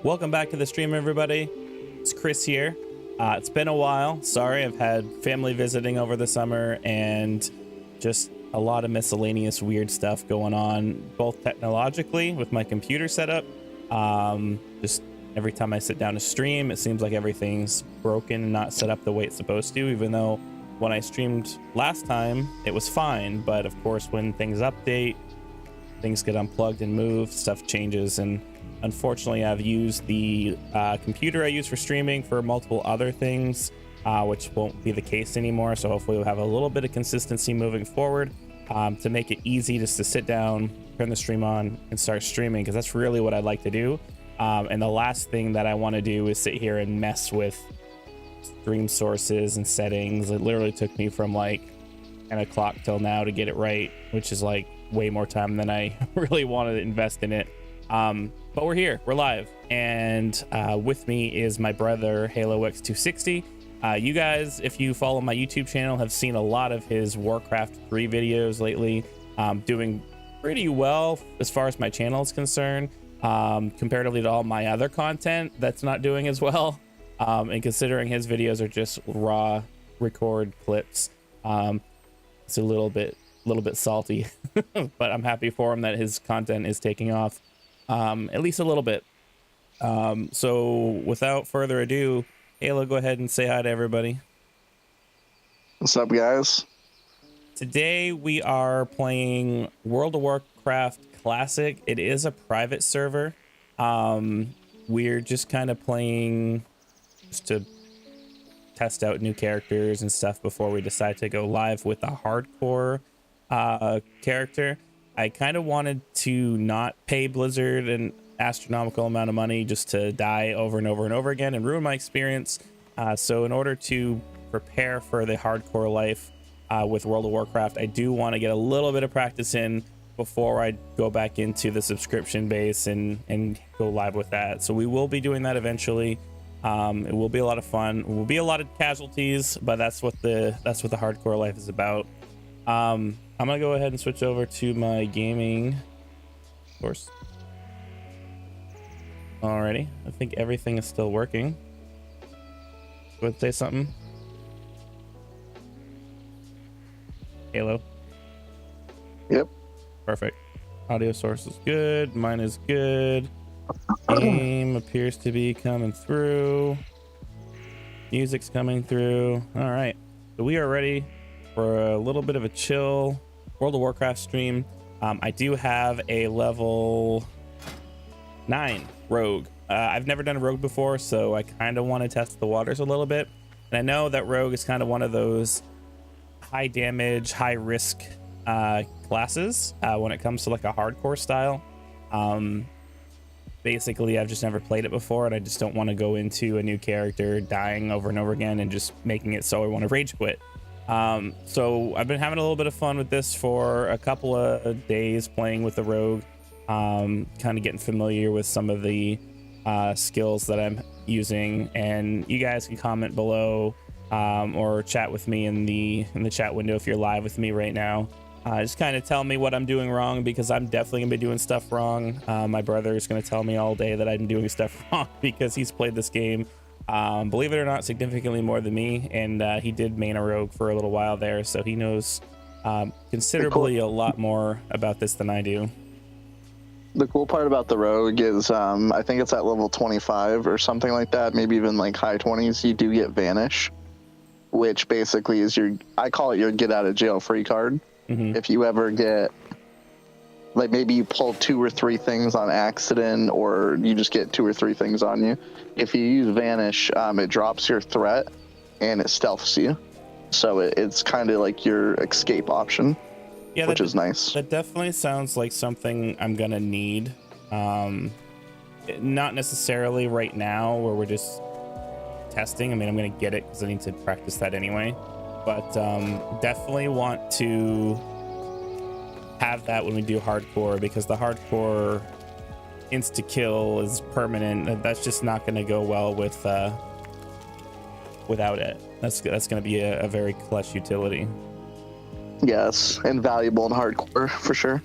Welcome back to the stream, everybody. It's Chris here. It's been a while. Sorry, I've had family visiting over the summer and just a lot of miscellaneous weird stuff going on, both technologically with my computer setup. Just every time I sit down to stream, it seems like everything's broken and not set up the way it's supposed to, even though when I streamed last time, it was fine. But of course, when things update, things get unplugged and moved, stuff changes, and unfortunately I've used the computer I use for streaming for multiple other things, which won't be the case anymore. So hopefully we'll have a little bit of consistency moving forward, to make it easy just to sit down, turn the stream on and start streaming, because that's really what I'd like to do. And the last thing that I want to do is sit here and mess with stream sources and settings. It literally took me from like 10 o'clock till now to get it right, which is like way more time than I really wanted to invest in it. But we're here, we're live, and with me is my brother Halo X260. You guys, if you follow my YouTube channel, have seen a lot of his Warcraft 3 videos lately, doing pretty well as far as my channel is concerned, comparatively to all my other content that's not doing as well. And considering his videos are just raw record clips, it's a little bit salty, but I'm happy for him that his content is taking off, at least a little bit. So without further ado, Halo, go ahead and say hi to everybody. What's up, guys? Today we are playing World of Warcraft Classic. It is a private server. We're just kind of playing just to test out new characters and stuff before we decide to go live with a hardcore character. I kind of wanted to not pay Blizzard an astronomical amount of money just to die over and over and over again and ruin my experience. So in order to prepare for the hardcore life with World of Warcraft, I do want to get a little bit of practice in before I go back into the subscription base and go live with that. So we will be doing that eventually. It will be a lot of fun. It will be a lot of casualties, but that's what the hardcore life is about. I'm gonna go ahead and switch over to my gaming, of course. Alrighty, I think everything is still working. Go ahead and say something. Halo. Yep. Perfect. Audio source is good. Mine is good. Game appears to be coming through. Music's coming through. All right, so we are ready for a little bit of a chill World of Warcraft stream. I do have a level 9 rogue. I've never done a rogue before, so I kind of want to test the waters a little bit. And I know that rogue is kind of one of those high damage, high risk classes when it comes to like a hardcore style. Basically, I've just never played it before, and I just don't want to go into a new character dying over and over again and just making it so I want to rage quit. So I've been having a little bit of fun with this for a couple of days, playing with the rogue, kind of getting familiar with some of the skills that I'm using. And you guys can comment below, or chat with me in the chat window if you're live with me right now. Just kind of tell me what I'm doing wrong, because I'm definitely gonna be doing stuff wrong. My brother is gonna tell me all day that I'm doing stuff wrong because he's played this game, believe it or not, significantly more than me, and he did main a rogue for a little while there, so he knows considerably a lot more about this than I do. The cool part about the rogue is, I think it's at level 25 or something like that, maybe even like high 20s, you do get Vanish, which basically is I call it your get out of jail free card. Mm-hmm. If you ever get, like, maybe you pull 2 or 3 things on accident, or you just get 2 or 3 things on you. If you use Vanish, it drops your threat and it stealths you. So it's kind of like your escape option, yeah, which is nice. That definitely sounds like something I'm going to need. Not necessarily right now where we're just testing. I mean, I'm going to get it because I need to practice that anyway. But definitely want to have that when we do hardcore, because the hardcore insta kill is permanent. That's just not going to go well with without it. That's going to be a very clutch utility. Yes, invaluable in hardcore for sure.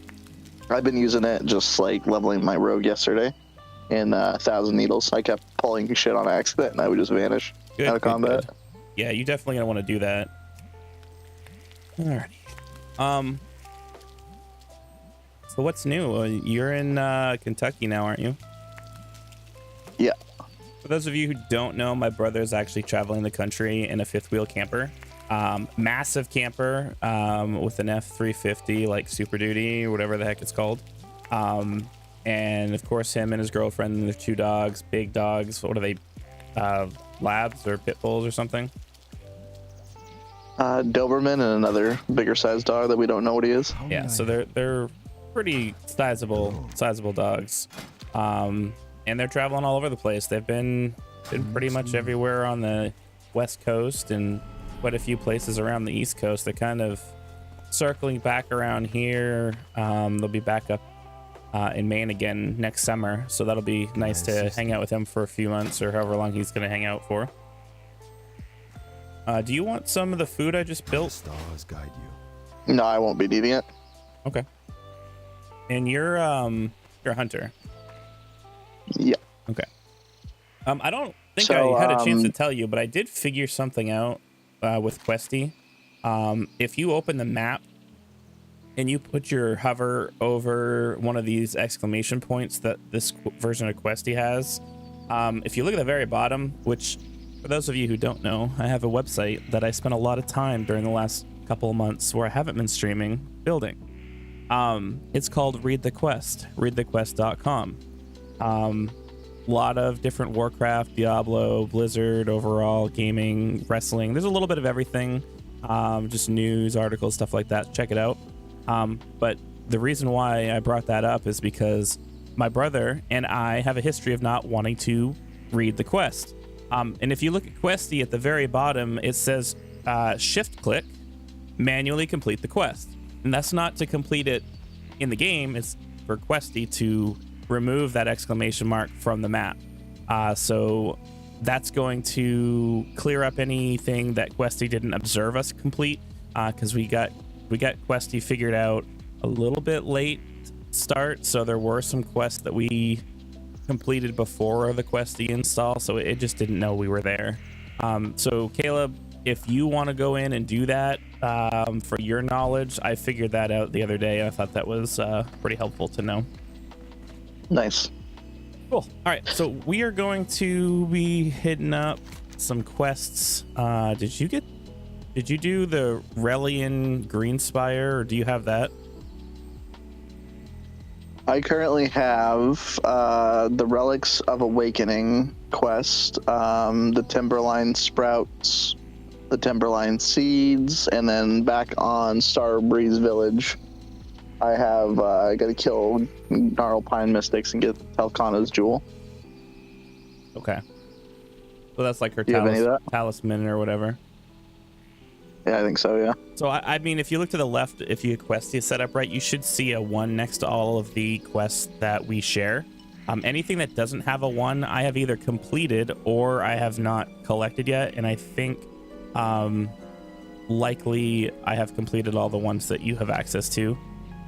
I've been using it just like leveling my rogue yesterday. in Thousand Needles. I kept pulling shit on accident, and I would just vanish out of combat. Good. Yeah, you definitely gonna want to do that. Alrighty. So what's new? You're in Kentucky now, aren't you? Yeah. For those of you who don't know, my brother is actually traveling the country in a fifth wheel camper. Massive camper with an F-350, like Super Duty or whatever the heck it's called. And of course, him and his girlfriend and their 2 dogs, big dogs. What are they? Labs or pit bulls or something? Doberman and another bigger sized dog that we don't know what he is. Yeah, so they're pretty sizable dogs. And they're traveling all over the place. They've been pretty much everywhere on the West Coast and quite a few places around the East Coast. They're kind of circling back around here. They'll be back up in Maine again next summer, so that'll be nice to hang out with him for a few months or however long he's going to hang out for. Do you want some of the food I just built? Stars guide you. No, I won't be needing it. Okay. And you're a hunter. Yeah. Okay. I don't think I had a chance to tell you, but I did figure something out with Questy. If you open the map and you put your hover over one of these exclamation points that this version of Questy has, if you look at the very bottom, which for those of you who don't know, I have a website that I spent a lot of time during the last couple of months where I haven't been streaming building. It's called readthequest.com. Lot of different Warcraft, Diablo, Blizzard, overall gaming, wrestling. There's a little bit of everything, just news, articles, stuff like that. Check it out. But the reason why I brought that up is because my brother and I have a history of not wanting to read the quest. And if you look at Questy at the very bottom, it says shift click, manually complete the quest. And that's not to complete it in the game. It's for Questy to remove that exclamation mark from the map. So that's going to clear up anything that Questy didn't observe us complete, because we got Questy figured out a little bit late start. So there were some quests that we completed before the Questy install, so it just didn't know we were there. So Caleb, if you want to go in and do that, for your knowledge, I figured that out the other day. I thought that was pretty helpful to know. Nice. Cool. All right, so we are going to be hitting up some quests. Did you do the Relian Greenspire, or do you have that? I currently have the Relics of Awakening quest, the Timberline Sprouts, the Timberline Seeds, and then back on Starbreeze Village, I have I got to kill Gnarlpine Mystics and get Telkana's Jewel. Okay. So that's like her Do you have any of that? talisman or whatever. Yeah, I think so, yeah. So I mean, if you look to the left, if you Questy is set up right, you should see a 1 next to all of the quests that we share. Anything that doesn't have a 1, I have either completed or I have not collected yet, and I think likely I have completed all the ones that you have access to.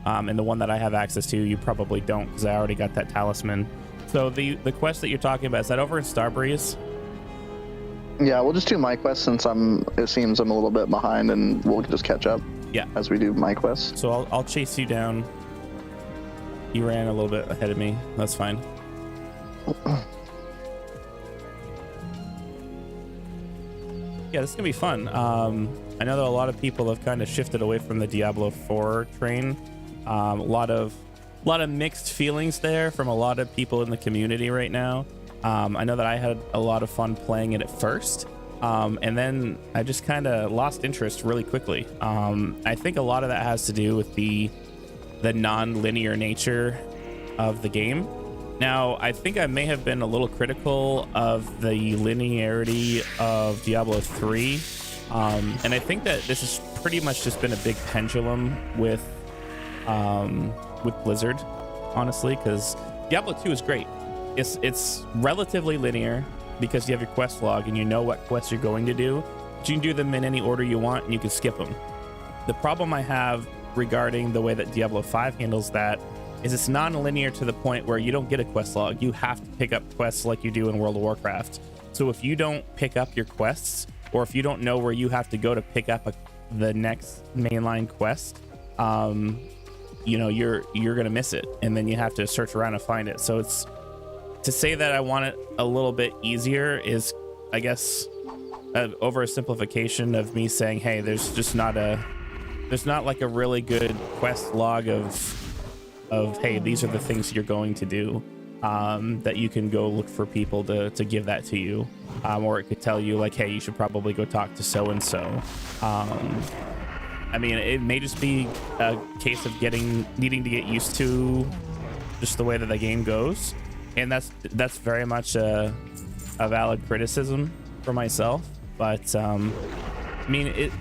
And the one that I have access to, you probably don't, because I already got that talisman. So the quest that you're talking about, is that over in Starbreeze? Yeah, we'll just do my quest since it seems I'm a little bit behind, and we'll just catch up. Yeah. As we do my quest. So I'll chase you down. You ran a little bit ahead of me. That's fine. Yeah, this is gonna be fun. I know that a lot of people have kind of shifted away from the Diablo 4 train. A lot of mixed feelings there from a lot of people in the community right now. I know that I had a lot of fun playing it at first, and then I just kind of lost interest really quickly. I think a lot of that has to do with the non-linear nature of the game. Now, I think I may have been a little critical of the linearity of Diablo 3, and I think that this has pretty much just been a big pendulum with Blizzard, honestly, because Diablo 2 is great. It's relatively linear because you have your quest log and you know what quests you're going to do, but you can do them in any order you want and you can skip them. The problem I have regarding the way that Diablo 5 handles that is it's non-linear to the point where you don't get a quest log. You have to pick up quests like you do in World of Warcraft. So if you don't pick up your quests, or if you don't know where you have to go to pick up the next mainline quest, you know, you're gonna miss it, and then you have to search around and find it. So it's, to say that I want it a little bit easier is, I guess, over a simplification of me saying, hey, there's not like a really good quest log of hey, these are the things you're going to do, that you can go look for people to give that to you, or it could tell you like, hey, you should probably go talk to so and so. I mean, it may just be a case of needing to get used to just the way that the game goes, and that's very much a valid criticism for myself. But I mean,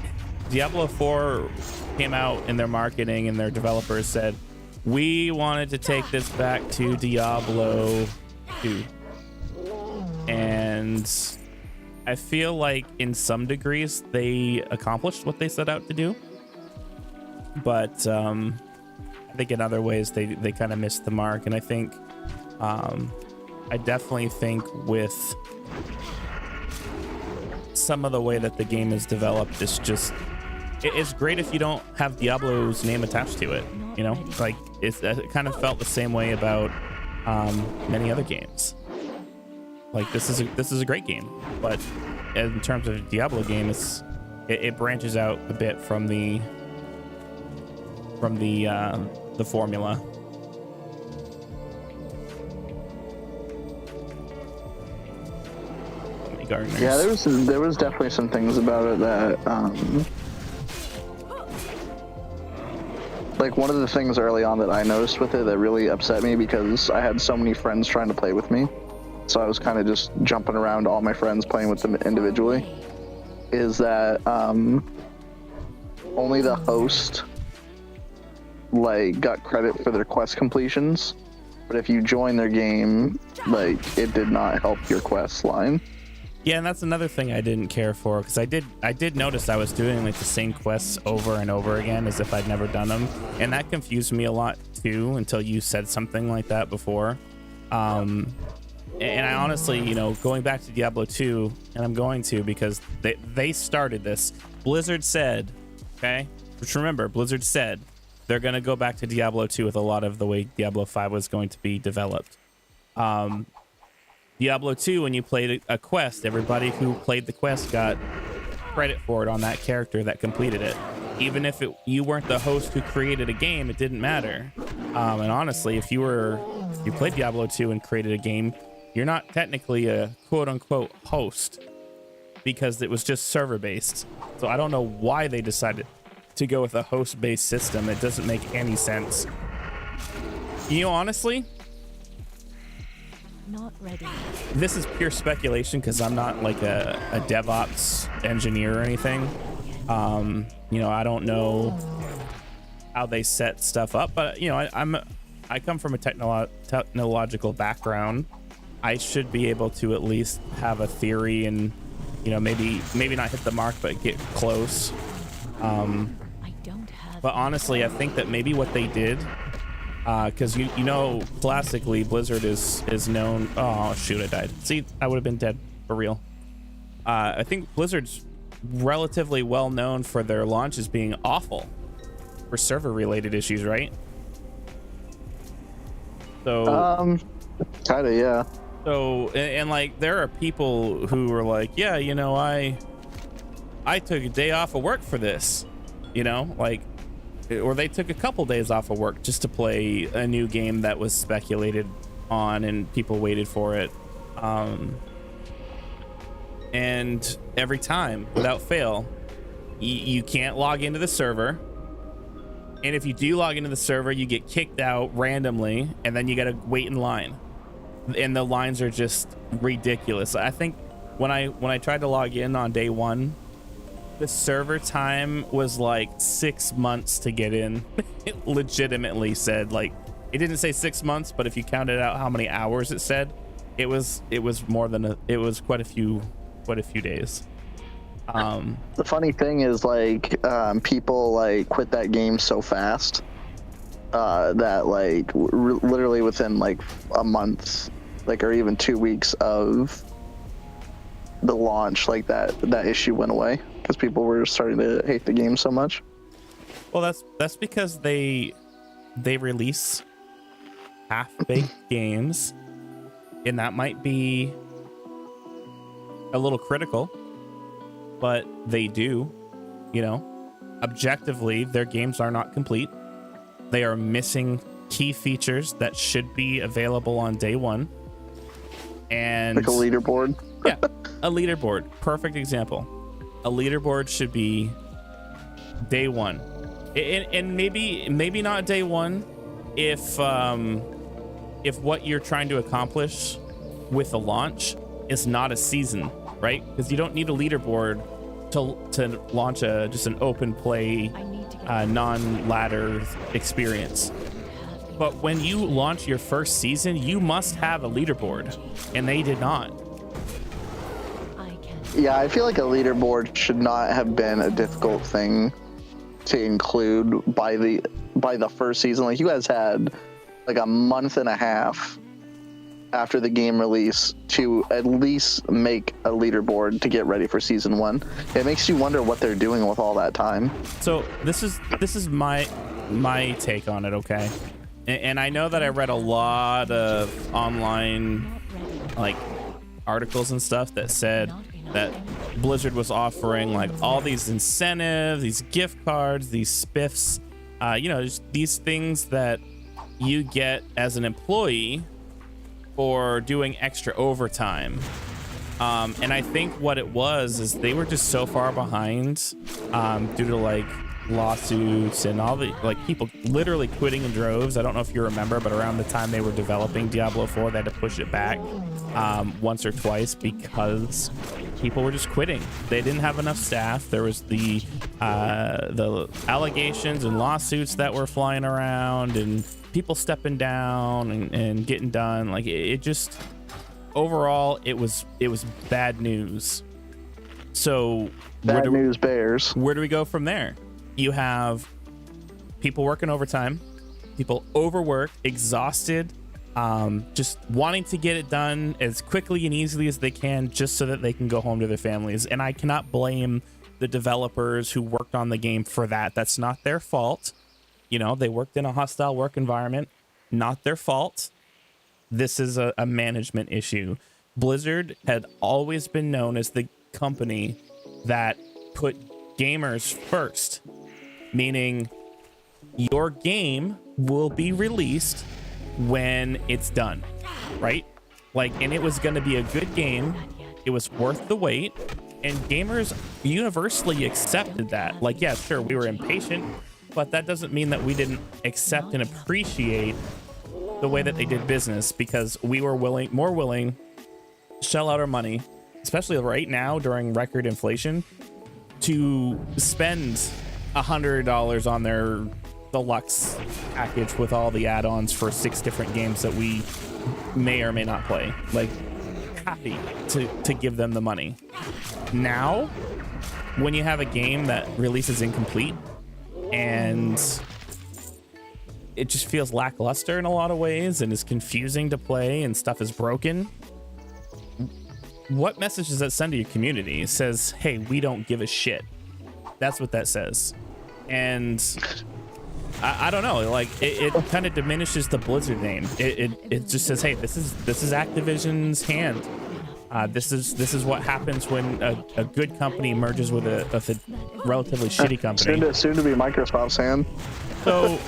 Diablo 4 came out in their marketing, and their developers said, we wanted to take this back to Diablo 2. And I feel like in some degrees they accomplished what they set out to do. But I think in other ways they kind of missed the mark. And I think, I definitely think with some of the way that the game is developed, it's great if you don't have Diablo's name attached to it, you know, like it kind of felt the same way about many other games. Like this is a great game, but in terms of a Diablo game, it branches out a bit from the formula. Gardeners. Yeah, there was definitely some things about it that like one of the things early on that I noticed with it that really upset me, because I had so many friends trying to play with me, so I was kind of just jumping around all my friends playing with them individually, is that only the host like got credit for their quest completions, but if you join their game, like it did not help your quest line. Yeah, and that's another thing I didn't care for, because I did notice I was doing like the same quests over and over again as if I'd never done them, and that confused me a lot too until you said something like that before. And I honestly, you know, going back to Diablo 2, and I'm going to, because they started this. Blizzard said, okay, which remember, Blizzard said they're going to go back to Diablo 2 with a lot of the way Diablo 5 was going to be developed. Diablo 2, when you played a quest, everybody who played the quest got credit for it on that character that completed it. Even if you weren't the host who created a game, it didn't matter. And honestly, if you played Diablo 2 and created a game, you're not technically a quote-unquote host, because it was just server-based. So I don't know why they decided to go with a host-based system. It doesn't make any sense. You know, honestly, not ready. This is pure speculation, because I'm not like a DevOps engineer or anything. You know, I don't know how they set stuff up, but you know, I come from a technological background. I should be able to at least have a theory, and you know, maybe not hit the mark, but get close. I don't have. But honestly, I think that maybe what they did, because you know, classically Blizzard is known. Oh shoot, I died. See, I would have been dead for real. I think Blizzard's relatively well known for their launches being awful for server related issues, right? So kind of, yeah. So and like there are people who were like, yeah, you know, I took a day off of work for this, you know, like, or they took a couple days off of work just to play a new game that was speculated on and people waited for it. And every time, without fail, you can't log into the server. And if you do log into the server, you get kicked out randomly, and then you gotta wait in line. And the lines are just ridiculous. I think when I tried to log in on day one, the server time was like 6 months to get in. It legitimately said, like, it didn't say 6 months, but if you counted out how many hours it said, it was more than it was quite a few days. The funny thing is, like, people like quit that game so fast that like literally within like a month, like or even 2 weeks of the launch, like that issue went away because people were starting to hate the game so much. Well, that's because they release half-baked games, and that might be a little critical, but they do, you know, objectively, their games are not complete. They are missing key features that should be available on day one. And like a leaderboard. Yeah, a leaderboard. Perfect example. A leaderboard should be day one. And maybe not day one if what you're trying to accomplish with the launch is not a season, right? Because you don't need a leaderboard to launch just an open play non-ladder experience. But when you launch your first season, you must have a leaderboard, and they did not. Yeah, I feel like a leaderboard should not have been a difficult thing to include by the first season. Like, you guys had like a month and a half after the game release to at least make a leaderboard to get ready for season 1. It makes you wonder what they're doing with all that time. So this is my take on it, okay? And I know that I read a lot of online like articles and stuff that said that Blizzard was offering like all these incentives, these gift cards, these spiffs, just these things that you get as an employee for doing extra overtime. And I think what it was is they were just so far behind due to like lawsuits and all the like people literally quitting in droves. I don't know if you remember, but around the time they were developing Diablo 4, they had to push it back once or twice because people were just quitting. They didn't have enough staff. There was the allegations and lawsuits that were flying around and people stepping down and getting done. Like it just overall it was bad news. So Bad news bears. where do we go from there? You have people working overtime, people overworked, exhausted, just wanting to get it done as quickly and easily as they can just so that they can go home to their families. And I cannot blame the developers who worked on the game for that. That's not their fault. You know, they worked in a hostile work environment. Not their fault. This is a management issue. Blizzard had always been known as the company that put gamers first, meaning your game will be released when it's done, right? Like, and it was going to be a good game. It was worth the wait, and gamers universally accepted that. Like, yeah, sure, we were impatient, but that doesn't mean that we didn't accept and appreciate the way that they did business, because we were more willing to shell out our money, especially right now during record inflation, to spend $100 on their deluxe package with all the add-ons for 6 different games that we may or may not play. Like, happy to give them the money. Now, when you have a game that releases incomplete and it just feels lackluster in a lot of ways and is confusing to play and stuff is broken, what message does that send to your community? It says, hey, we don't give a shit. That's what that says. And I don't know, like it kind of diminishes the Blizzard name. It just says, hey, this is Activision's hand. This is what happens when a good company merges with a relatively shitty company. Soon to be Microsoft's hand. So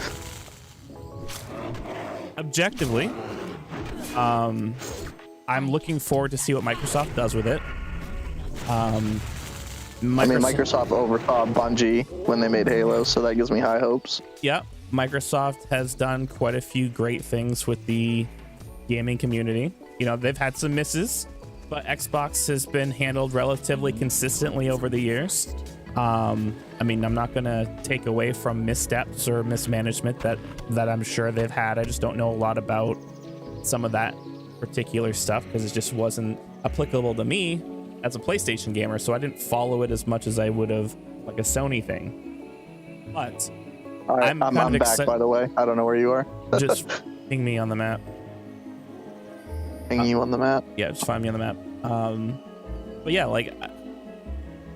objectively, I'm looking forward to see what Microsoft does with it. Microsoft oversaw Bungie when they made Halo, so that gives me high hopes. Yeah, Microsoft has done quite a few great things with the gaming community. You know, they've had some misses, but Xbox has been handled relatively consistently over the years. I'm not going to take away from missteps or mismanagement that I'm sure they've had. I just don't know a lot about some of that particular stuff because it just wasn't applicable to me as a PlayStation gamer, so I didn't follow it as much as I would have like a Sony thing. But I'm kind of back, by the way. I don't know where you are. Just ping me on the map. Ping you on the map? Yeah, just find me on the map. But yeah, like,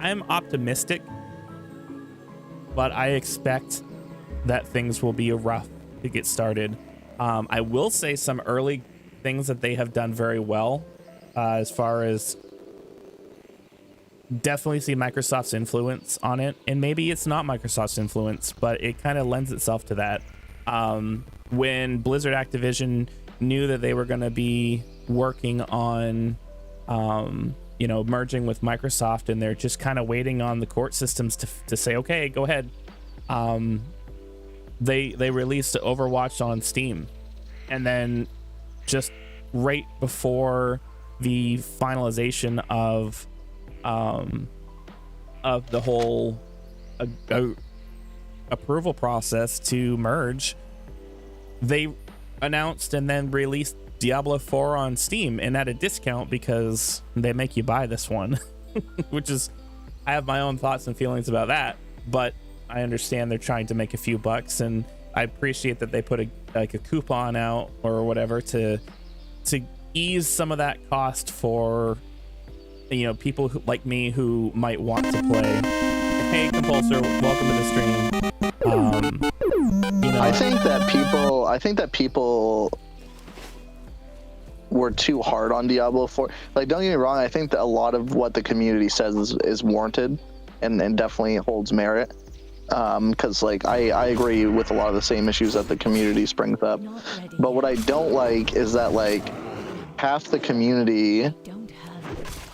I'm optimistic, but I expect that things will be rough to get started. I will say some early things that they have done very well, as far as definitely see Microsoft's influence on it, and maybe it's not Microsoft's influence, but it kind of lends itself to that. When Blizzard Activision knew that they were going to be working on you know, merging with Microsoft, and they're just kind of waiting on the court systems to say, okay, go ahead. They released Overwatch on Steam, and then just right before the finalization of the whole approval process to merge, they announced and then released Diablo 4 on Steam, and at a discount because they make you buy this one. Which is, I have my own thoughts and feelings about that, but I understand they're trying to make a few bucks, and I appreciate that they put a coupon out or whatever to ease some of that cost for, you know, people like me who might want to play. Hey, Compulsor, welcome to the stream. You know, I think that people were too hard on Diablo 4. Like, don't get me wrong, I think that a lot of what the community says is warranted and definitely holds merit. Because like I agree with a lot of the same issues that the community springs up. But what I don't like is that like half the community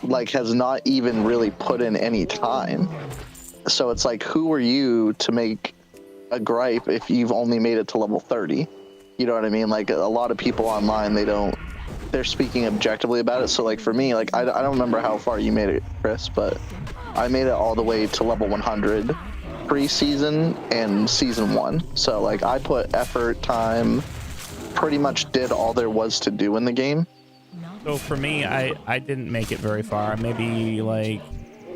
like has not even really put in any time. So it's like, who are you to make a gripe if you've only made it to level 30? You know what I mean? Like, a lot of people online, they're speaking objectively about it. So like for me, like I don't remember how far you made it, Chris, but I made it all the way to level 100 pre-season and season 1. So like I put effort, time, pretty much did all there was to do in the game. So for me, I didn't make it very far, maybe like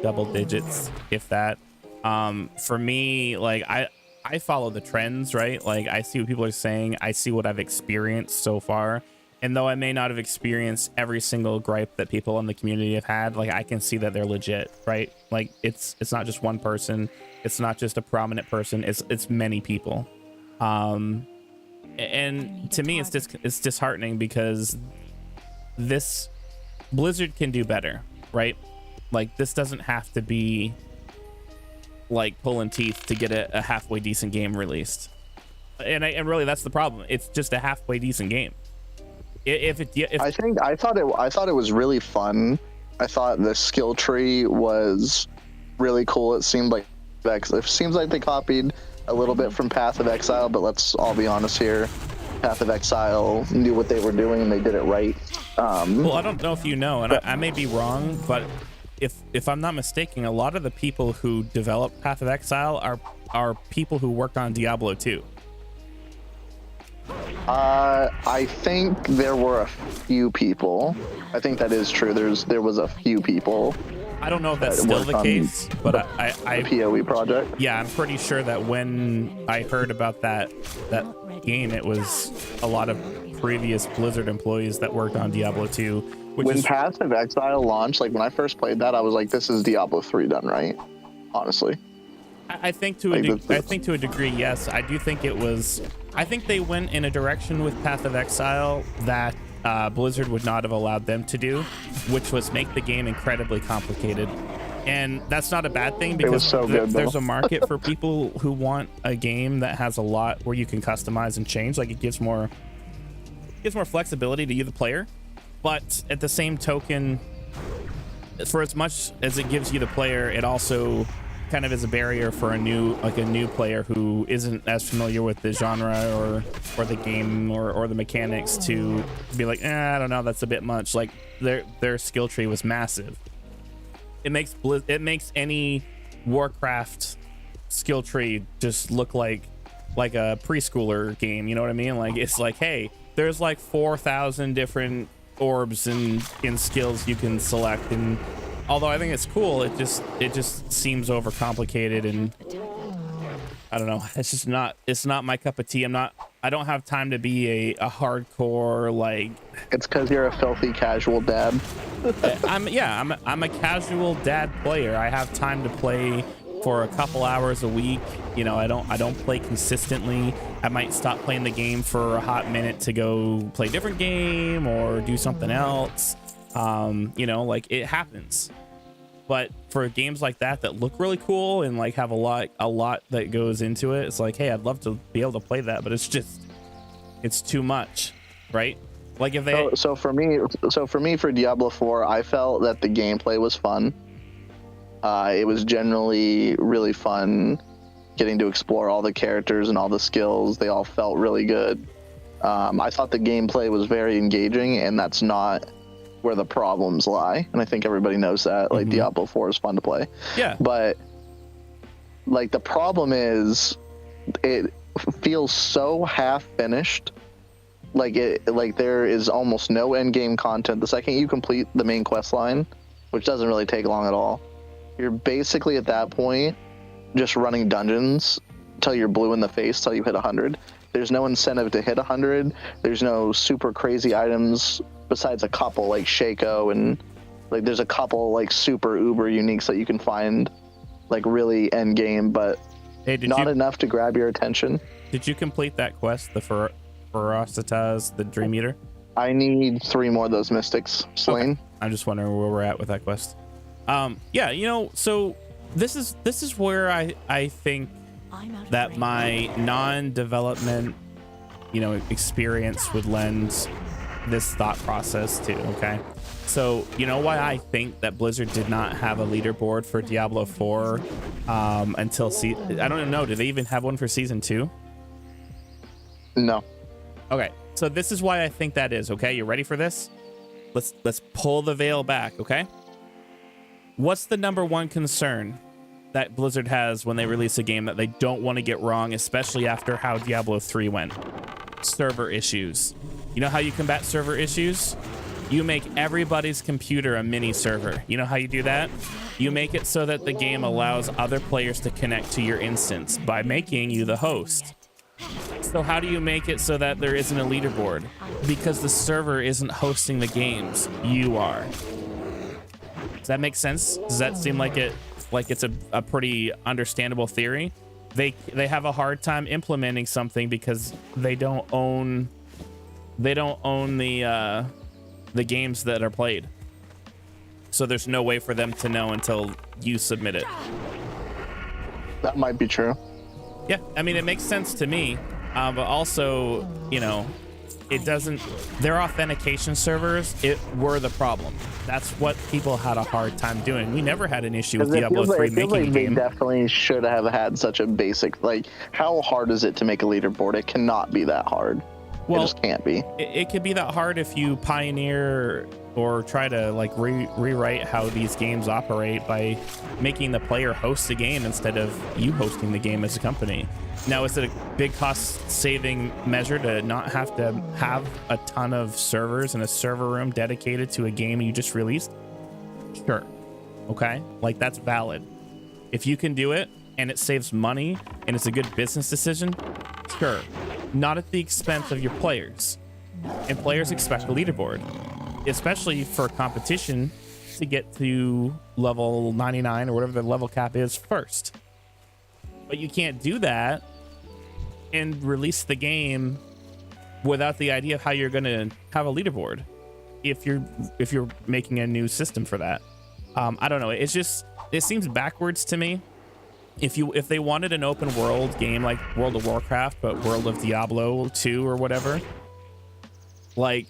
double digits, if that. For me, like I follow the trends, right? Like I see what people are saying, I see what I've experienced so far. And though I may not have experienced every single gripe that people in the community have had, like I can see that they're legit, right? Like it's not just one person, it's not just a prominent person, it's many people. And to me, it's disheartening because this Blizzard can do better, right? Like this doesn't have to be like pulling teeth to get a halfway decent game released. And really that's the problem. It's just a halfway decent game. I thought it was really fun. I thought the skill tree was really cool. It seemed like they copied a little bit from Path of Exile, but let's all be honest here. Path of Exile knew what they were doing and they did it right. Well, I don't know if you know, and I may be wrong, but if I'm not mistaken, a lot of the people who developed Path of Exile are people who worked on Diablo 2. I think there were a few people. I think that is true. There was a few people. I don't know if that's still the case, but I PoE project. Yeah, I'm pretty sure that when I heard about that game, it was a lot of previous Blizzard employees that worked on Diablo 2. When Path of Exile launched, like when I first played that, I was like, "This is Diablo 3 done right." Honestly, I think to a degree, yes. I do think it was. I think they went in a direction with Path of Exile that Blizzard would not have allowed them to do, which was make the game incredibly complicated. And that's not a bad thing because there's a market for people who want a game that has a lot where you can customize and change. Like it gives more flexibility to you, the player. But at the same token, for as much as it gives you the player, it also kind of is a barrier for a new player who isn't as familiar with the genre or the game or the mechanics to be like, I don't know, that's a bit much. Like their skill tree was massive. It makes any Warcraft skill tree just look like a preschooler game. You know what I mean? Like it's like, hey, there's like 4,000 different orbs and skills you can select, and although I think it's cool, it just seems overcomplicated, and I don't know. It's just not. It's not my cup of tea. I don't have time to be a hardcore like. It's because you're a filthy casual dad. I'm a casual dad player. I have time to play for a couple hours a week. You know, I don't play consistently. I might stop playing the game for a hot minute to go play a different game or do something else. You know, like it happens. But for games like that look really cool and like have a lot that goes into it, it's like, hey, I'd love to be able to play that, but it's too much, right? Like if they so for me for Diablo 4, I felt that the gameplay was fun. It was generally really fun getting to explore all the characters and all the skills. They all felt really good. I thought the gameplay was very engaging, and that's not where the problems lie, and I think everybody knows that. Like Diablo 4 is fun to play, but like the problem is it feels so half finished. Like there is almost no end game content. The second you complete the main quest line, which doesn't really take long at all, you're basically at that point just running dungeons till you're blue in the face till you hit 100. There's no incentive to hit 100. There's no super crazy items besides a couple like Shaco, and like there's a couple like super uber uniques that you can find like really end game, but not enough to grab your attention. Did you complete that quest, the Ferocitas, the Dream Eater? I need 3 more of those mystics slain. Okay. I'm just wondering where we're at with that quest. Yeah, you know, so this is where I think that my non-development, you know, experience would lend this thought process too. Okay, so you know why I think that Blizzard did not have a leaderboard for Diablo 4 until I don't even know, do they even have one for season 2? No. Okay, so this is why I think that is. Okay, you ready for this? Let's pull the veil back. Okay, what's the number one concern that Blizzard has when they release a game that they don't want to get wrong, especially after how Diablo 3 went? Server issues. You know how you combat server issues? You make everybody's computer a mini server. You know how you do that? You make it so that the game allows other players to connect to your instance by making you the host. So how do you make it so that there isn't a leaderboard? Because the server isn't hosting the games, you are. Does that make sense? Does that seem like it's a pretty understandable theory? They have a hard time implementing something because they don't own the games that are played. So there's no way for them to know until you submit it. That might be true. Yeah, I mean, it makes sense to me, but also, you know, it doesn't. Their authentication servers were the problem. That's what people had a hard time doing. We never had an issue with Diablo 3 making a game. They definitely should have had such a basic, like, how hard is it to make a leaderboard? It cannot be that hard. Well, it just can't be. It could be that hard if you pioneer or try to like rewrite how these games operate by making the player host the game instead of you hosting the game as a company. Now, is it a big cost saving measure to not have to have a ton of servers and a server room dedicated to a game you just released? Sure. Okay. Like, that's valid. If you can do it and it saves money and it's a good business decision, sure. Not at the expense of your players. And players expect a leaderboard, especially for competition, to get to level 99 or whatever the level cap is first. But you can't do that and release the game without the idea of how you're going to have a leaderboard if you're making a new system for that. I don't know. It seems backwards to me. If they wanted an open world game like World of Warcraft, but World of Diablo 2 or whatever, like,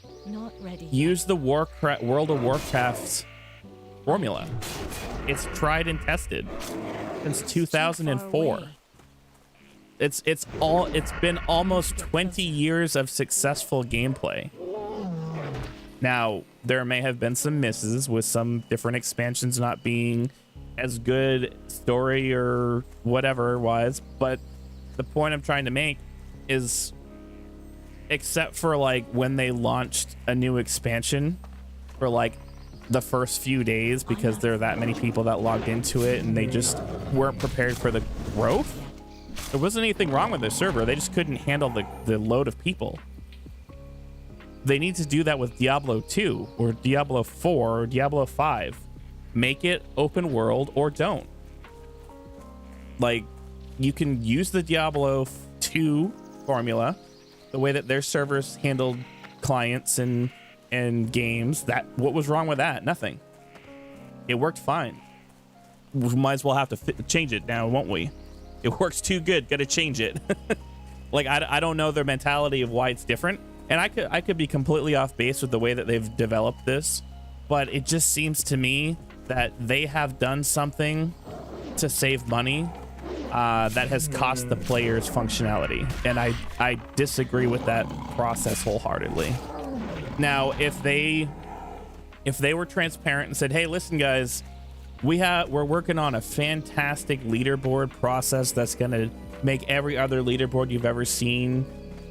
use the World of Warcraft formula. It's tried and tested since 2004. It's been almost 20 years of successful gameplay. Now, there may have been some misses with some different expansions not being as good story or whatever wise, but the point I'm trying to make is, except for like when they launched a new expansion for like the first few days because there are that many people that logged into it and they just weren't prepared for the growth, There wasn't anything wrong with their server. They just couldn't handle the load of people. They need to do that with Diablo 2 or Diablo 4 or Diablo 5. Make it open world or don't. Like, you can use the Diablo 2 formula, the way that their servers handled clients and games. What was wrong with that? Nothing. It worked fine. We might as well have to change it now, won't we? It works too good. Got to change it. Like, I don't know their mentality of why it's different, and I could be completely off base with the way that they've developed this, but it just seems to me that they have done something to save money that has cost the players functionality, and I disagree with that process wholeheartedly. Now, if they were transparent and said, hey, listen guys, we're working on a fantastic leaderboard process that's gonna make every other leaderboard you've ever seen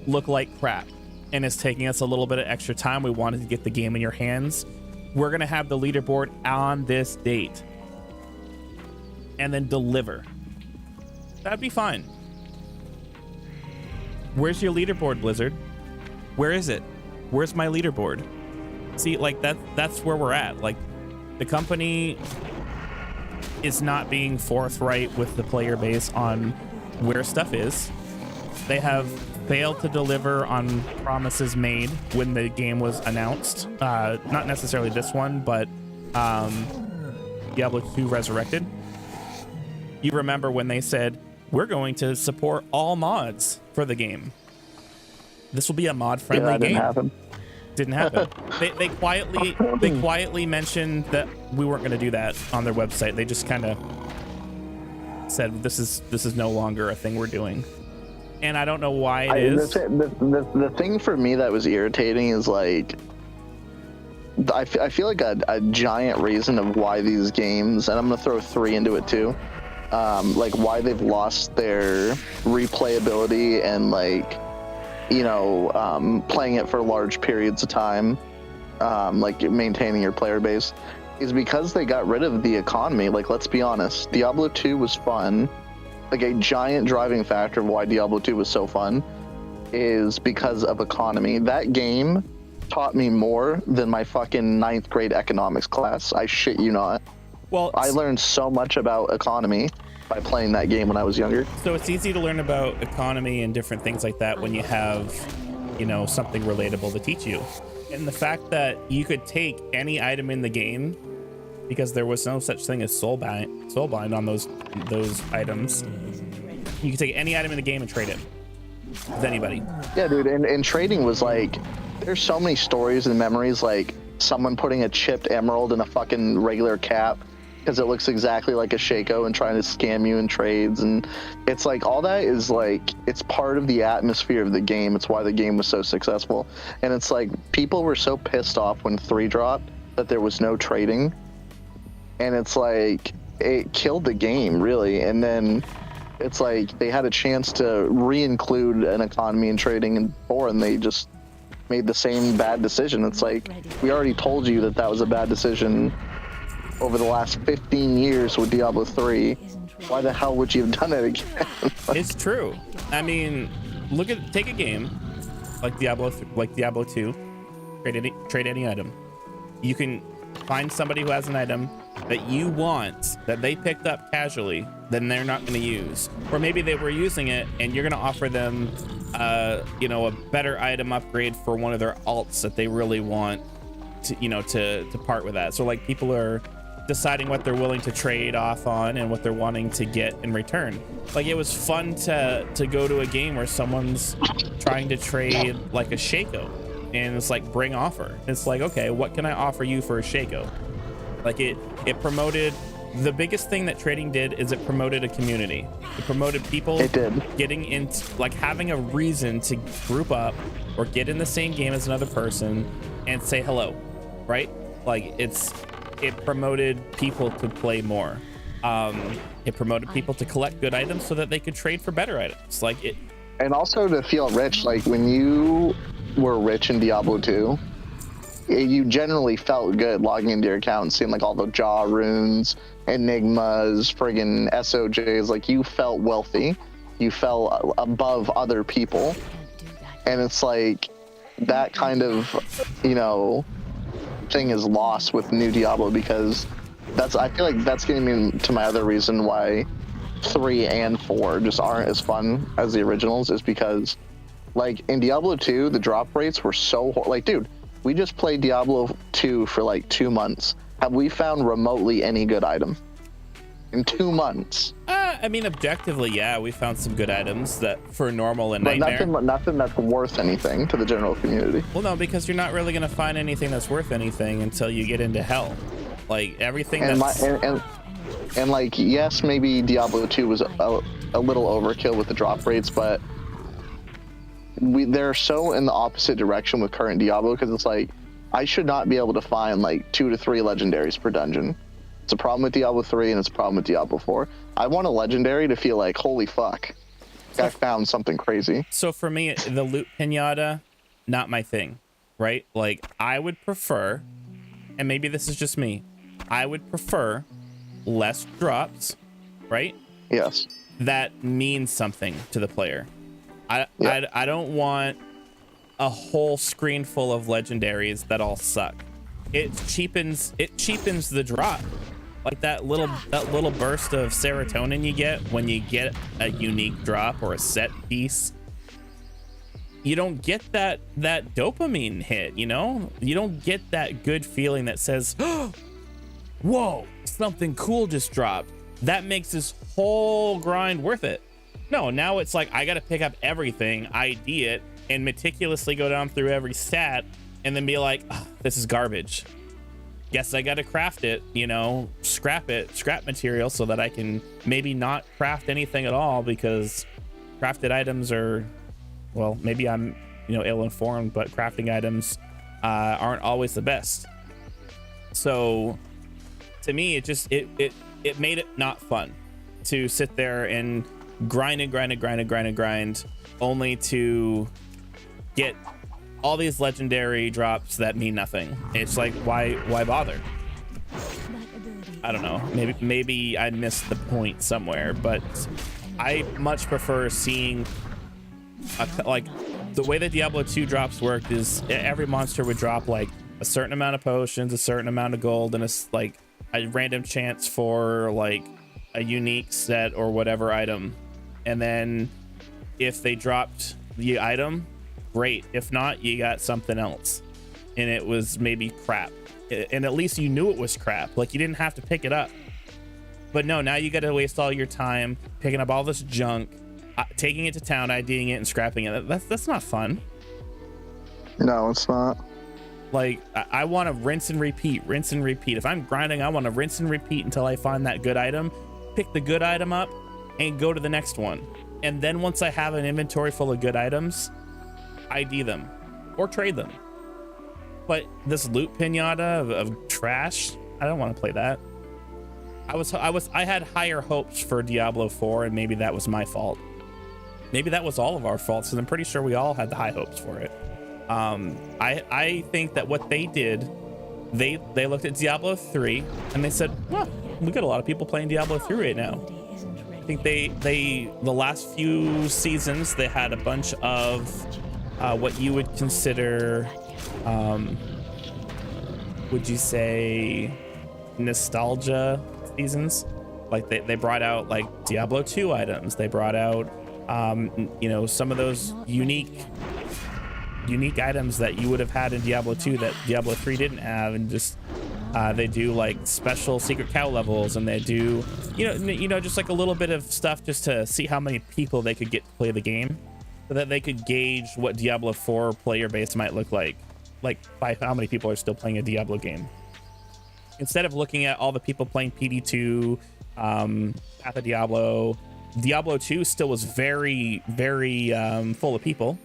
look like crap, and it's taking us a little bit of extra time. We wanted to get the game in your hands. We're gonna have the leaderboard on this date, and then deliver. That'd be fine. Where's your leaderboard, Blizzard? Where is it? Where's my leaderboard? See, like, that's where we're at. Like, the company is not being forthright with the player base on where stuff is. They have failed to deliver on promises made when the game was announced. Not necessarily this one, but Diablo 2 Resurrected. You remember when they said, we're going to support all mods for the game. This will be a mod-friendly game. Didn't happen. They quietly mentioned that we weren't going to do that on their website. They just kind of said this is no longer a thing we're doing, and I don't know why it is. The thing for me that was irritating is, like, I feel like a giant reason of why these games, and I'm going to throw 3 into it too, like why they've lost their replayability and, like, you know, playing it for large periods of time, like maintaining your player base, is because they got rid of the economy. Like, let's be honest, Diablo 2 was fun. Like, a giant driving factor of why Diablo 2 was so fun is because of economy. That game taught me more than my fucking 9th grade economics class. I shit you not. Well, I learned so much about economy by playing that game when I was younger. So it's easy to learn about economy and different things like that when you have, you know, something relatable to teach you. And the fact that you could take any item in the game, because there was no such thing as soulbind on those items. You could take any item in the game and trade it with anybody. Yeah, dude, and trading was like, there's so many stories and memories, like someone putting a chipped emerald in a fucking regular cap because it looks exactly like a Shaco and trying to scam you in trades. And it's like, all that is like, it's part of the atmosphere of the game. It's why the game was so successful. And it's like, people were so pissed off when 3 dropped that there was no trading. And it's like, it killed the game, really. And then it's like, they had a chance to re-include an economy and trading in 4, and they just made the same bad decision. It's like, we already told you that was a bad decision over the last 15 years with Diablo 3. Why the hell would you have done it again? It's true. I mean, take a game like Diablo 2, trade any item. You can find somebody who has an item that you want, that they picked up casually, then they're not going to use, or maybe they were using it and you're going to offer them you know, a better item upgrade for one of their alts that they really want to, you know, to part with that. So, like, people are deciding what they're willing to trade off on and what they're wanting to get in return. Like, it was fun to go to a game where someone's trying to trade like a Shaco, and it's like, bring offer. It's like, okay, what can I offer you for a Shaco? Like, it promoted, the biggest thing that trading did is it promoted a community. It promoted people getting into, like, having a reason to group up or get in the same game as another person and say hello, right? Like, it promoted people to play more. It promoted people to collect good items so that they could trade for better items. Like, it, and also to feel rich. Like, when you were rich in Diablo 2, you generally felt good logging into your account and seeing like all the jaw runes, enigmas, friggin' SOJs. Like, you felt wealthy. you fell above other people. Can't do that. And it's like that kind of, you know, thing is lost with New Diablo, because I feel like that's getting me to my other reason why 3 and 4 just aren't as fun as the originals, is because like in Diablo 2 the drop rates were so like, dude, we just played Diablo 2 for like 2 months. Have we found remotely any good item in 2 months? I mean, objectively, yeah, we found some good items that for normal and But nightmare. nothing that's worth anything to the general community. Well, no, because you're not really gonna find anything that's worth anything until you get into hell. Like everything And that's and like, yes, maybe Diablo 2 was a little overkill with the drop rates, but they're so in the opposite direction with current Diablo, because it's like I should not be able to find like 2 to 3 legendaries per dungeon. It's a problem with Diablo 3 and it's a problem with Diablo 4. I want a legendary to feel like, holy fuck, I found something crazy. So for me, the loot pinata, not my thing, right? Like I would prefer, and maybe this is just me, I would prefer less drops, right? Yes. That means something to the player. I don't want a whole screen full of legendaries that all suck. It cheapens the drop. Like that little burst of serotonin you get when you get a unique drop or a set piece. You don't get that dopamine hit, you know? You don't get that good feeling that says, oh, whoa, something cool just dropped. That makes this whole grind worth it. No, now it's like I gotta pick up everything, ID it, and meticulously go down through every stat and then be like, oh, this is garbage. Guess I gotta craft it, you know, scrap material so that I can maybe not craft anything at all, because crafted items are, well, maybe I'm, you know, ill-informed, but crafting items aren't always the best. So to me, it made it not fun to sit there and grind only to get all these legendary drops that mean nothing. It's like, why bother? I don't know, maybe I missed the point somewhere, but I much prefer seeing like the way that Diablo 2 drops worked is every monster would drop like a certain amount of potions, a certain amount of gold, and it's like a random chance for like a unique set or whatever item. And then if they dropped the item, great. If not, you got something else, and it was maybe crap, and at least you knew it was crap. Like you didn't have to pick it up. But no, now you got to waste all your time picking up all this junk, taking it to town, IDing it, and scrapping it. That's not fun. No, it's not. Like I want to rinse and repeat. If I'm grinding, I want to rinse and repeat until I find that good item, pick the good item up, and go to the next one. And then once I have an inventory full of good items, ID them or trade them. But this loot pinata of trash, I don't want to play that. I had higher hopes for Diablo 4, and maybe that was my fault. Maybe that was all of our faults, and I'm pretty sure we all had the high hopes for it. I think that what they did, they looked at Diablo 3 and they said, well, we got a lot of people playing Diablo 3 right now. I think the last few seasons they had a bunch of what you would consider, would you say, nostalgia seasons? Like they brought out like Diablo 2 items. They brought out, you know, some of those unique items that you would have had in Diablo 2 that Diablo 3 didn't have, and just they do like special secret cow levels, and they do, you know, just like a little bit of stuff just to see how many people they could get to play the game, so that they could gauge what Diablo 4 player base might look like by how many people are still playing a Diablo game. Instead of looking at all the people playing PD2, Path of Diablo 2 still was very, very full of people,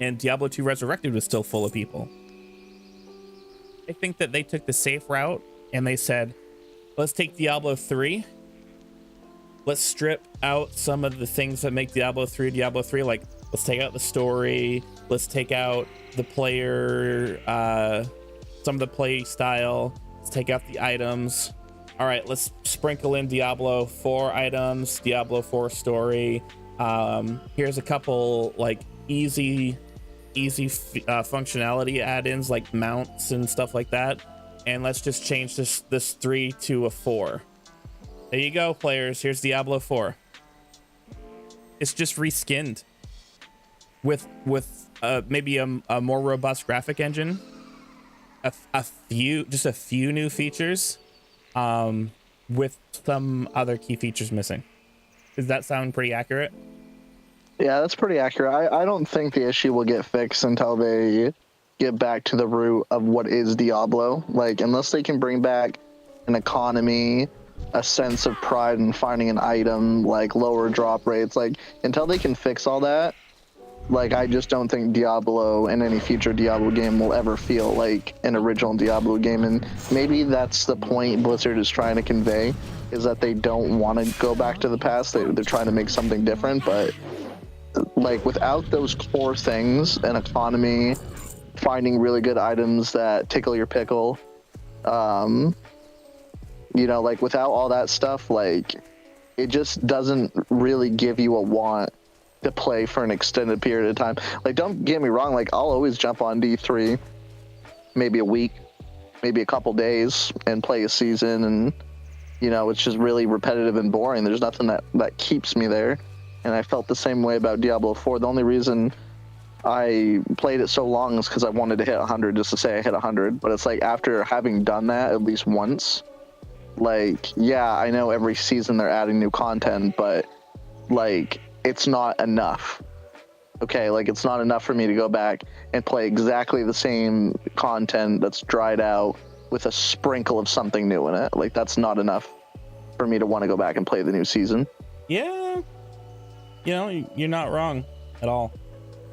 and Diablo 2 Resurrected was still full of people. I think that they took the safe route and they said, let's take Diablo 3. Let's strip out some of the things that make Diablo 3. Like, let's take out the story. Let's take out the player, some of the play style. Let's take out the items. All right, let's sprinkle in Diablo 4 items, Diablo 4 story, Here's a couple like easy functionality add-ins like mounts and stuff like that, and let's just change this 3 to a 4. There you go, players. Here's Diablo 4. It's just reskinned with maybe a more robust graphic engine, a few new features, with some other key features missing. Does that sound pretty accurate? Yeah, that's pretty accurate. I don't think the issue will get fixed until they get back to the root of what is Diablo. Like, unless they can bring back an economy, a sense of pride in finding an item, like lower drop rates, like until they can fix all that, like I just don't think Diablo and any future Diablo game will ever feel like an original Diablo game. And maybe that's the point Blizzard is trying to convey, is that they don't want to go back to the past. They're trying to make something different, but like without those core things, an economy, finding really good items that tickle your pickle, you know, like without all that stuff, like it just doesn't really give you a want to play for an extended period of time. Like, don't get me wrong, like I'll always jump on D3 maybe a week, maybe a couple days and play a season, and you know, it's just really repetitive and boring. There's nothing that keeps me there. And I felt the same way about Diablo 4. The only reason I played it so long is because I wanted to hit 100 just to say I hit 100. But it's like after having done that at least once, like, yeah, I know every season they're adding new content, but like it's not enough. Okay, like it's not enough for me to go back and play exactly the same content that's dried out with a sprinkle of something new in it. Like that's not enough for me to want to go back and play the new season. Yeah, you know, you're not wrong at all,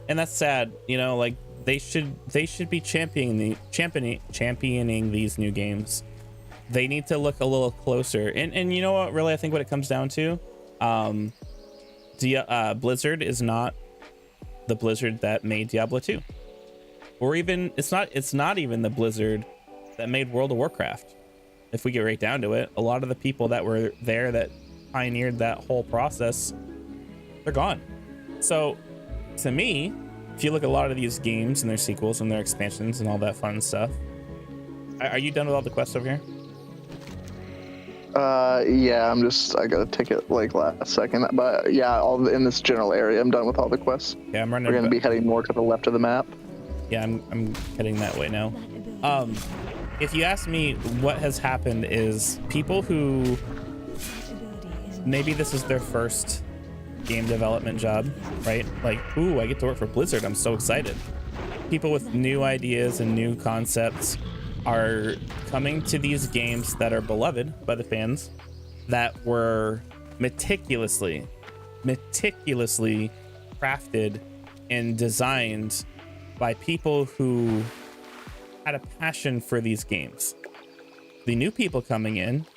and that's sad. You know, like they should be championing these new games. They need to look a little closer, and you know what? Really, I think what it comes down to, Blizzard is not the Blizzard that made Diablo 2, or even it's not even the Blizzard that made World of Warcraft. If we get right down to it, a lot of the people that were there that pioneered that whole process, they're gone. So to me, if you look at a lot of these games and their sequels and their expansions and all that fun stuff, are you done with all the quests over here? Yeah, I got a ticket like last second, but yeah, all in this general area, I'm done with all the quests. Yeah, I'm running. We're gonna be heading more to the left of the map. Yeah, I'm heading that way now. If you ask me, what has happened is people who maybe this is their first game development job, right? Like, ooh, I get to work for Blizzard. I'm so excited. People with new ideas and new concepts are coming to these games that are beloved by the fans, that were meticulously crafted and designed by people who had a passion for these games. The new people coming in,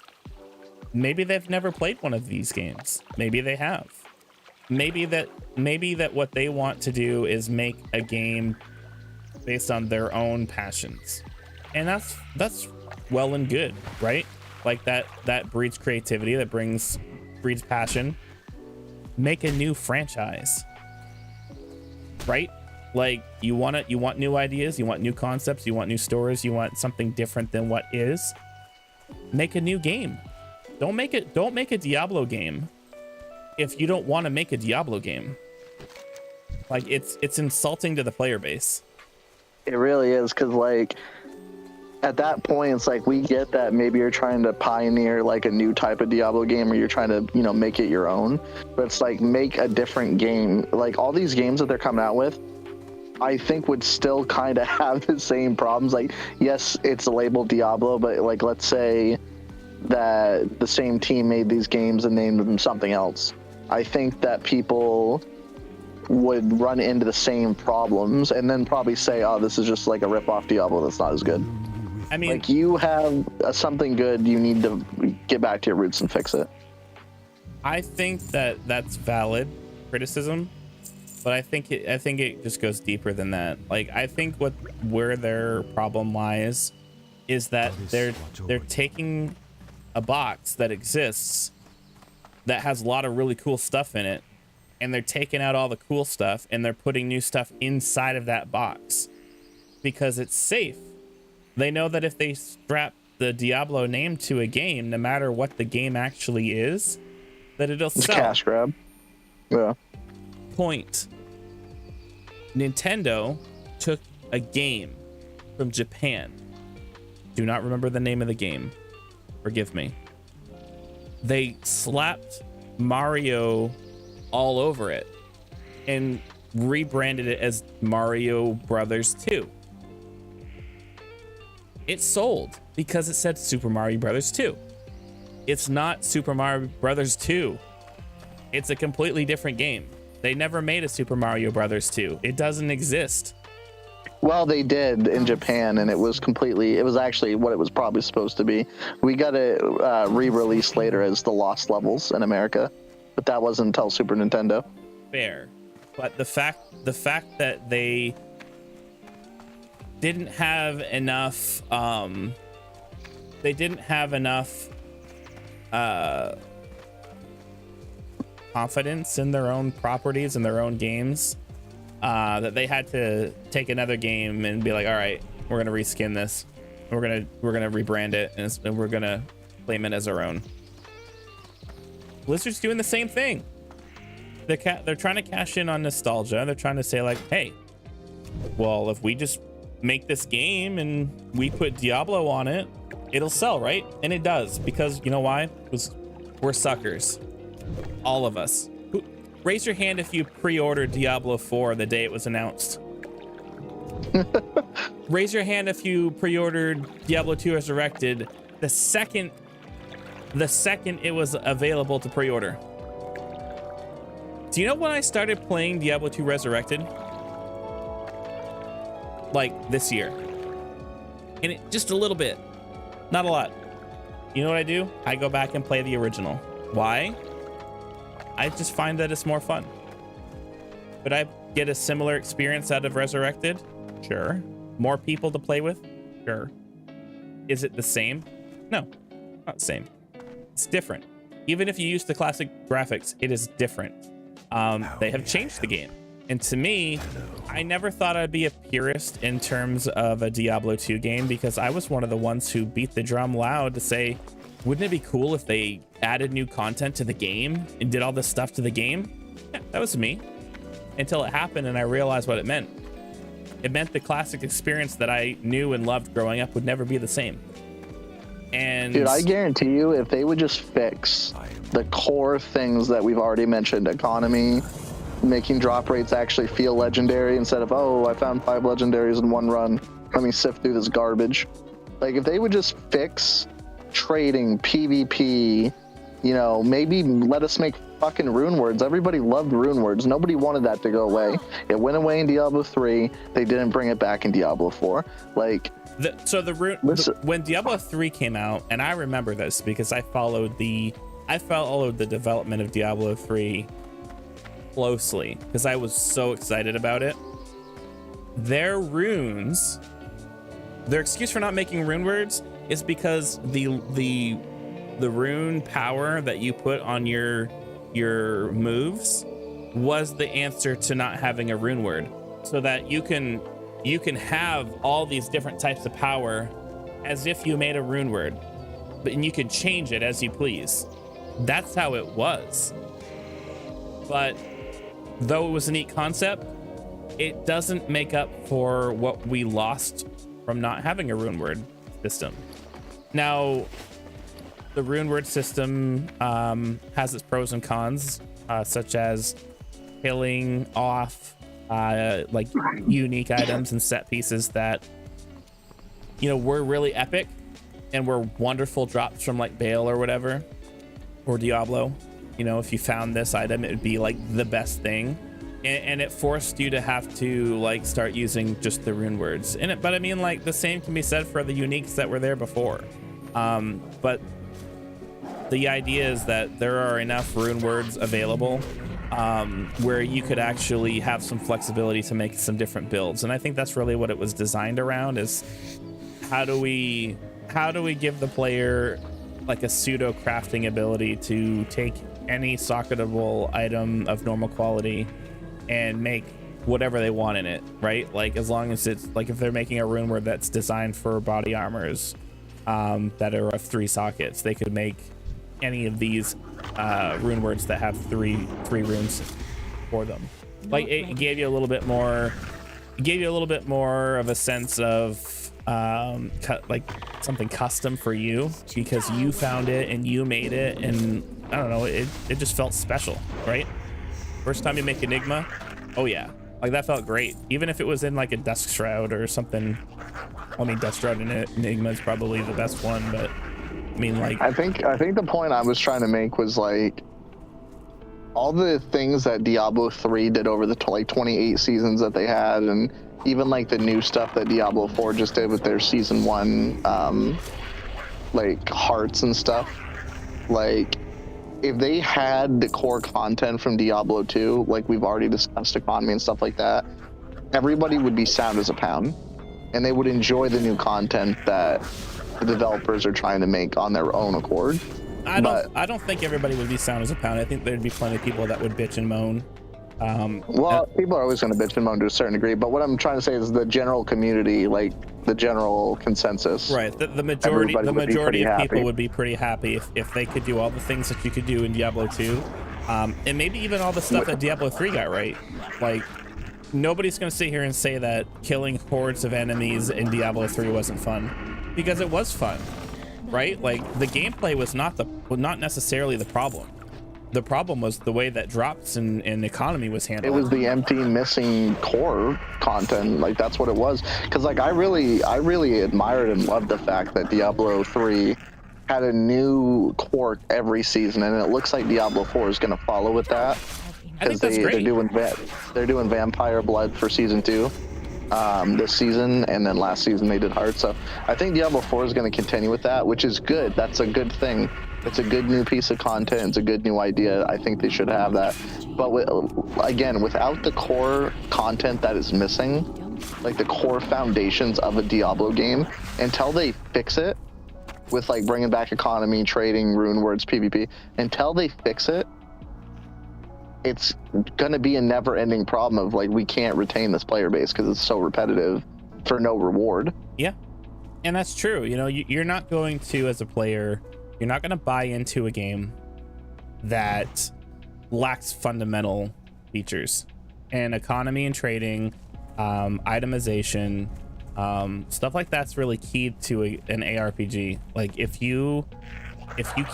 maybe they've never played one of these games. Maybe they have. Maybe that what they want to do is make a game based on their own passions. And that's well and good, right? Like that breeds creativity, that breeds passion. Make a new franchise, right? Like you want new ideas, you want new concepts, you want new stories, you want something different than what is. Make a new game. Don't make a Diablo game if you don't want to make a Diablo game. Like it's insulting to the player base. It really is, because like at that point, it's like we get that maybe you're trying to pioneer like a new type of Diablo game, or you're trying to, you know, make it your own. But it's like, make a different game. Like all these games that they're coming out with, I think would still kind of have the same problems. Like, yes, it's labeled Diablo, but like let's say that the same team made these games and named them something else. I think that people would run into the same problems and then probably say, oh, this is just like a rip-off Diablo that's not as good. I mean, like, you have something good, you need to get back to your roots and fix it. I think that's valid criticism, but I think it just goes deeper than that. Like, I think where their problem lies is that they're taking a box that exists that has a lot of really cool stuff in it, and they're taking out all the cool stuff and they're putting new stuff inside of that box because it's safe. They know that if they strap the Diablo name to a game, no matter what the game actually is, that it'll It's a sell. cash grab. Yeah. Point. Nintendo took a game from Japan. Do not remember the name of the game. Forgive me. They slapped Mario all over it and rebranded it as Mario Brothers 2. It sold because it said Super Mario Brothers 2. It's not Super Mario Brothers 2. It's a completely different game. They never made a Super Mario Brothers 2. It doesn't exist. Well, they did in Japan, and it was actually what it was probably supposed to be. We got it re-released later as the Lost Levels in America, but that wasn't until Super Nintendo. Fair. But the fact that they didn't have enough confidence in their own properties and their own games, that they had to take another game and be like, all right, we're gonna reskin this, we're gonna rebrand it, and we're gonna claim it as our own. Blizzard's doing the same thing. They're trying to cash in on nostalgia. They're trying to say like, hey, well, if we just make this game and we put Diablo on it, it'll sell, right? And it does, because you know why? Because we're suckers, all of us. Raise your hand if you pre-ordered Diablo 4 the day it was announced. Raise your hand if you pre-ordered Diablo 2 Resurrected the second it was available to pre-order. Do you know when I started playing Diablo 2 Resurrected? Like this year. And it just a little bit, not a lot. You know what I do? I go back and play the original. Why? I just find that it's more fun. Would I get a similar experience out of Resurrected? Sure. More people to play with? Sure. Is it the same? No, not the same. It's different. Even if you use the classic graphics, it is different. They have changed the game. And to me, I never thought I'd be a purist in terms of a Diablo 2 game, because I was one of the ones who beat the drum loud to say, wouldn't it be cool if they added new content to the game and did all this stuff to the game? Yeah, that was me. Until it happened and I realized what it meant. It meant the classic experience that I knew and loved growing up would never be the same. And dude, I guarantee you, if they would just fix the core things that we've already mentioned, economy, making drop rates actually feel legendary instead of, oh, I found 5 legendaries in one run, let me sift through this garbage. Like, if they would just fix trading, PvP, you know, maybe let us make fucking rune words. Everybody loved rune words. Nobody wanted that to go away. It went away in Diablo 3. They didn't bring it back in Diablo 4. Like, when Diablo 3 came out, and I remember this because I followed the development of Diablo 3 closely because I was so excited about it. Their runes, their excuse for not making rune words is because the rune power that you put on your moves was the answer to not having a rune word, so that you can have all these different types of power as if you made a rune word, but you can change it as you please. That's how it was. But though it was a neat concept, it doesn't make up for what we lost from not having a rune word system. Now, the rune word system has its pros and cons, such as killing off like unique items and set pieces that, you know, were really epic and were wonderful drops from like Bale or whatever, or Diablo. You know, if you found this item, it would be like the best thing, and it forced you to have to like start using just the rune words in it. But I mean, like, the same can be said for the uniques that were there before. But the idea is that there are enough rune words available where you could actually have some flexibility to make some different builds. And I think that's really what it was designed around, is how do we give the player like a pseudo crafting ability to take any socketable item of normal quality and make whatever they want in it, right? Like as long as it's like, if they're making a rune word that's designed for body armors that are of 3 sockets, they could make any of these rune words that have three runes for them. Like it gave you a little bit more, of a sense of like something custom for you because you found it and you made it, and I don't know, it just felt special, right? First time you make Enigma, oh yeah, like that felt great. Even if it was in like a Dusk Shroud or something. I mean, Dusk Shroud and Enigma is probably the best one, but I mean, like, I think the point I was trying to make was like all the things that Diablo 3 did over the 28 seasons that they had, and even like the new stuff that Diablo 4 just did with their season 1 like hearts and stuff. Like if they had the core content from Diablo 2, like we've already discussed, economy and stuff like that, everybody would be sound as a pound, and they would enjoy the new content that the developers are trying to make on their own accord. I don't think everybody would be sound as a pound. I think there'd be plenty of people that would bitch and moan. People are always going to bitch and moan to a certain degree, but what I'm trying to say is the general community, like the general consensus, right? The majority of people would be pretty happy if they could do all the things that you could do in Diablo 2, and maybe even all the stuff that Diablo 3 got right. Like nobody's going to sit here and say that killing hordes of enemies in Diablo 3 wasn't fun, because it was fun, right? Like the gameplay was not necessarily the problem. The problem was the way that drops and economy was handled. It was the empty, missing core content. Like that's what it was. Because like I really admired and loved the fact that Diablo 3 had a new core every season, and it looks like Diablo 4 is going to follow with that. I think that's great. They're doing Vampire Blood for season 2 this season, and then last season they did Heart. So I think Diablo 4 is going to continue with that, which is good. That's a good thing. It's a good new piece of content. It's a good new idea. I think they should have that. But without the core content that is missing, like the core foundations of a Diablo game, until they fix it with like bringing back economy, trading, rune words, PvP, until they fix it, it's going to be a never-ending problem of like we can't retain this player base because it's so repetitive for no reward. Yeah, and that's true. You know, you're not going to, as a player, you're not going to buy into a game that lacks fundamental features, and economy and trading, itemization, stuff like that's really key to an ARPG. Like if you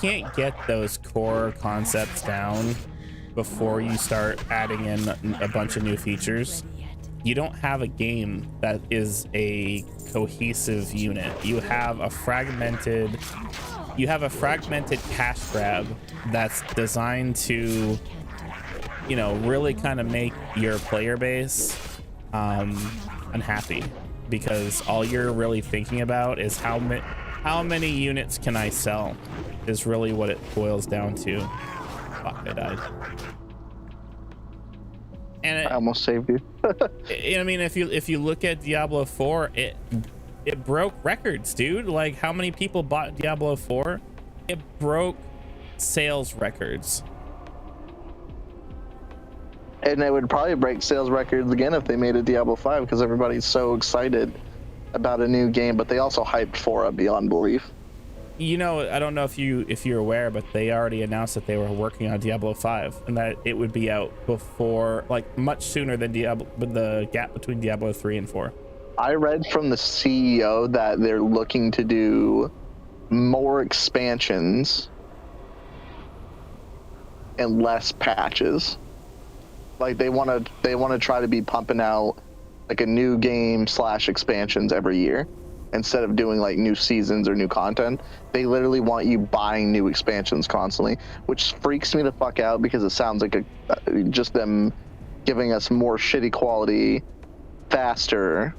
can't get those core concepts down before you start adding in a bunch of new features, you don't have a game that is a cohesive unit. You have a fragmented cash grab that's designed to, you know, really kind of make your player base unhappy, because all you're really thinking about is how many units can I sell, is really what it boils down to. Fuck, I died. And I almost saved you. I mean, if you look at Diablo 4, it broke records, dude. Like how many people bought Diablo 4? It broke sales records. And it would probably break sales records again if they made a Diablo 5, because everybody's so excited about a new game, but they also hyped 4 up beyond belief. You know, I don't know if you're aware, but they already announced that they were working on Diablo 5 and that it would be out before, like much sooner than the gap between Diablo 3 and 4. I read from the CEO that they're looking to do more expansions and less patches. Like they want to try to be pumping out like a new game / expansions every year, instead of doing like new seasons or new content. They literally want you buying new expansions constantly, which freaks me the fuck out, because it sounds like just them giving us more shitty quality faster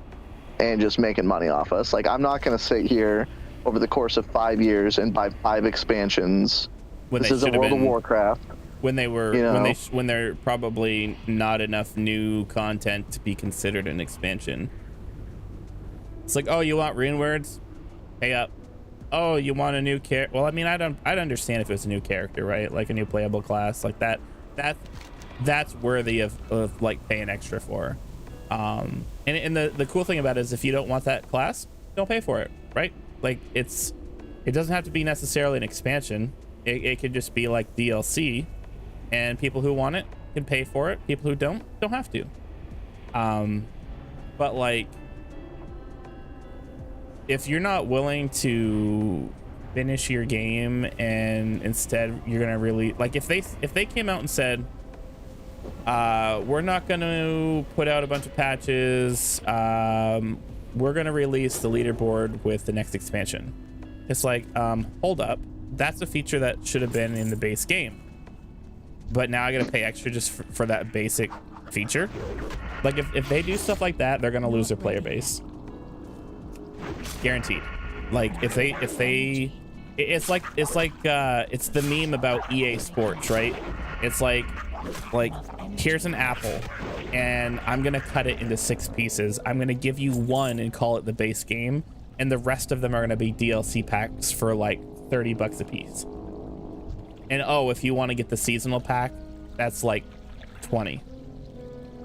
and just making money off us. Like I'm not going to sit here over the course of 5 years and buy 5 expansions. This isn't World of Warcraft. When they're probably not enough new content to be considered an expansion. It's like, oh, you want rune words? Pay up. oh, you want a new character? Well, I mean, I'd understand if it was a new character, right? Like a new playable class, like that's worthy of like paying extra for. And the cool thing about it is if you don't want that class, don't pay for it, right? Like it doesn't have to be necessarily an expansion. It could just be like DLC, and people who want it can pay for it. People who don't have to. But like, if you're not willing to finish your game and instead you're gonna really like, if they came out and said, we're not gonna put out a bunch of patches, we're gonna release the leaderboard with the next expansion, it's like, hold up, that's a feature that should have been in the base game, but now I gotta pay extra just for that basic feature. Like if they do stuff like that, they're gonna lose their player base, guaranteed. Like if they it's the meme about EA Sports, right? It's like here's an apple and I'm gonna cut it into 6 pieces. I'm gonna give you one and call it the base game, and the rest of them are gonna be DLC packs for like $30 a piece. And oh, if you want to get the seasonal pack, that's like 20.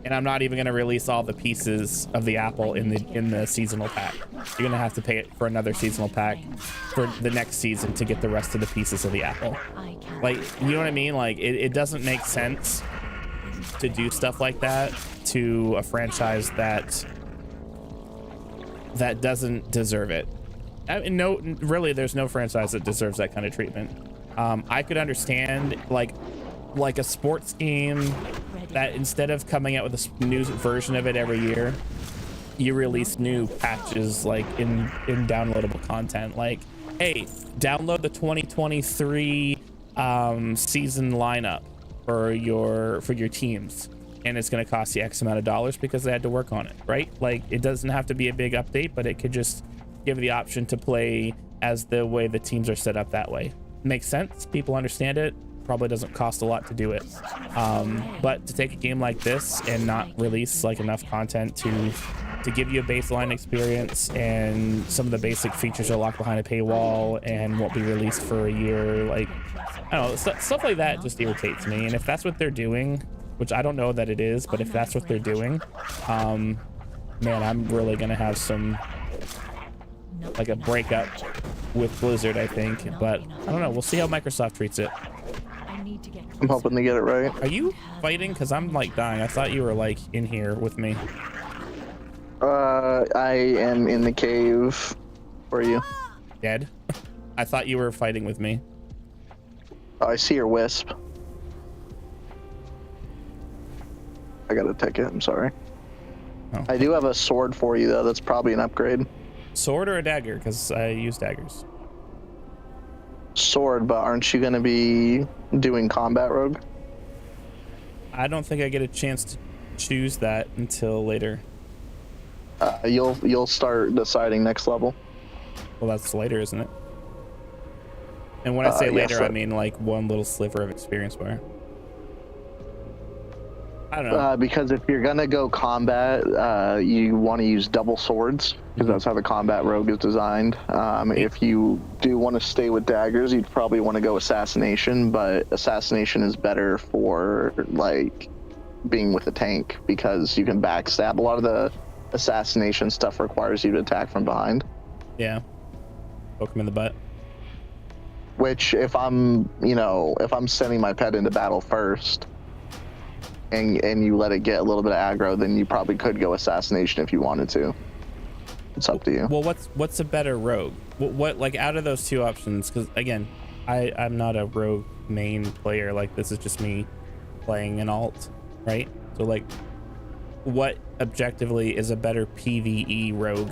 And I'm not even gonna release all the pieces of the apple in the seasonal pack. You're gonna have to pay it for another seasonal pack for the next season to get the rest of the pieces of the apple. Like, you know what I mean? Like it doesn't make sense to do stuff like that to a franchise that doesn't deserve it. No, really, there's no franchise that deserves that kind of treatment. I could understand like a sports game that instead of coming out with a new version of it every year, you release new patches like in downloadable content. Like, hey, download the 2023 season lineup for your teams, and it's going to cost you X amount of dollars because they had to work on it, right? Like, it doesn't have to be a big update, but it could just give the option to play as the way the teams are set up that way. Makes sense, people understand it. Probably doesn't cost a lot to do it, but to take a game like this and not release like enough content to give you a baseline experience, and some of the basic features are locked behind a paywall and won't be released for a year, like, I don't know, stuff like that just irritates me. And if that's what they're doing, which I don't know that it is, but if that's what they're doing, man, I'm really gonna have some like a breakup with Blizzard, I think. But I don't know, we'll see how Microsoft treats it. I'm hoping to get it right. Are you fighting? Because I'm like dying. I thought you were like in here with me. I am in the cave. Where are you? Dead? I thought you were fighting with me. Oh, I see your wisp. I got a ticket, I'm sorry. Oh. I do have a sword for you though, that's probably an upgrade. Sword or a dagger? Because I use daggers. Sword, but aren't you going to be doing combat rogue? I don't think I get a chance to choose that until later. You'll start deciding next level. Well, that's later, isn't it? And when I say later, yes, I mean like one little sliver of experience bar. I don't know. Because if you're gonna go combat, you want to use double swords, because that's how the combat rogue is designed. If you do want to stay with daggers, you'd probably want to go assassination, but assassination is better for like being with a tank, because you can backstab. A lot of the assassination stuff requires you to attack from behind. Yeah. Poke him in the butt. Which, if I'm sending my pet into battle first, and you let it get a little bit of aggro, then you probably could go assassination if you wanted to. It's up to you. Well, what's a better rogue? What like out of those two options? Because again, I'm not a rogue main player. Like, this is just me playing an alt, right? So like, what objectively is a better PvE rogue?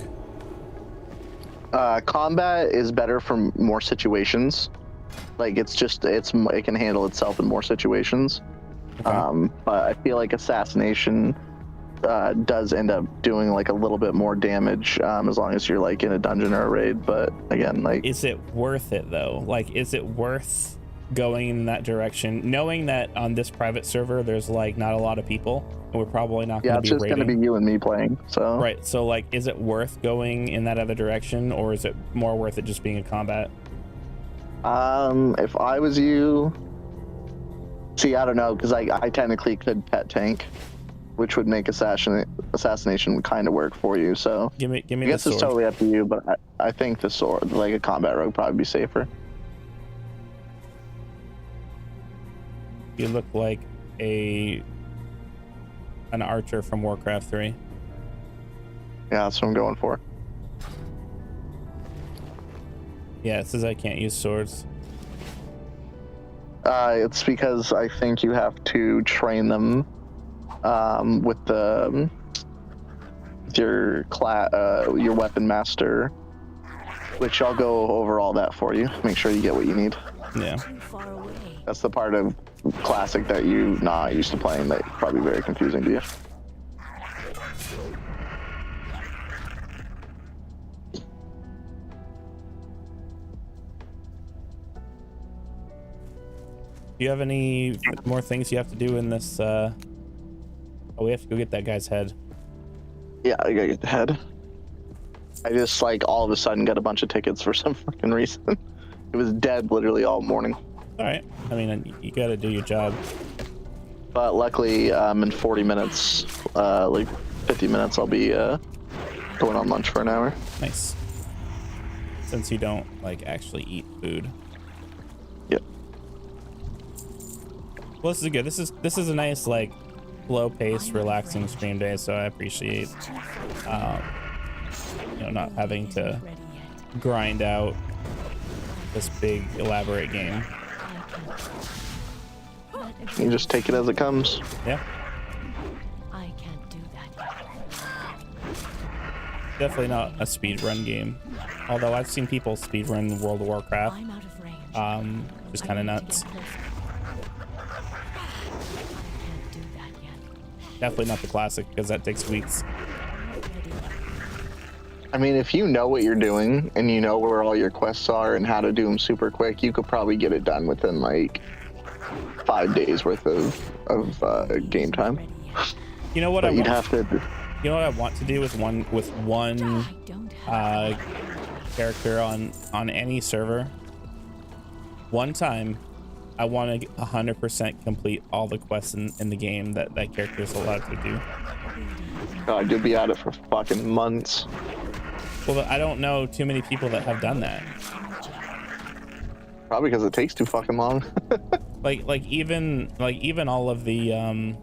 Combat is better for more situations. Like, it can handle itself in more situations. Okay. But I feel like assassination does end up doing like a little bit more damage, as long as you're like in a dungeon or a raid. But again, like, is it worth it though? Like, is it worth going in that direction, knowing that on this private server there's like not a lot of people, and we're probably not going to be it's just raiding. going to be you and me playing. So Right. So like, is it worth going in that other direction, or is it more worth it just being a combat? If I was you, see, I don't know, because I technically could pet tank, which would make assassination kind of work for you. So Give me I the guess sword. it's totally up to you, but I think the sword, like a combat rogue, would probably be safer. You look like an archer from Warcraft 3. Yeah, that's what I'm going for. Yeah, it says I can't use swords. It's because I think you have to train them with your weapon master, which I'll go over all that for you. Make sure you get what you need. Yeah. Too far away. That's the part of Classic that you're not used to playing that probably very confusing to you. Do you have any more things you have to do in this? Oh, we have to go get that guy's head. Yeah, I gotta get the head. I just like all of a sudden got a bunch of tickets for some fucking reason. It was dead literally all morning. All right. I mean, you got to do your job. But luckily, in 40 minutes, like 50 minutes, I'll be going on lunch for an hour. Nice. Since you don't like actually eat food. Yep. Well, this is good. This is a nice like slow-paced, relaxing stream day. So I appreciate, not having to Ready yet. grind out this big elaborate game. You just take it as it comes. Yeah. I can't do that yet. Definitely not a speed run game. Although I've seen people speed run World of Warcraft. I'm out of range. Just kind of nuts. I can't do that yet. Definitely not the classic because that takes weeks. Ready. I mean, if you know what you're doing and you know where all your quests are and how to do them super quick, you could probably get it done within like 5 days worth of game time. Ready yet. You know what But I you'd want? have to. You know what I want to do with one I don't have. character on any server. One time, I want to 100% complete all the quests in the game that character is allowed to do. God, you'll be at it for fucking months. Well, I don't know too many people that have done that. Probably because it takes too fucking long. Like even all of the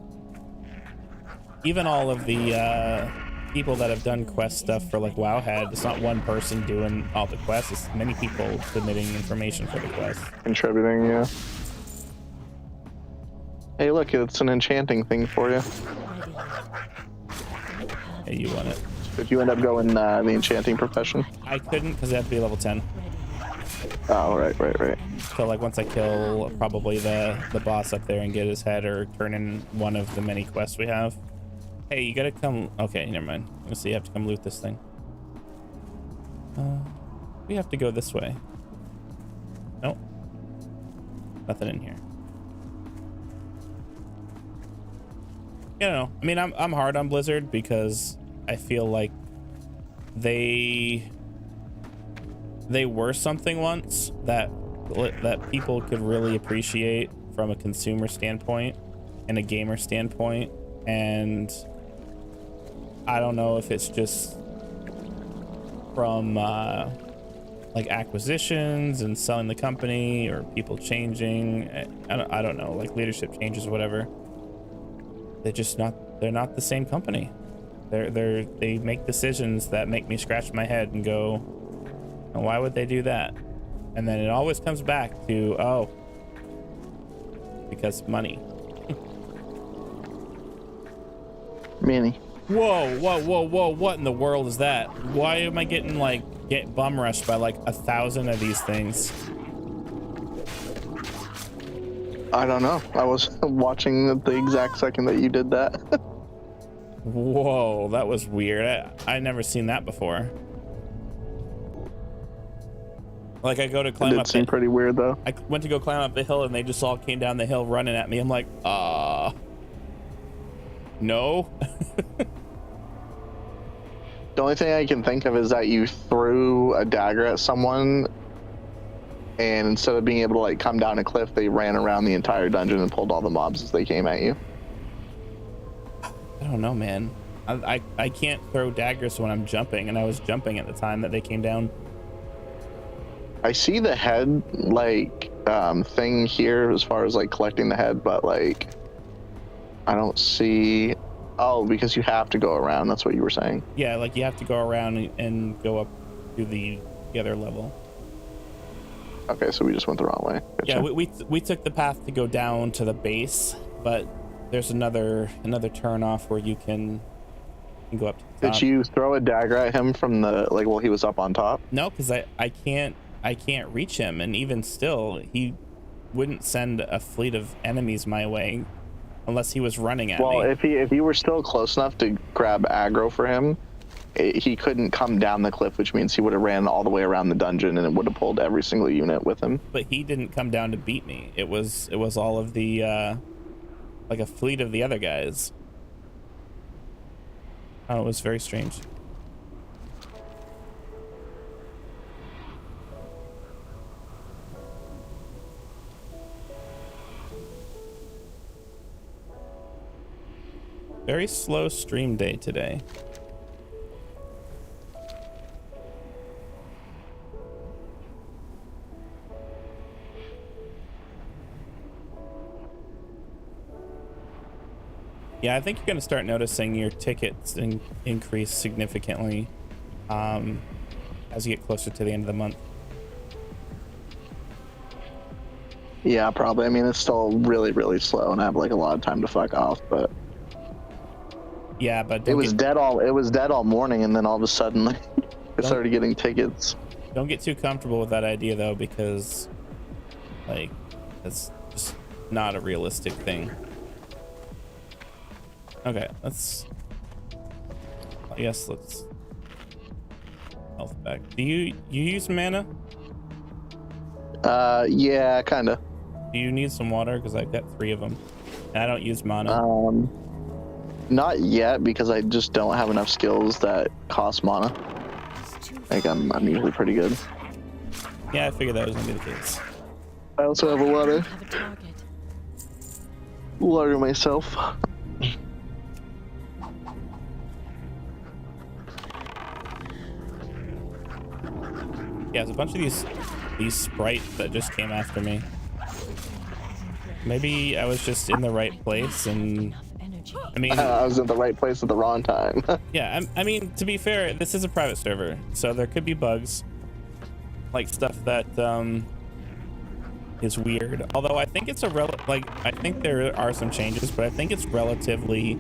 people that have done quest stuff for like Wowhead, it's not one person doing all the quests, it's many people submitting information for the quest. Contributing, yeah. Hey, look, it's an enchanting thing for you. Hey, you want it? If you end up going the enchanting profession. I couldn't because I have to be level 10. Oh, right. So like once I kill probably the boss up there and get his head or turn in one of the many quests we have. Hey, you gotta come. Okay, never mind. Let's see, you have to come loot this thing. We have to go this way. Nope. Nothing in here. You know, I mean, I'm hard on Blizzard because I feel like they were something once that people could really appreciate from a consumer standpoint and a gamer standpoint, and I don't know if it's just from like acquisitions and selling the company or people changing. I don't know, like leadership changes or whatever. They're not the same company. They make decisions that make me scratch my head and go, why would they do that? And then it always comes back to, oh, because money. Manny. Whoa, what in the world is that? Why am I getting bum rushed by like 1,000 of these things? I don't know. I was watching at the exact second that you did that. Whoa, that was weird. I never seen that before. Like I go to It climb did up seem it. pretty weird though. I went to go climb up the hill and they just all came down the hill running at me. I'm like, no. The only thing I can think of is that you threw a dagger at someone, and instead of being able to like come down a cliff, they ran around the entire dungeon and pulled all the mobs as they came at you. I don't know, man. I can't throw daggers when I'm jumping, and I was jumping at the time that they came down. I see the head like thing here as far as like collecting the head, but like I don't see. Oh, because you have to go around. That's what you were saying. Yeah, like you have to go around and go up to the other level. Okay, so we just went the wrong way. Gotcha. Yeah, we took the path to go down to the base, but there's another turn off where you can go up to the top. Did you throw a dagger at him from the like while he was up on top? No, because I can't reach him, and even still, he wouldn't send a fleet of enemies my way unless he was running at me. Well, if you were still close enough to grab aggro for him, he couldn't come down the cliff, which means he would have ran all the way around the dungeon and it would have pulled every single unit with him. But he didn't come down to beat me. It was all of the like a fleet of the other guys. Oh, it was very strange. Very slow stream day today. Yeah, I think you're going to start noticing your tickets increase significantly as you get closer to the end of the month. Yeah, probably. I mean, it's still really, really slow, and I have like a lot of time to fuck off. But yeah, but it was dead all morning, and then all of a sudden, like, I started getting tickets. Don't get too comfortable with that idea though, because like that's just not a realistic thing. Okay, let's health back. Do you use mana? Yeah, kinda. Do you need some water? Because I've got 3 of them, and I don't use mana. Not yet, because I just don't have enough skills that cost mana. Like I'm usually pretty good. Yeah, I figured that was gonna be the case. I also have a water. Have a target. Water myself. Yeah, there's a bunch of these sprites that just came after me. Maybe I was just in the right place, and Enough energy. I mean, I was in the right place at the wrong time. yeah, I mean, to be fair, this is a private server, so there could be bugs, like stuff that is weird. Although I think it's I think there are some changes, but I think it's relatively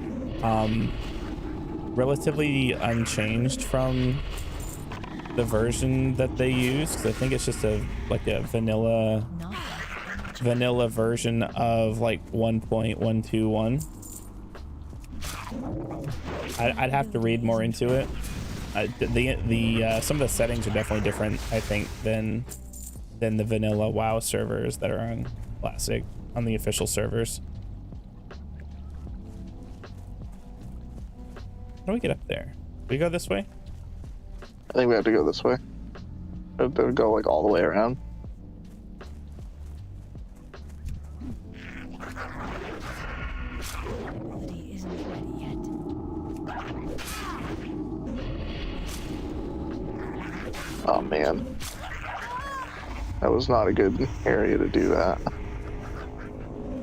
unchanged from the version that they use. 'Cause I think it's just a vanilla version of like 1.121. I'd have to read more into it. Some of the settings are definitely different, I think, than the vanilla WoW servers that are on Classic, on the official servers. How do we get up there? Do we go this way? I think we have to go this way. We have to go like all the way around. Ability isn't ready yet. Oh man. That was not a good area to do that.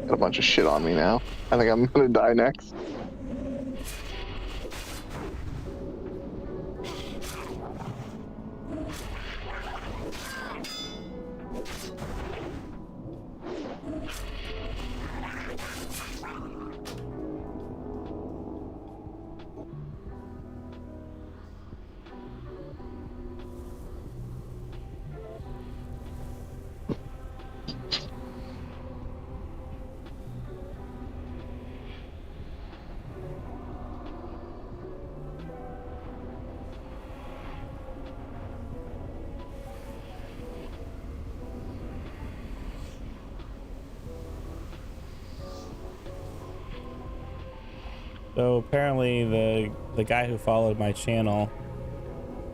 Got a bunch of shit on me now. I think I'm gonna die next. So apparently the guy who followed my channel,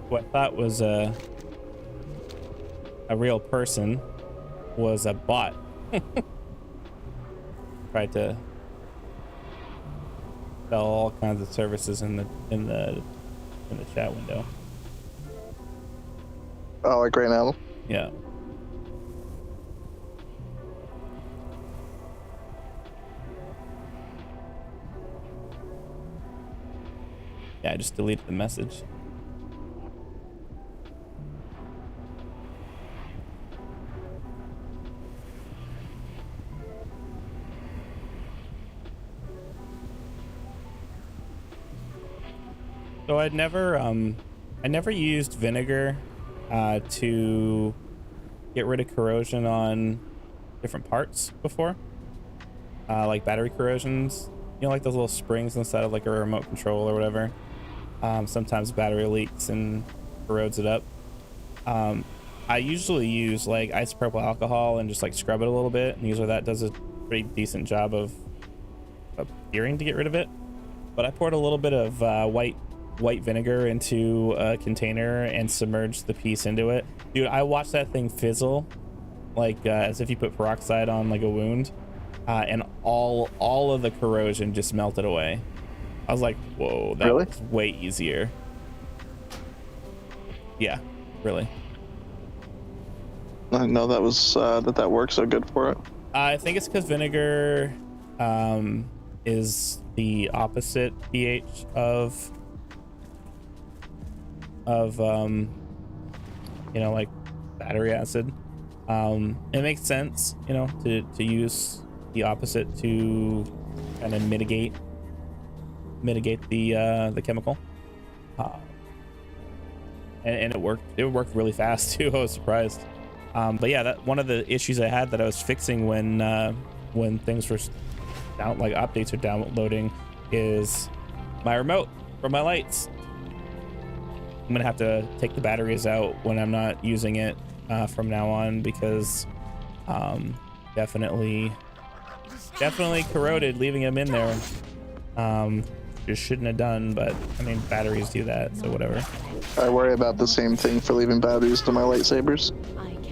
what I thought was a real person, was a bot. Tried to sell all kinds of services in the chat window. Oh, like right now? Yeah. Yeah, I just deleted the message. So I never used vinegar to get rid of corrosion on different parts before, like battery corrosions. You know, like those little springs inside of like a remote control or whatever. Sometimes battery leaks and corrodes it up. I usually use like isopropyl alcohol and just like scrub it a little bit, and usually that does a pretty decent job of appearing to get rid of it. But I poured a little bit of white vinegar into a container and submerged the piece into it. Dude, I watched that thing fizzle like as if you put peroxide on like a wound, and all of the corrosion just melted away. I was like, whoa, that really? was way easier. Yeah, really. I didn't know that was that worked so good for it. I think it's because vinegar is the opposite pH of you know, like battery acid. It makes sense, you know, to use the opposite to kind of mitigate the chemical. And it worked really fast too. I was surprised. But yeah, that one of the issues I had that I was fixing when things were down, like updates are downloading, is my remote for my lights. I'm gonna have to take the batteries out when I'm not using it from now on, because definitely corroded leaving them in there. Just shouldn't have done, but I mean, batteries do that, so whatever. I worry about the same thing for leaving batteries to my lightsabers.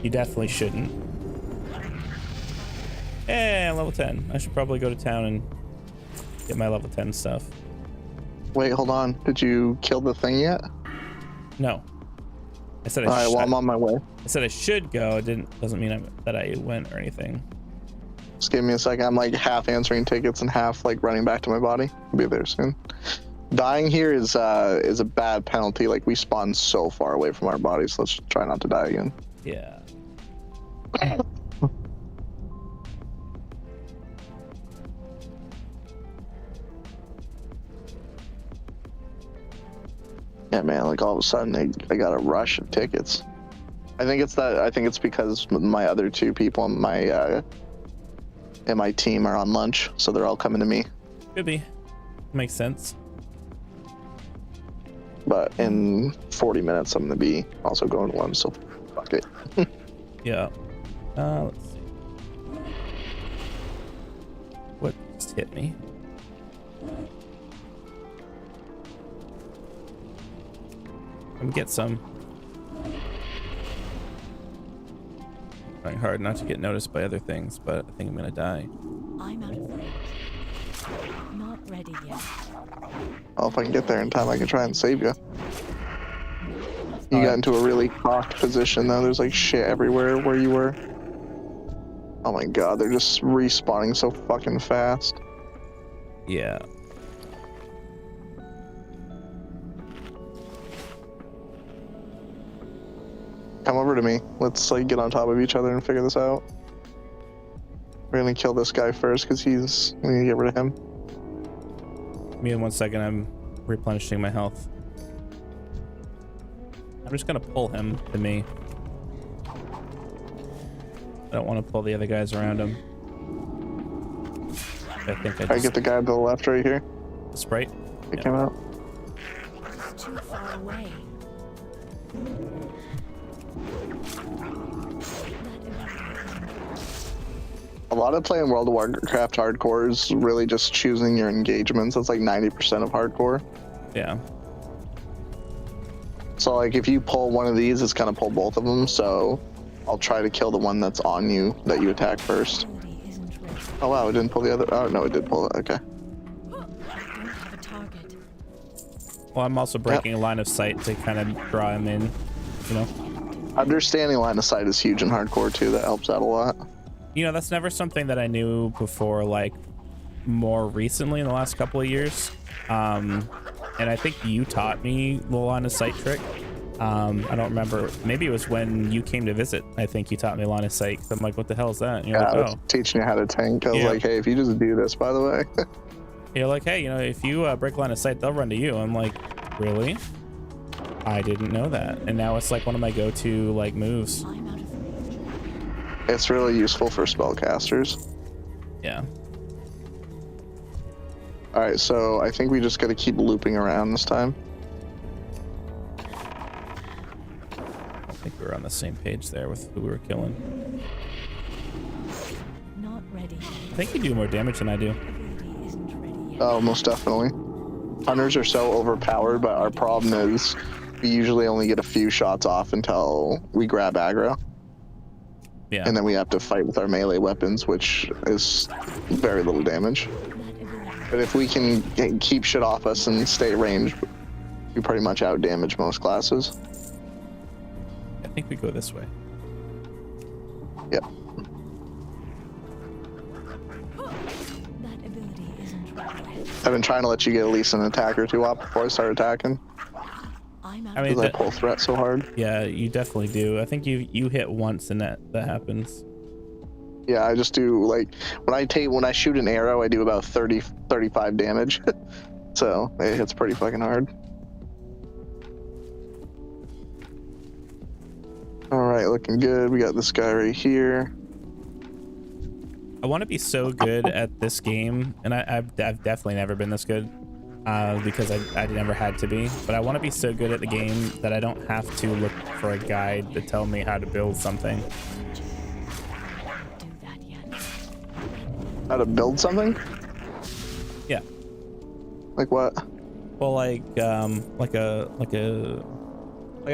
You definitely shouldn't. Hey, I'm level 10. I should probably go to town and get my level 10 stuff. Wait, hold on. Did you kill the thing yet? No. I said All right, well, I'm on my way. I said I should go. It doesn't mean that I went or anything. Just give me a second. I'm like half answering tickets and half like running back to my body. I'll be there soon. Dying here is a bad penalty. Like, we spawn so far away from our bodies. So let's try not to die again. Yeah. Yeah, man. Like, all of a sudden, I got a rush of tickets. I think it's because my other two people in my team are on lunch, so they're all coming to me. Could be. Makes sense. But in 40 minutes, I'm gonna be also going to lunch, so fuck it. Yeah. Let's see. What just hit me? Come get some. Trying hard not to get noticed by other things, but I think I'm gonna die. I'm out of range. Not ready yet. Well, if I can get there in time, I can try and save you. You got into a really cocked position, though. There's like shit everywhere where you were. Oh my god, they're just respawning so fucking fast. Yeah. Come over to me. Let's like get on top of each other and figure this out. We're gonna kill this guy first because we need to get rid of him. Give me 1 second. I'm replenishing my health. I'm just gonna pull him to me. I don't want to pull the other guys around him. I think I get the guy to the left right here. The Sprite. He came out. It's too far away. A lot of playing World of Warcraft hardcore is really just choosing your engagements. That's like 90% of hardcore. Yeah. So like if you pull one of these, it's gonna pull both of them. So I'll try to kill the one that's on you that you attack first. Ability isn't ready. Oh wow, it didn't pull the other. Oh no, it did pull it. Okay. I don't have a target. Well, I'm also breaking a line of sight to kind of draw him in, you know. Understanding line of sight is huge in hardcore too. That helps out a lot. You know, that's never something that I knew before, like more recently in the last couple of years. And I think you taught me the line of sight trick. I don't remember. Maybe it was when you came to visit. I think you taught me line of sight. I'm like, what the hell is that? And you're Yeah, I like, was oh. teaching you how to tank. I was Yeah. like, hey, if you just do this, by the way. You're like, hey, you know, if you break line of sight, they'll run to you. I'm like, really? I didn't know that. And now it's like one of my go-to like moves. I'm out of reach. It's really useful for spellcasters. Yeah. All right, so I think we just got to keep looping around this time. I think we were on the same page there with who we were killing. Not ready. I think you do more damage than I do. Ability isn't ready yet. Oh, most definitely. Hunters are so overpowered, but our problem is we usually only get a few shots off until we grab aggro. Yeah. And then we have to fight with our melee weapons, which is very little damage. That ability. But if we can keep shit off us and stay ranged, we pretty much out damage most classes. I think we go this way. Yep. That ability isn't ready. I've been trying to let you get at least an attack or two off before I start attacking, I'm out I of mean, because I pull threat so hard. yeah, you definitely do. I think you hit once and that happens. Yeah, I just do like when I shoot an arrow, I do about 35 damage. So it hits pretty fucking hard. All right, looking good. We got this guy right here. I want to be so good at this game, and I've definitely never been this good because I never had to be. But I want to be so good at the game that I don't have to look for a guide to tell me how to build something. do that yet. How to build something? Yeah. Like what? Well, like I'm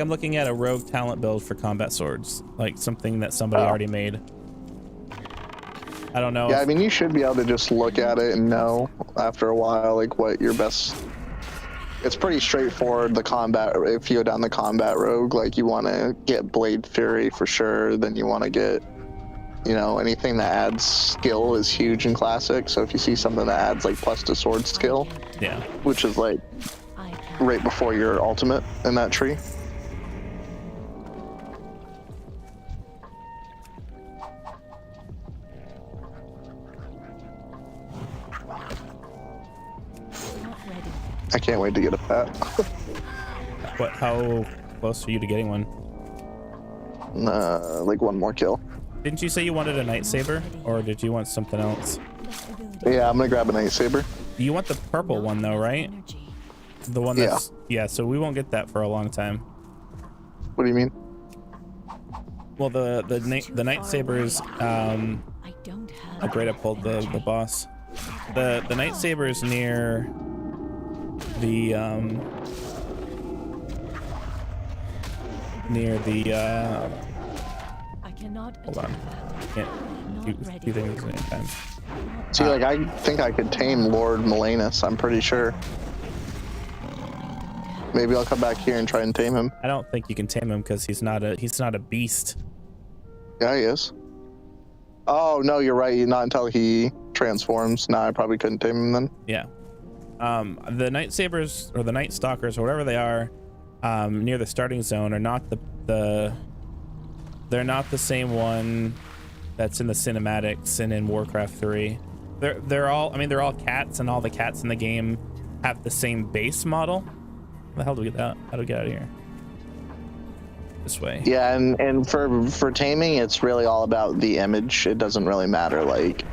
looking at a rogue talent build for combat swords, like something that somebody already made. I don't know. Yeah, I mean, you should be able to just look at it and know after a while, like, what your best... It's pretty straightforward, the combat. If you go down the combat rogue, like, you want to get Blade Fury for sure, then you want to get, you know, anything that adds skill is huge in Classic. So if you see something that adds, like, plus to sword skill, Yeah. which is, like, I can. right before your ultimate in that tree. Not ready. I can't wait to get a pet. What? How close are you to getting one? Like one more kill. Didn't you say you wanted a night saber, or did you want something else? That ability. Yeah, I'm gonna grab a night saber. You want the purple one though, right? Energy. The one that's yeah. So we won't get that for a long time. What do you mean? Well, the night sabers. I don't have. Oh, great! I pulled the boss. The night sabers near the I cannot. hold on. attack that. Can't do Not two ready. things at the same time. See, like, I think I could tame Lord Malanus, I'm pretty sure. Maybe I'll come back here and try and tame him. I don't think you can tame him because he's not a beast. Yeah, he is. Oh, no, you're right. Not until he transforms. Nah, I probably couldn't tame him then. Yeah. The night sabers or the night stalkers or whatever they are, near the starting zone are not they're not the same one that's in the cinematics and in Warcraft 3. They're all cats, and all the cats in the game have the same base model. How the hell do we get that? How do we get out of here? This way. Yeah, and for taming, it's really all about the image. It doesn't really matter, like,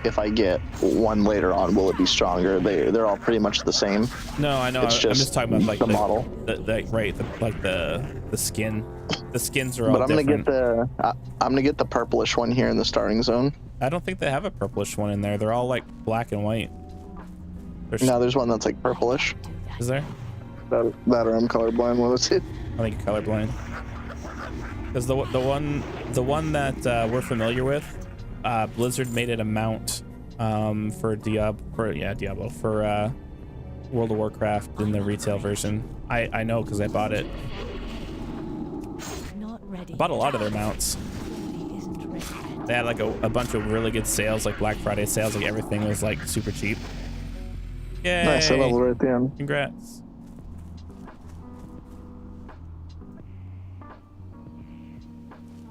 if I get one later on, will it be stronger? They're all pretty much the same. No, I know. It's I'm just talking about like the model. the skin. The skins are all But I'm different. I'm gonna get the purplish one here in the starting zone. I don't think they have a purplish one in there. They're all like black and white. No, there's one that's like purplish. Is there? That or I'm colorblind. What was it? I think you're colorblind. Because the one that we're familiar with, Blizzard made it a mount for Diablo for World of Warcraft in the retail version. I know because I bought it. I bought a lot of their mounts. They had like a bunch of really good sales, like Black Friday sales. Like everything was like super cheap. Yay! Nice, I leveled right at the end. Congrats.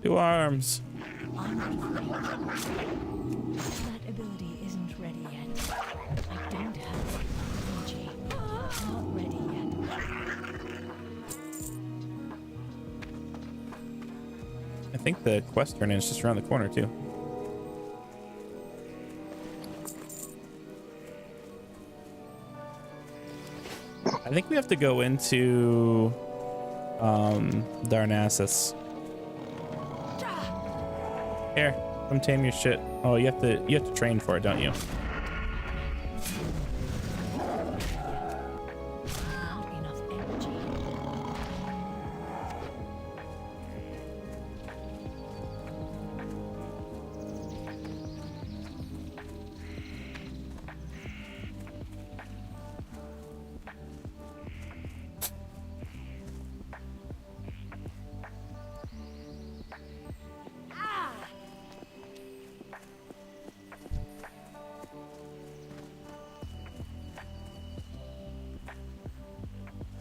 Two arms. I'm not afraid. That ability isn't ready yet. I don't have energy. Not ready yet. I think the quest turn is just around the corner too. I think we have to go into Darnassus. Here, come tame your shit. Oh, you have to train for it, don't you? Not enough energy.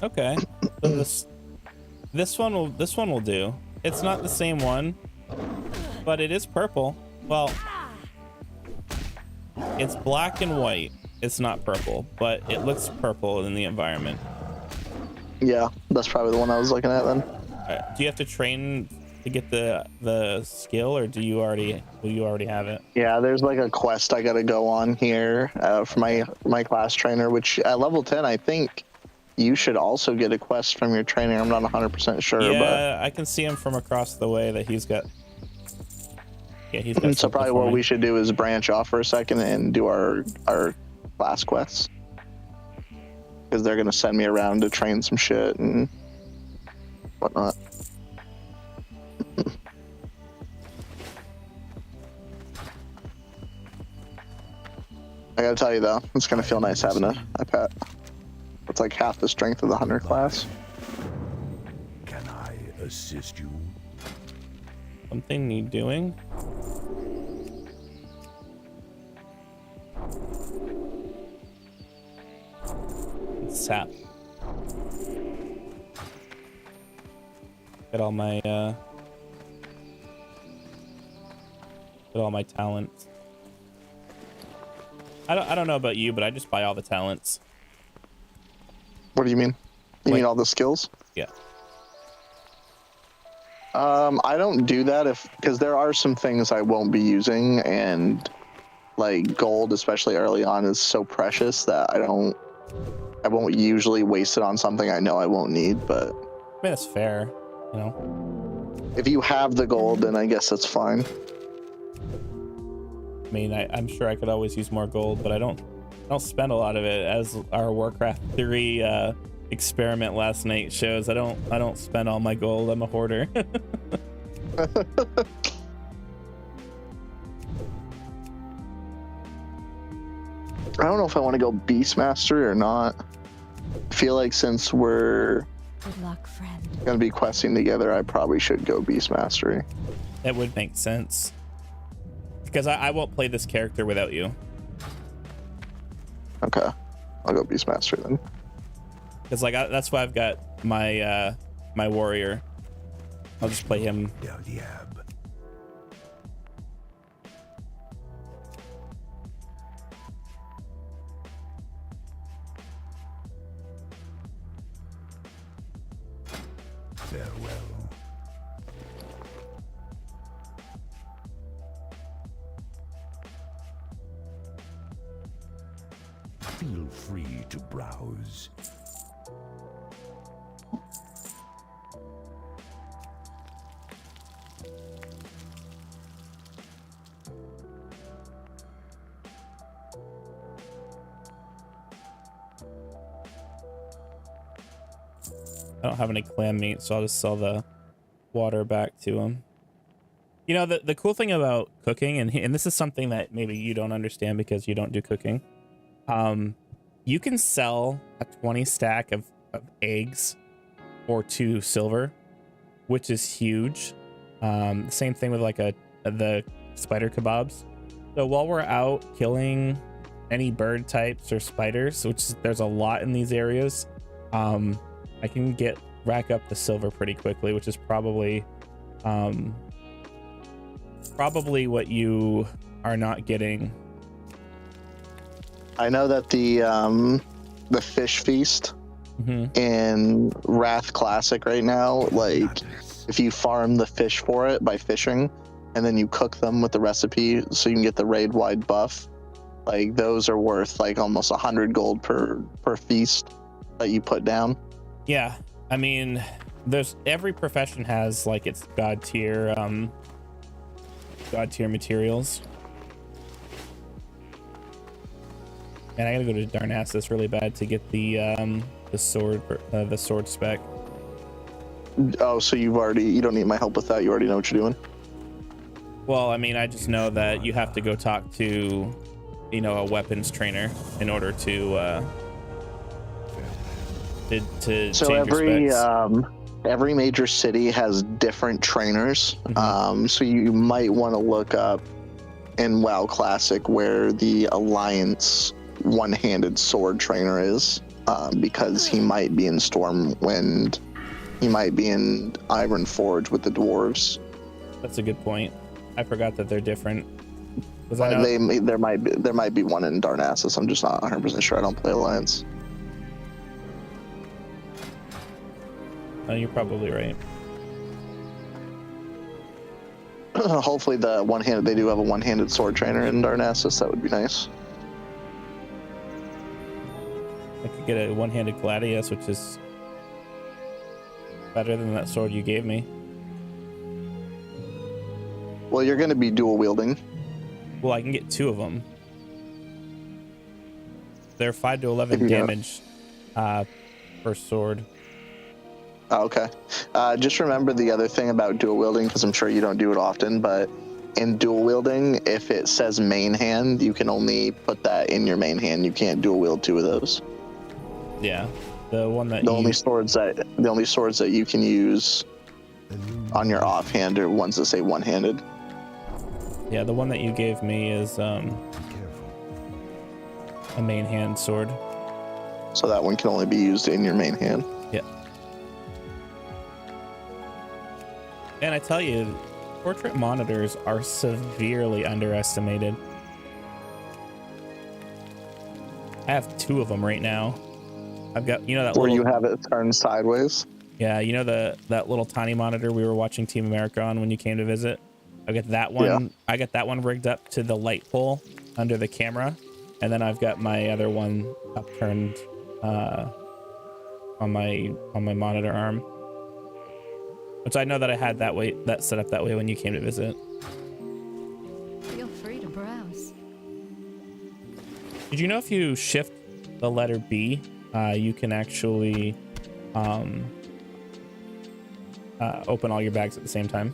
Okay. So this one will do. It's not the same one, but it is purple. Well, it's black and white. It's not purple, but it looks purple in the environment. Yeah, that's probably the one I was looking at then. Do you have to train to get the skill, or do you already have it? Yeah, there's like a quest I gotta go on here for my class trainer, which at level 10 I think you should also get a quest from your training. I'm not 100% sure, Yeah, but I can see him from across the way that he's got. Yeah, he's got. so probably what we should do is branch off for a second and do our class quests, because they're gonna send me around to train some shit and whatnot. I gotta tell you though, it's gonna feel nice having a pet. It's like half the strength of the hunter class. Can I assist you? Something need doing. Sap. Get all my talents. I don't know about you, but I just buy all the talents. What do you mean? You Like- mean all the skills? Yeah. I don't do that because there are some things I won't be using, and like gold, especially early on, is so precious that I won't usually waste it on something I know I won't need. But I mean, that's fair, you know. if you have the gold, then I guess that's fine. I mean, I'm sure I could always use more gold, but I don't spend a lot of it, as our Warcraft 3 experiment last night shows. I don't spend all my gold. I'm a hoarder. I don't know if I want to go Beastmaster or not. I feel like since we're Good luck, friend. gonna be questing together, I probably should go Beastmastery. That would make sense, because I won't play this character without you. Okay, I'll go Beastmaster then. Because like that's why I've got my my warrior. I'll just play him. Del Diab. Farewell. Feel free to browse. I don't have any clam meat, so I'll just sell the water back to him. You know, the cool thing about cooking, and this is something that maybe you don't understand because you don't do cooking. You can sell a 20 stack of eggs for 2 silver, which is huge. Same thing with like the spider kebabs. So while we're out killing any bird types or spiders, which there's a lot in these areas, I can rack up the silver pretty quickly, which is probably what you are not getting. I know that the fish feast in Wrath Classic right now, like if you farm the fish for it by fishing, and then you cook them with the recipe so you can get the raid wide buff, like those are worth like almost 100 gold per feast that you put down. Yeah, I mean, every profession has like its god tier materials. And I gotta go to Darnassus really bad to get the sword spec. Oh, so you don't need my help with that. You already know what you're doing. Well, I mean, I just know that you have to go talk to, you know, a weapons trainer in order to So change your specs. Every major city has different trainers. So you might want to look up in WoW Classic where the Alliance one-handed sword trainer is, because he might be in Stormwind, he might be in Iron Forge with the dwarves. That's a good point. I forgot that they're different. There might be one in Darnassus. I'm just not 100% sure. I don't play Alliance. Oh, you're probably right. Hopefully they do have a one-handed sword trainer in Darnassus. That would be nice. I could get a one-handed gladius, which is better than that sword you gave me. Well, you're going to be dual wielding. Well, I can get 2 of them. They're 5 to 11 damage per sword. Oh, okay. Just remember the other thing about dual wielding, because I'm sure you don't do it often, but in dual wielding, if it says main hand, you can only put that in your main hand. You can't dual wield 2 of those. Yeah, the only swords that you can use on your offhand are ones that say one-handed. Yeah, the one that you gave me is a main hand sword. So that one can only be used in your main hand. Yeah. And I tell you, portrait monitors are severely underestimated. I have 2 of them right now. I've got, you know, that where little, you have it turned sideways. Yeah, you know that little tiny monitor we were watching Team America on when you came to visit. I got that one. Yeah. I got that one rigged up to the light pole under the camera, and then I've got my other one upturned on my monitor arm, which I know that I had that set up that way when you came to visit. Feel free to browse. Did you know if you shift the letter B, you can actually open all your bags at the same time?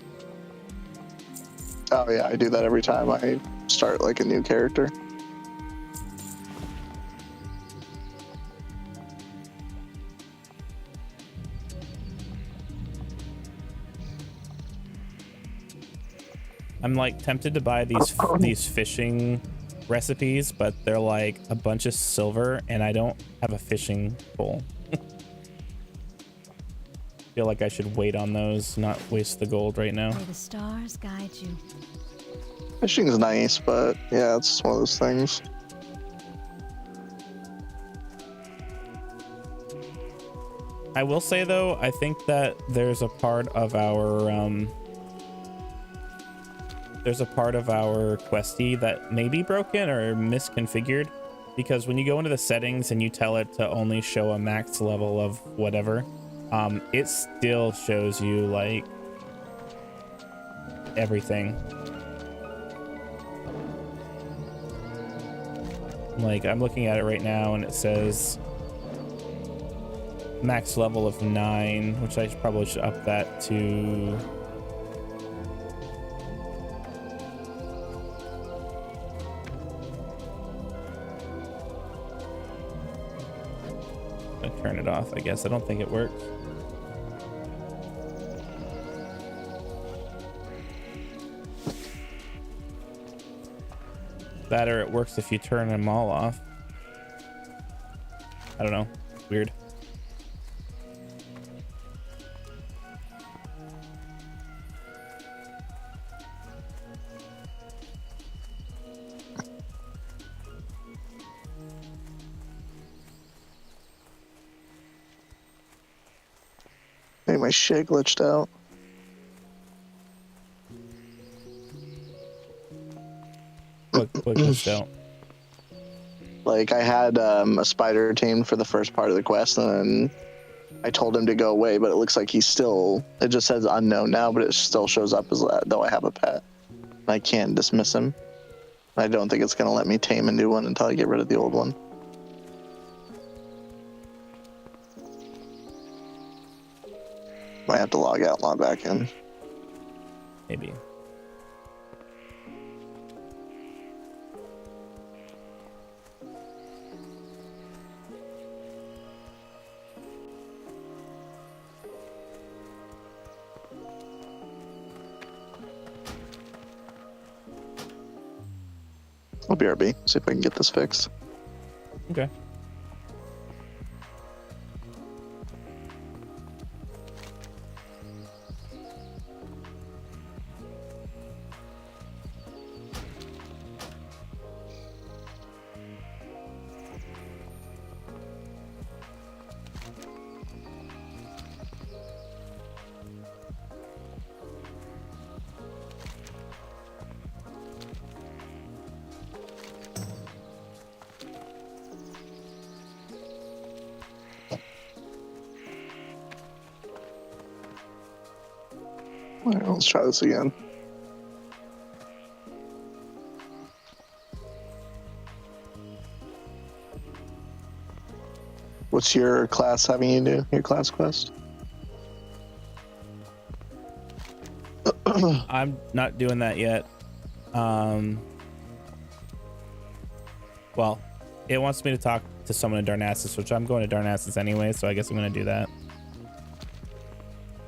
Oh yeah, I do that every time I start like a new character. I'm like tempted to buy these fishing recipes, but they're like a bunch of silver and I don't have a fishing pole. Feel like I should wait on those, not waste the gold right now. May the stars guide you. Fishing's nice, but yeah, it's just one of those things. I will say though, I think that there's a part of our questy that may be broken or misconfigured, because when you go into the settings and you tell it to only show a max level of whatever, it still shows you like everything. Like I'm looking at it right now and it says max level of 9, which I probably should up that to... I turn it off, I guess. I don't think it works. That or it works if you turn them all off. I don't know. Weird. Maybe my shit glitched out. What glitched out? Like, I had a spider tamed for the first part of the quest, and then I told him to go away, but it looks like he's still... It just says unknown now, but it still shows up as though I have a pet. And I can't dismiss him. I don't think it's going to let me tame a new one until I get rid of the old one. Might have to log out, log back in. Maybe. I'll BRB, see if I can get this fixed. Okay. All right, let's try this again. What's your class having you do? Your class quest? I'm not doing that yet. Well, it wants me to talk to someone in Darnassus, which I'm going to Darnassus anyway, so I guess I'm going to do that.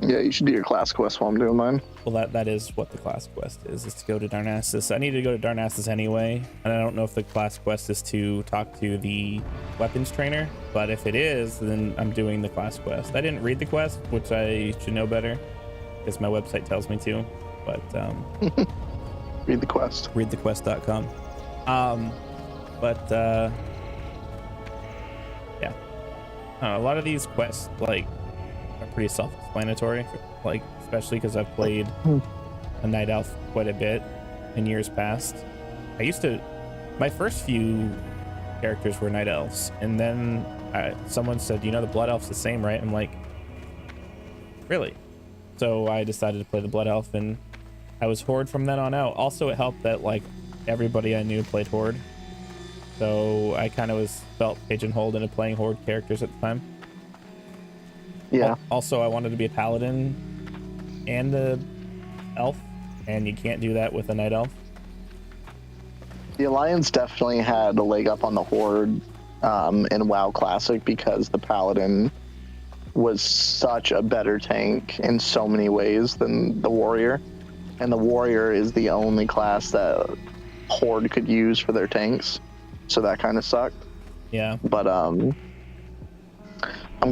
Yeah, you should do your class quest while I'm doing mine. Well, that is what the class quest is to go to Darnassus. I need to go to Darnassus anyway, and I don't know if the class quest is to talk to the weapons trainer, but if it is, then I'm doing the class quest. I didn't read the quest, which I should know better, because my website tells me to, but Read the quest. readthequest.com. Yeah. A lot of these quests, like, are pretty self-explanatory, like, especially because I've played a night elf quite a bit in years past. My first few characters were night elves, and then someone said, the blood elf's the same, right? I'm like, really? So I decided to play the blood elf, and I was horde from then on out. Also, it helped that, like, everybody I knew played horde, so I kind of felt pigeonholed into playing horde characters at the time. Yeah. Also, I wanted to be a paladin and a elf, and you can't do that with a night elf. The Alliance definitely had a leg up on the Horde in WoW Classic because the Paladin was such a better tank in so many ways than the Warrior. And the Warrior is the only class that Horde could use for their tanks. So that kind of sucked. Yeah. But I'm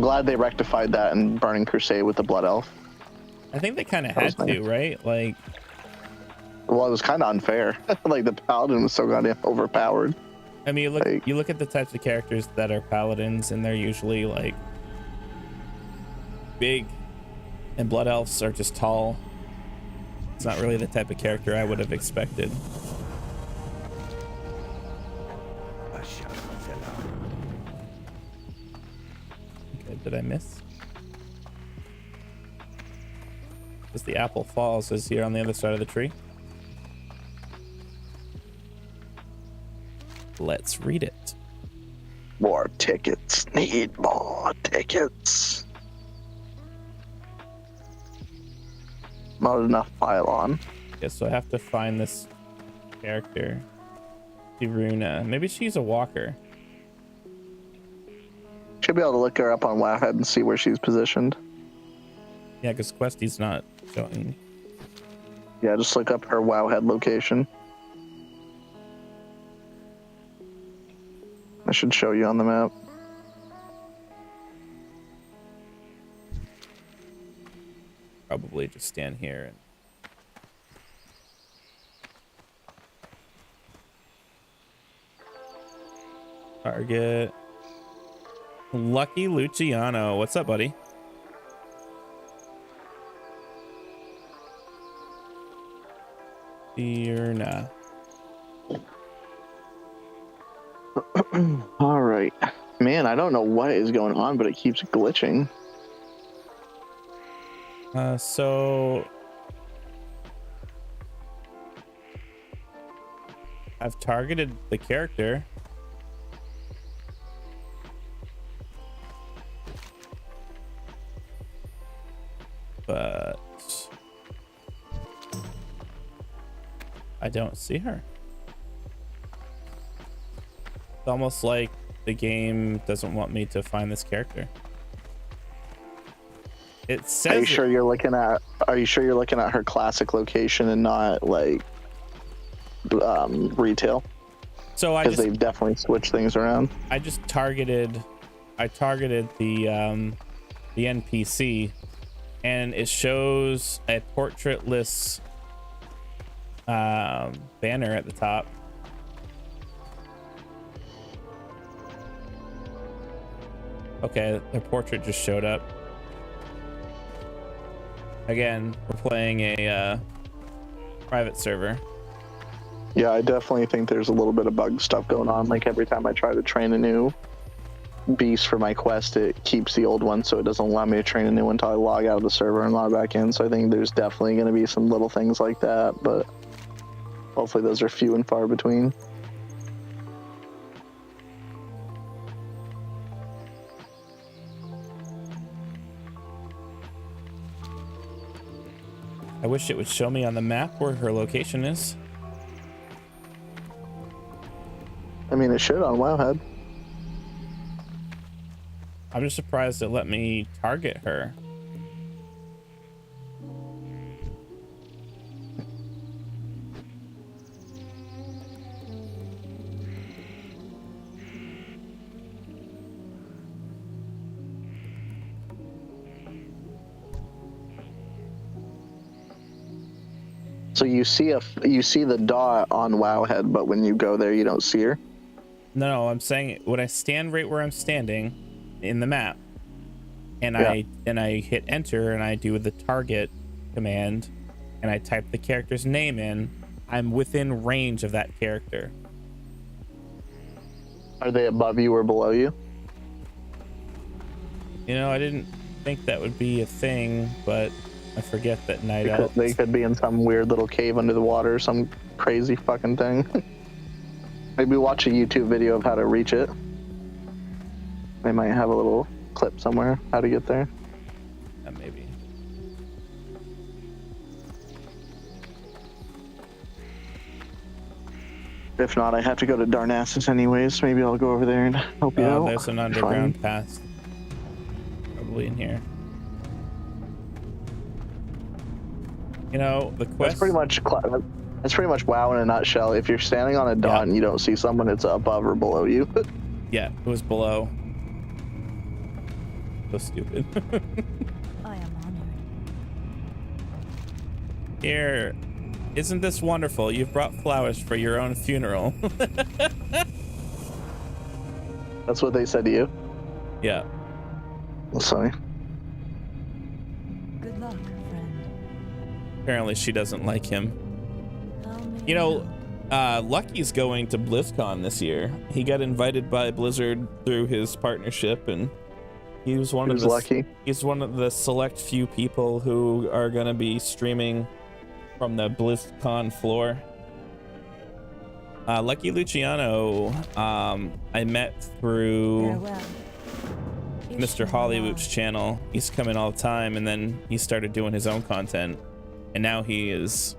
glad they rectified that in Burning Crusade with the Blood Elf. I think they kind of had to, right? Like, well, it was kind of unfair. Like, the Paladin was so goddamn overpowered. I mean, you look at the types of characters that are paladins, and they're usually like big, and blood elves are just tall. It's not really the type of character I would have expected. Okay, did I miss? As the apple falls is here on the other side of the tree. Let's read it. More tickets. Need more tickets. Not enough pylon. Yeah, so I have to find this character. Iruna. Maybe she's a walker. Should be able to look her up on Wowhead and see where she's positioned. Yeah, because Questy's not showing. Yeah, just look up her Wowhead location. I should show you on the map. Probably just stand here and target. Lucky Luciano. What's up, buddy? Irna. All right. Man, I don't know what is going on, but it keeps glitching. So I've targeted the character. But I don't see her. It's almost like the game doesn't want me to find this character. It says. Are you sure you're looking at? Are you sure you're looking at her classic location and not like retail? So I because just they've definitely switched things around. I just targeted. I targeted the NPC, and it shows a portraitless banner at the top. Okay, their portrait just showed up. Again, we're playing a private server. Yeah, I definitely think there's a little bit of bug stuff going on. Like every time I try to train a new beast for my quest, it keeps the old one, so it doesn't allow me to train a new one until I log out of the server and log back in. So I think there's definitely going to be some little things like that, but hopefully those are few and far between. I wish it would show me on the map where her location is. I mean, it should on Wowhead. I'm just surprised it let me target her. So you see the dot on Wowhead, but when you go there, you don't see her. No, I'm saying when I stand right where I'm standing in the map, and Yeah. I hit enter and I do the target command, and I type the character's name in, I'm within range of that character. Are they above you or below you? You know, I didn't think that would be a thing, but I forget that night Because out. they could be in some weird little cave under the water or some crazy fucking thing. Maybe watch a YouTube video of how to reach it. They might have a little clip somewhere how to get there. Yeah, maybe. If not, I have to go to Darnassus anyways. Maybe I'll go over there and help you out. There's an underground path, probably in here. You know, the quest. That's pretty much WoW in a nutshell. If you're standing on a dot and you don't see someone, it's above or below you. Yeah, it was below. So stupid. I am honored. Here, isn't this wonderful? You've brought flowers for your own funeral. That's what they said to you. Yeah. Sorry. Good luck, friend. Apparently she doesn't like him. How may You I know, help? Lucky's going to BlizzCon this year. He got invited by Blizzard through his partnership, and he was one of the Lucky. He's one of the select few people who are going to be streaming from the BlizzCon floor. Lucky Luciano, I met through Farewell. Mr. Hollywood's channel. He's come in all the time, and then he started doing his own content, and now he is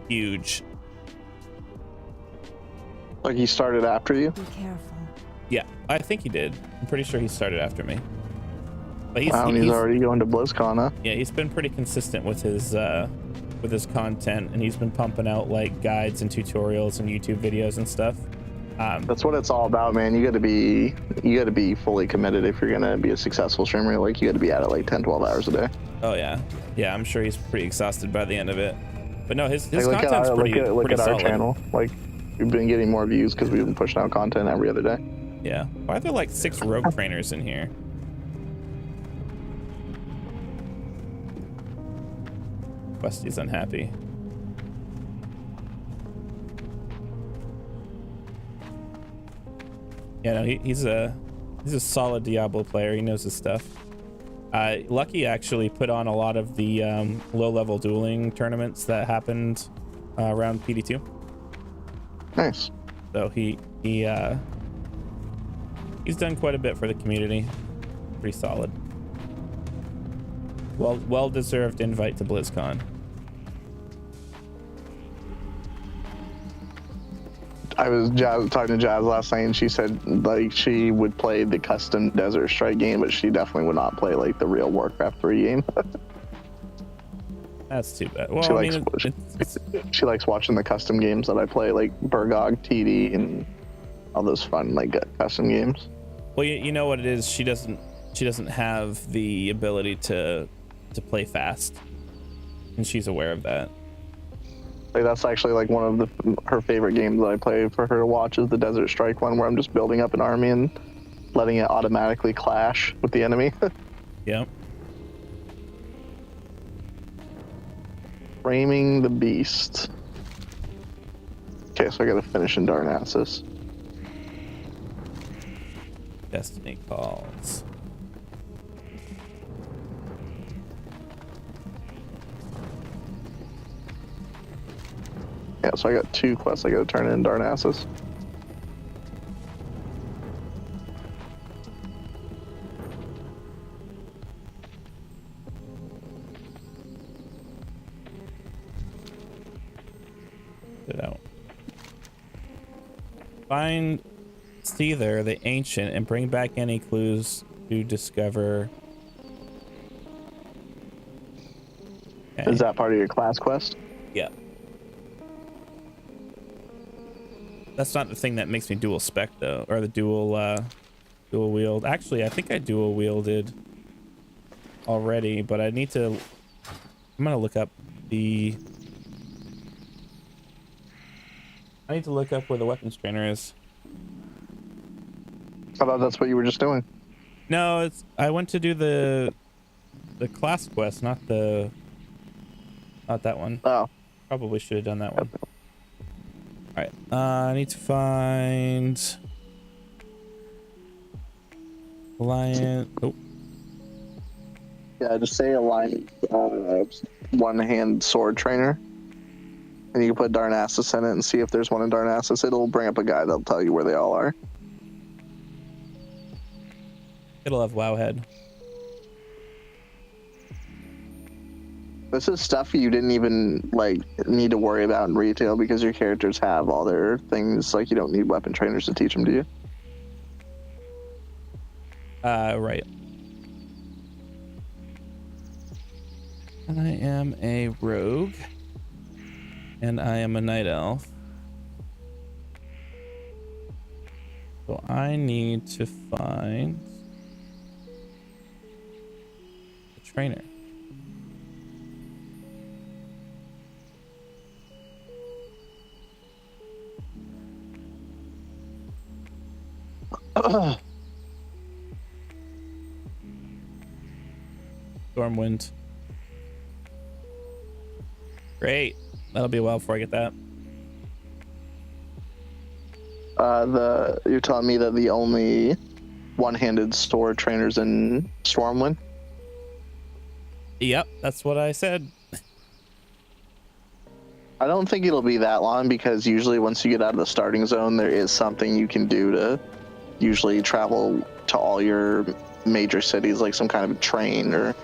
huge. Like he started after you? Be careful. Yeah, I think he did. I'm pretty sure he started after me. But he's Already going to BlizzCon, huh? yeah, he's been pretty consistent with his content, and he's been pumping out like guides and tutorials and YouTube videos and stuff. That's what it's all about, man. You got to be fully committed if you're gonna be a successful streamer. Like you got to be at it like 10, 12 hours a day. Oh yeah, I'm sure he's pretty exhausted by the end of it. But no, his Like, content's pretty look at our solid. channel. Like we've been getting more views because we've been pushing out content every other day. Yeah. Why are there like 6 rogue trainers in here? Westy's unhappy. Yeah, no, he's a solid Diablo player. He knows his stuff. Lucky actually put on a lot of the low-level dueling tournaments that happened around PD2. Nice. So he's done quite a bit for the community. Pretty solid. Well-deserved invite to BlizzCon. I was talking to Jazz last night, and she said like she would play the custom Desert Strike game, but she definitely would not play like the real Warcraft 3 game. That's too bad. Well, She likes watching the custom games that I play, like Burgog, TD, and all those fun like custom games. well, you know what it is. She doesn't have the ability to play fast, and she's aware of that. Like that's actually like one of her favorite games that I play for her to watch is the Desert Strike one, where I'm just building up an army and letting it automatically clash with the enemy. Yep. Framing the Beast. Okay, so I gotta finish in Darnassus. Destiny calls. Yeah, so I got 2 quests I gotta turn in Darnassus. It out. Find Seether, the Ancient, and bring back any clues to discover. Okay. Is that part of your class quest? Yeah. That's not the thing that makes me dual spec though, or the dual wield. Actually, I think I dual wielded already, but I need to. I'm gonna look up the. I need to look up where the weapons trainer is. I thought that's what you were just doing. No, it's. I went to do the class quest, not that one. Oh. Probably should have done that one. All right. I need to find Lion. Oh. Yeah, just say Alliance one-hand sword trainer. And you can put Darnassus in it and see if there's one in Darnassus. It'll bring up a guy that'll tell you where they all are. It'll have Wowhead. This is stuff you didn't even like need to worry about in retail because your characters have all their things. Like you don't need weapon trainers to teach them, do you? Right. I am a rogue. And I am a night elf. So I need to find a trainer. Stormwind. Great. That'll be a while before I get that. You're telling me that the only one-handed sword trainers in Stormwind? Yep, that's what I said. I don't think it'll be that long because usually once you get out of the starting zone, there is something you can do to usually travel to all your major cities, like some kind of a train or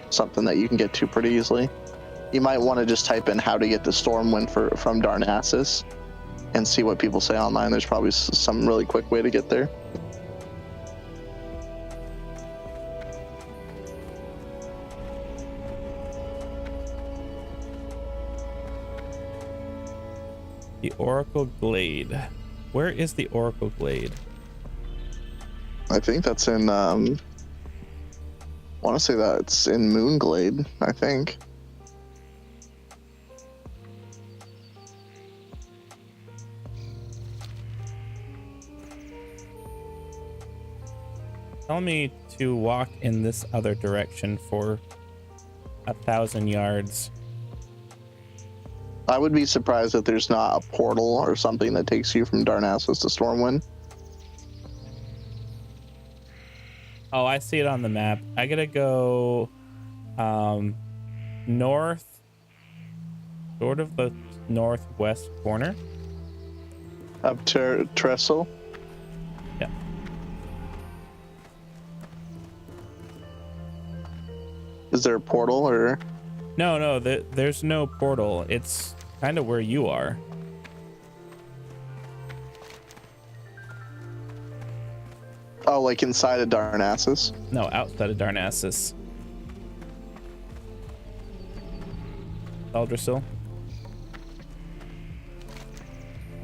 something that you can get to pretty easily. You might want to just type in how to get to Stormwind from Darnassus and see what people say online. There's probably some really quick way to get there. The Oracle Glade. Where is the Oracle Glade? I think that's in, I want to say that it's in Moonglade, I think. Tell me to walk in this other direction for 1,000 yards. I would be surprised if there's not a portal or something that takes you from Darnassus to Stormwind. Oh, I see it on the map. I gotta go north, sort of the northwest corner. Up to Trestle. Yeah. Is there a portal or? No, there's no portal. It's kind of where you are. Oh, like inside of Darnassus? No, outside of Darnassus. Eldrasil.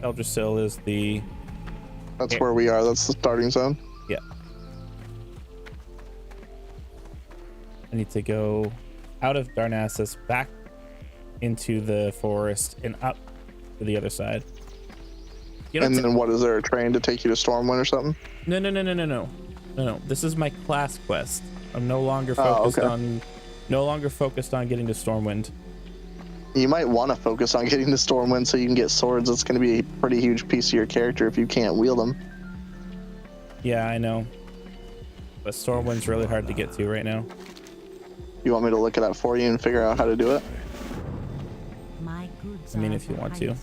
Eldrasil is the... That's where we are. That's the starting zone. Yeah. I need to go out of Darnassus, back into the forest, and up to the other side. You know, and then what, is there a train to take you to Stormwind or something? No. This is my class quest. I'm no longer focused on getting to Stormwind. You might want to focus on getting to Stormwind so you can get swords. It's going to be a pretty huge piece of your character if you can't wield them. Yeah, I know. But Stormwind's really hard to get to right now. You want me to look it up for you and figure out how to do it? I mean, if you want to.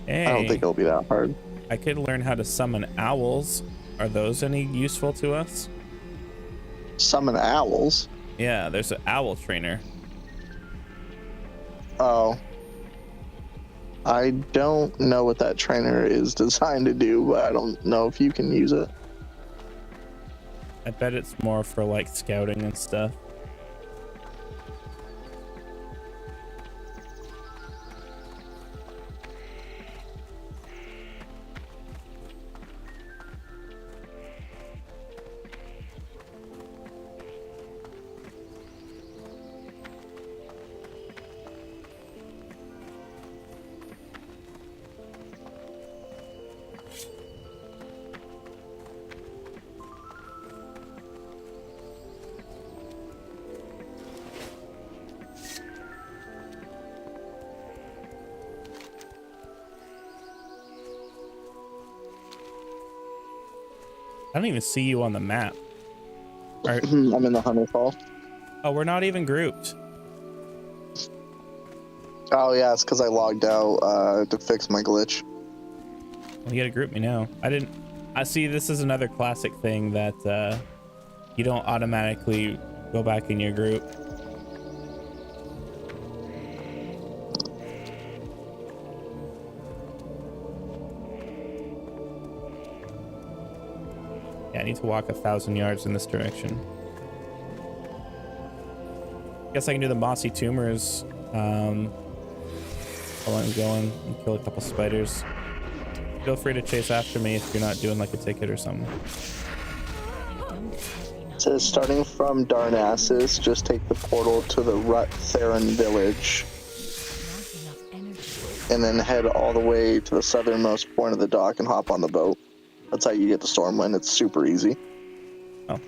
Hey, I don't think it'll be that hard. I could learn how to summon owls. Are those any useful to us? Summon owls? Yeah, there's an owl trainer. Oh. I don't know what that trainer is designed to do, but I don't know if you can use it. I bet it's more for like scouting and stuff. I don't even see you on the map. I'm in the Hunter's Hall. Oh, we're not even grouped. Oh, yeah, it's because I logged out to fix my glitch. Well, you gotta group me now. I see this is another classic thing that you don't automatically go back in your group. Yeah, I need to walk 1,000 yards in this direction. Guess I can do the mossy tumors while I'm going and kill a couple spiders. Feel free to chase after me if you're not doing like a ticket or something. It says starting from Darnassus, just take the portal to the Rut Theron village. And then head all the way to the southernmost point of the dock and hop on the boat. That's how you get to Stormwind. It's super easy. Oh.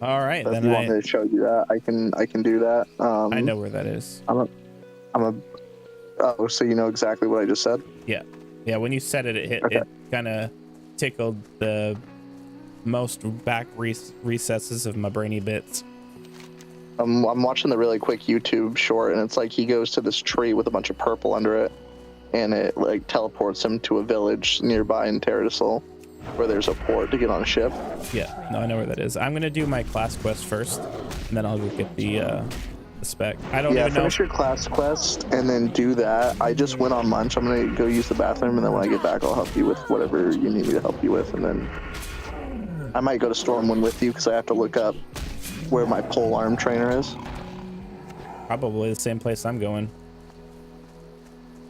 All right, So then if you want me to show you that, I can do that. I know where that is. Oh, so you know exactly what I just said? Yeah. Yeah, when you said it, it kind of tickled the most back recesses of my brainy bits. I'm watching the really quick YouTube short, and it's like he goes to this tree with a bunch of purple under it, and it like teleports him to a village nearby in Terradisol, where there's a port to get on a ship. Yeah, no, I know where that is. I'm gonna do my class quest first, and then I'll go get the spec. I don't even know. Finish your class quest and then do that. I just went on lunch. I'm gonna go use the bathroom, and then when I get back, I'll help you with whatever you need me to help you with, and then I might go to Stormwind with you because I have to look up where my pole arm trainer is. Probably the same place I'm going.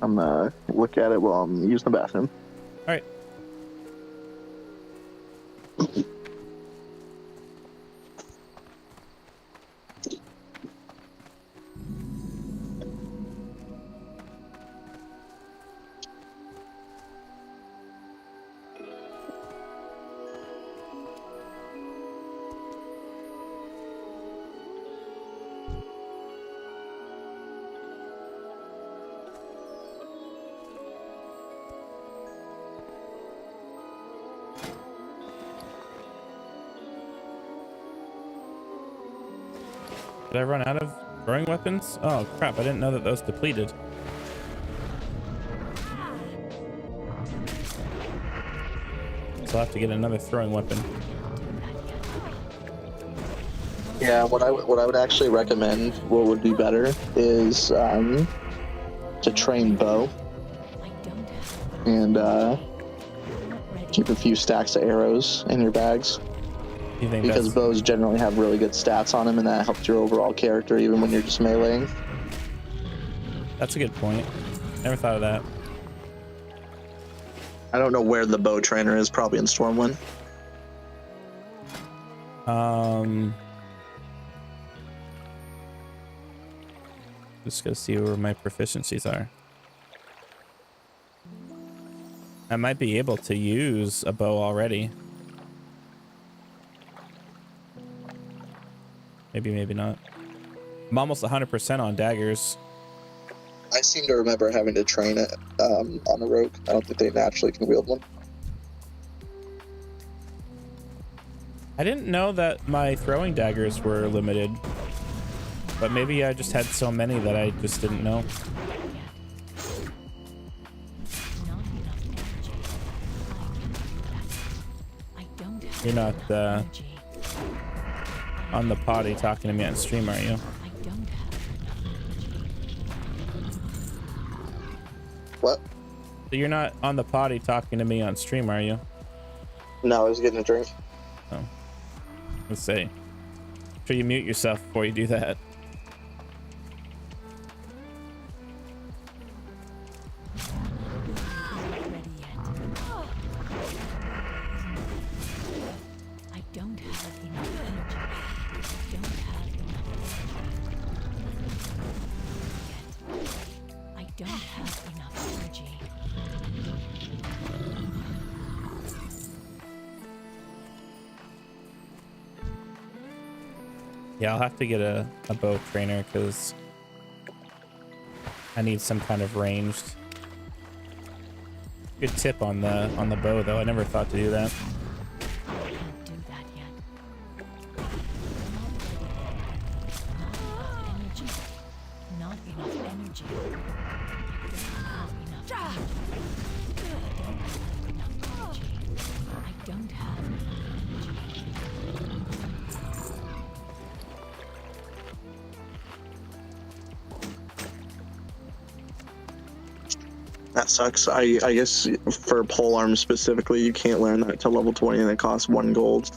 I'm gonna look at it while I'm using the bathroom. All right. Did I run out of throwing weapons? Oh crap, I didn't know that those depleted. So I'll have to get another throwing weapon. Yeah, what I would actually recommend, what would be better, is to train bow and keep a few stacks of arrows in your bags. You think Because that's, bows generally have really good stats on them, and that helps your overall character even when you're just meleeing. that's a good point. Never thought of that. I don't know where the bow trainer is, probably in Stormwind. Just go see where my proficiencies are. I might be able to use a bow already. Maybe, maybe not. I'm almost 100% on daggers. I seem to remember having to train it on a rogue. I don't think they naturally can wield one. I didn't know that my throwing daggers were limited. But maybe I just had so many that I just didn't know. You're not on the potty talking to me on stream, are you? What? So you're not on the potty talking to me on stream, are you? No, I was getting a drink. Oh. Let's see. Make sure you mute yourself before you do that. Yeah, I'll have to get a bow trainer because I need some kind of ranged. Good tip on the bow though. I never thought to do that. That sucks. I guess for polearm specifically, you can't learn that till level 20, and it costs 1 gold.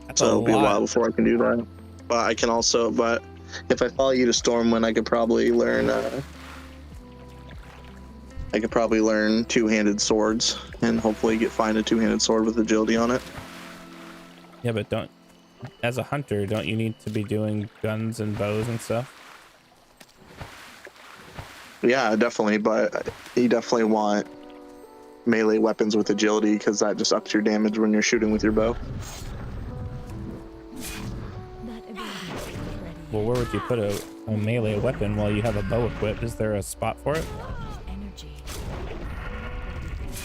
That's So a it'll be a lot. while before I can do that. But I can also, but if I follow you to Stormwind, I could probably learn. I could probably learn two-handed swords, and hopefully find a two-handed sword with agility on it. Yeah, but don't. As a hunter, don't you need to be doing guns and bows and stuff? Yeah, definitely, but you definitely want melee weapons with agility because that just ups your damage when you're shooting with your bow. Well, where would you put a melee weapon while you have a bow equipped? Is there a spot for it?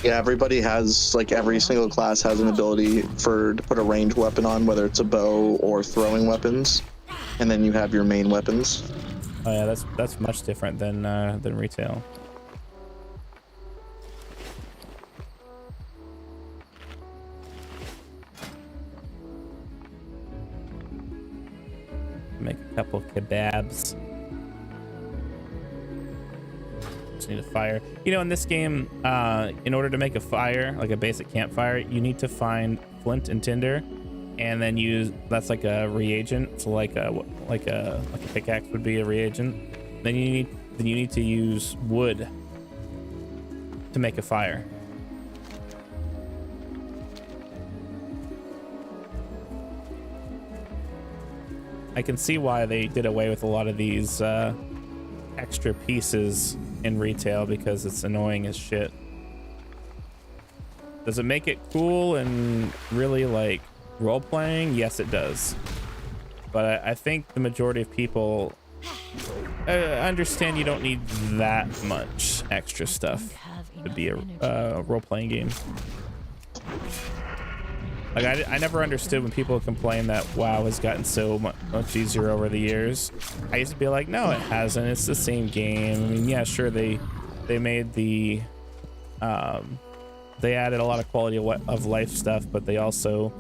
Yeah, everybody has, like, every single class has an ability to put a ranged weapon on, whether it's a bow or throwing weapons. and then you have your main weapons. Oh yeah, that's much different than retail. Make a couple kebabs. Just need a fire. You know, in this game, in order to make a fire, like a basic campfire, you need to find flint and tinder, and then use that's like a reagent. So like a pickaxe would be a reagent. Then you need to use wood to make a fire. I can see why they did away with a lot of these extra pieces in retail, because it's annoying as shit. Does it make it cool and really like role-playing? Yes, it does. But I think the majority of people understand you don't need that much extra stuff to be a role-playing game. Like I never understood when people complain that WoW has gotten so much easier over the years. I used to be like, no, it hasn't. It's the same game. I mean, yeah, sure, they made the they added a lot of quality of life stuff, but they also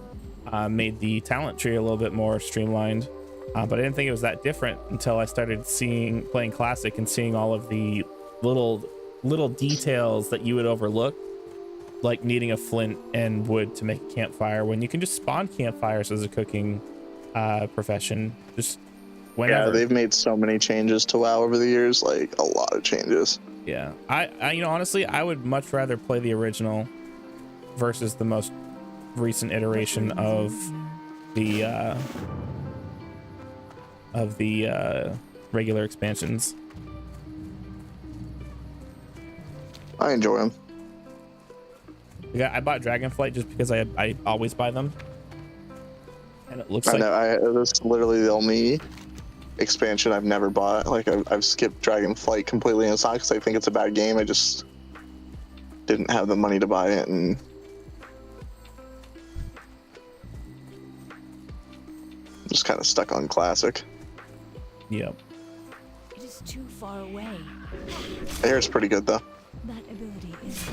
made the talent tree a little bit more streamlined. But I didn't think it was that different until I started playing Classic and seeing all of the little details that you would overlook, like needing a flint and wood to make a campfire, when you can just spawn campfires as a cooking profession just whenever. Yeah, they've made so many changes to WoW over the years, like a lot of changes. Yeah, I you know, honestly, I would much rather play the original versus the most recent iteration of the regular expansions. I enjoy them. Yeah, I bought Dragonflight just because I always buy them, and it looks I like know. That's literally the only expansion I've never bought. Like I've skipped Dragonflight completely, and it's not because I think it's a bad game. I just didn't have the money to buy it, and just kind of stuck on Classic. Yep. It is too far away. I hear it's pretty good though. That ability is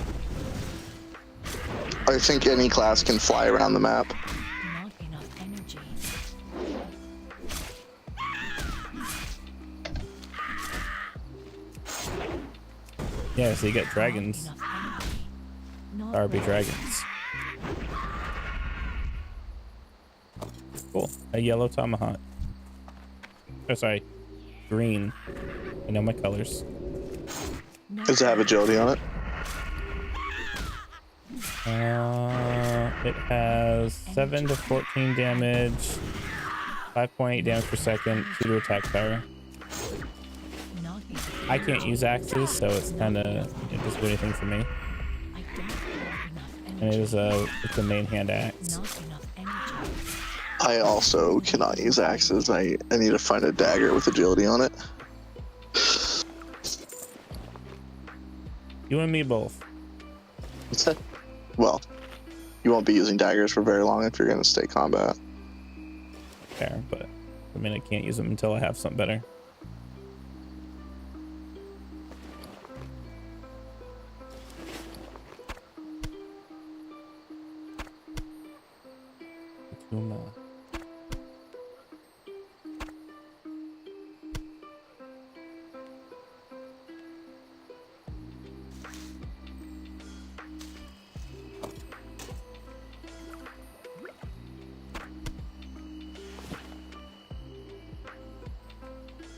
I think any class can fly around the map. not enough energy. Yeah, so you get dragons. Not enough energy. Not RB ready. dragons. Cool. A yellow tomahawk. Oh, sorry. Green. I know my colors. Does it have agility on it? It has 7 to 14 damage, 5.8 damage per second, 2 to attack power. Not enough. I can't use axes, so it's kind of, it doesn't do anything for me. I don't have enough And energy. it's a main hand axe. Not enough energy. I also cannot use axes. I need to find a dagger with agility on it. You and me both. Well, you won't be using daggers for very long if you're going to stay combat. Fair, but I mean, I can't use them until I have something better. Akuma.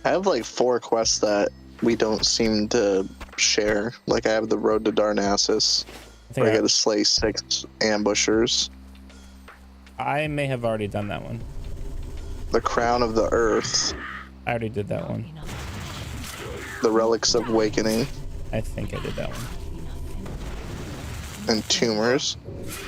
I have like 4 quests that we don't seem to share. Like I have the Road to Darnassus, I think where I gotta slay 6 ambushers. I may have already done that one. The Crown of the Earth, I already did that one. Enough. the Relics of Awakening, I think I did that one. Enough energy. and Tumors.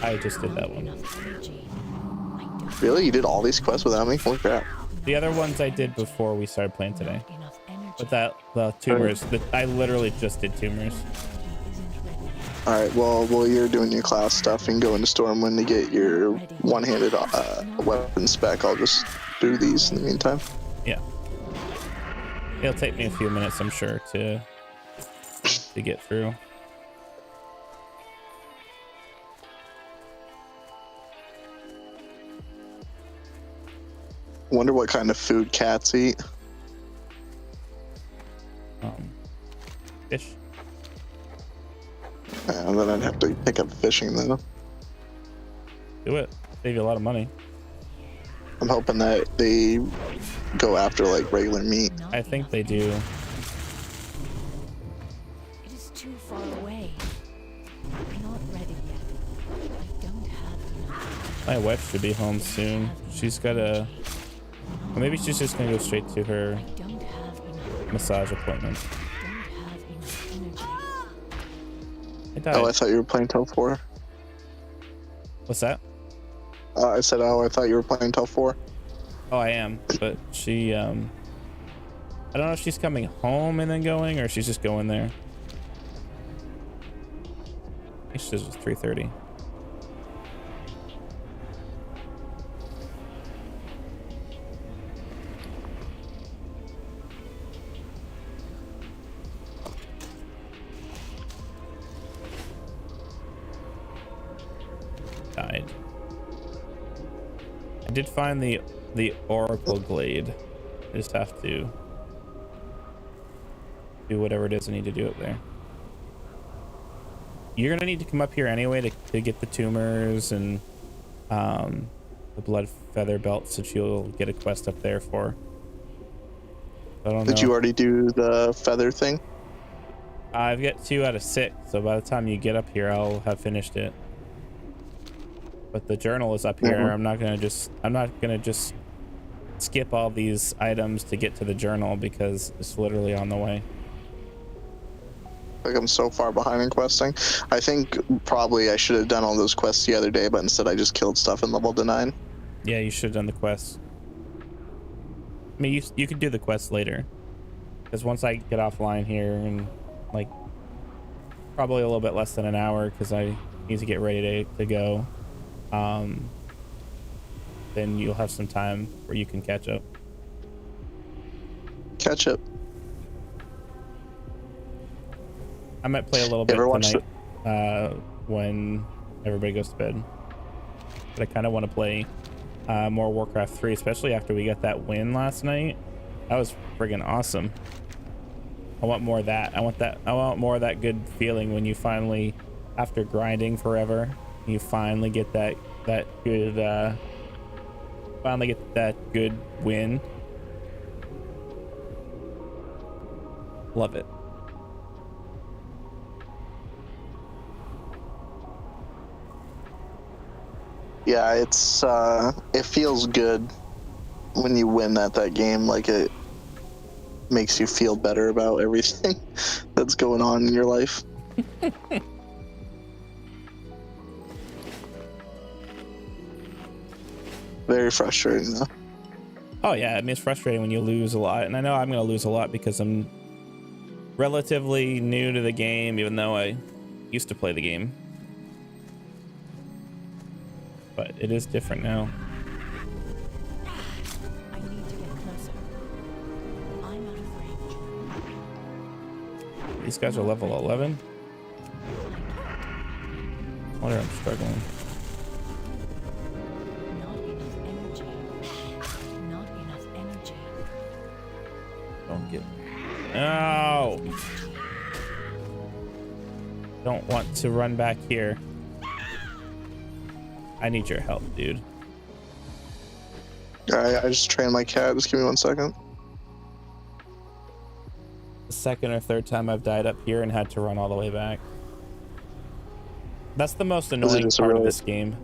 I just did that one. Enough energy. I don't Really? You did all these quests without me? Holy crap. The other ones I did before we started playing today. have enough energy. But the tumors, I literally just did tumors. Isn't ready. Alright, well, while you're doing your class stuff and go into Stormwind to get your one-handed weapon spec, I'll just do these in the meantime. Yeah. It'll take me a few minutes, I'm sure, to get through. Wonder what kind of food cats eat. Fish. And then I'd have to pick up fishing though. Do it. Save you a lot of money. I'm hoping that they go after like regular meat. I think they do. It is too far away. Not ready yet. I don't have enough. My wife should be home soon. She's got a... Well, maybe she's just gonna go straight to her I don't have enough. massage appointment. I don't have enough energy. I died. Oh, I thought you were playing till 4. What's that? I said, oh, I thought you were playing till 4. Oh, I am, but she, I don't know if she's coming home and then going, or she's just going there. I think she says it's 3:30. Died. I did find the Oracle Glade. I just have to do whatever it is I need to do up there. You're gonna need to come up here anyway to get the tumors and the blood feather belts that you'll get a quest up there for. I don't know. Did you already do the feather thing? I've got 2 out of 6, so by the time you get up here, I'll have finished it. But the journal is up here. I'm not gonna just skip all these items to get to the journal because it's literally on the way. Like I'm so far behind in questing. I think probably I should have done all those quests the other day, but instead I just killed stuff in level 9. Yeah, you should have done the quest. I mean, you could do the quest later, because once I get offline here in like probably a little bit less than an hour, because I need to get ready to go. Then you'll have some time where you can catch up. Catch up. I might play a little bit Ever watch tonight when everybody goes to bed. But I kind of want to play more Warcraft 3, especially after we got that win last night. That was friggin' awesome. I want more of that. I want more of that good feeling when you finally, after grinding forever, you finally get that good good win. Love it. Yeah, it's it feels good when you win that game. Like it makes you feel better about everything that's going on in your life. Very frustrating though. Oh yeah, I mean, it's frustrating when you lose a lot, and I know I'm gonna lose a lot because I'm relatively new to the game, even though I used to play the game. But it is different now. I need to get closer. I'm out of range. These guys are level 11. I wonder I'm struggling. Not enough energy. Not enough energy. Don't get. No! Don't want to run back here. I need your help, dude. Alright, I just trained my cat. Just give me 1 second. The second or third time I've died up here and had to run all the way back. That's the most annoying part of this game.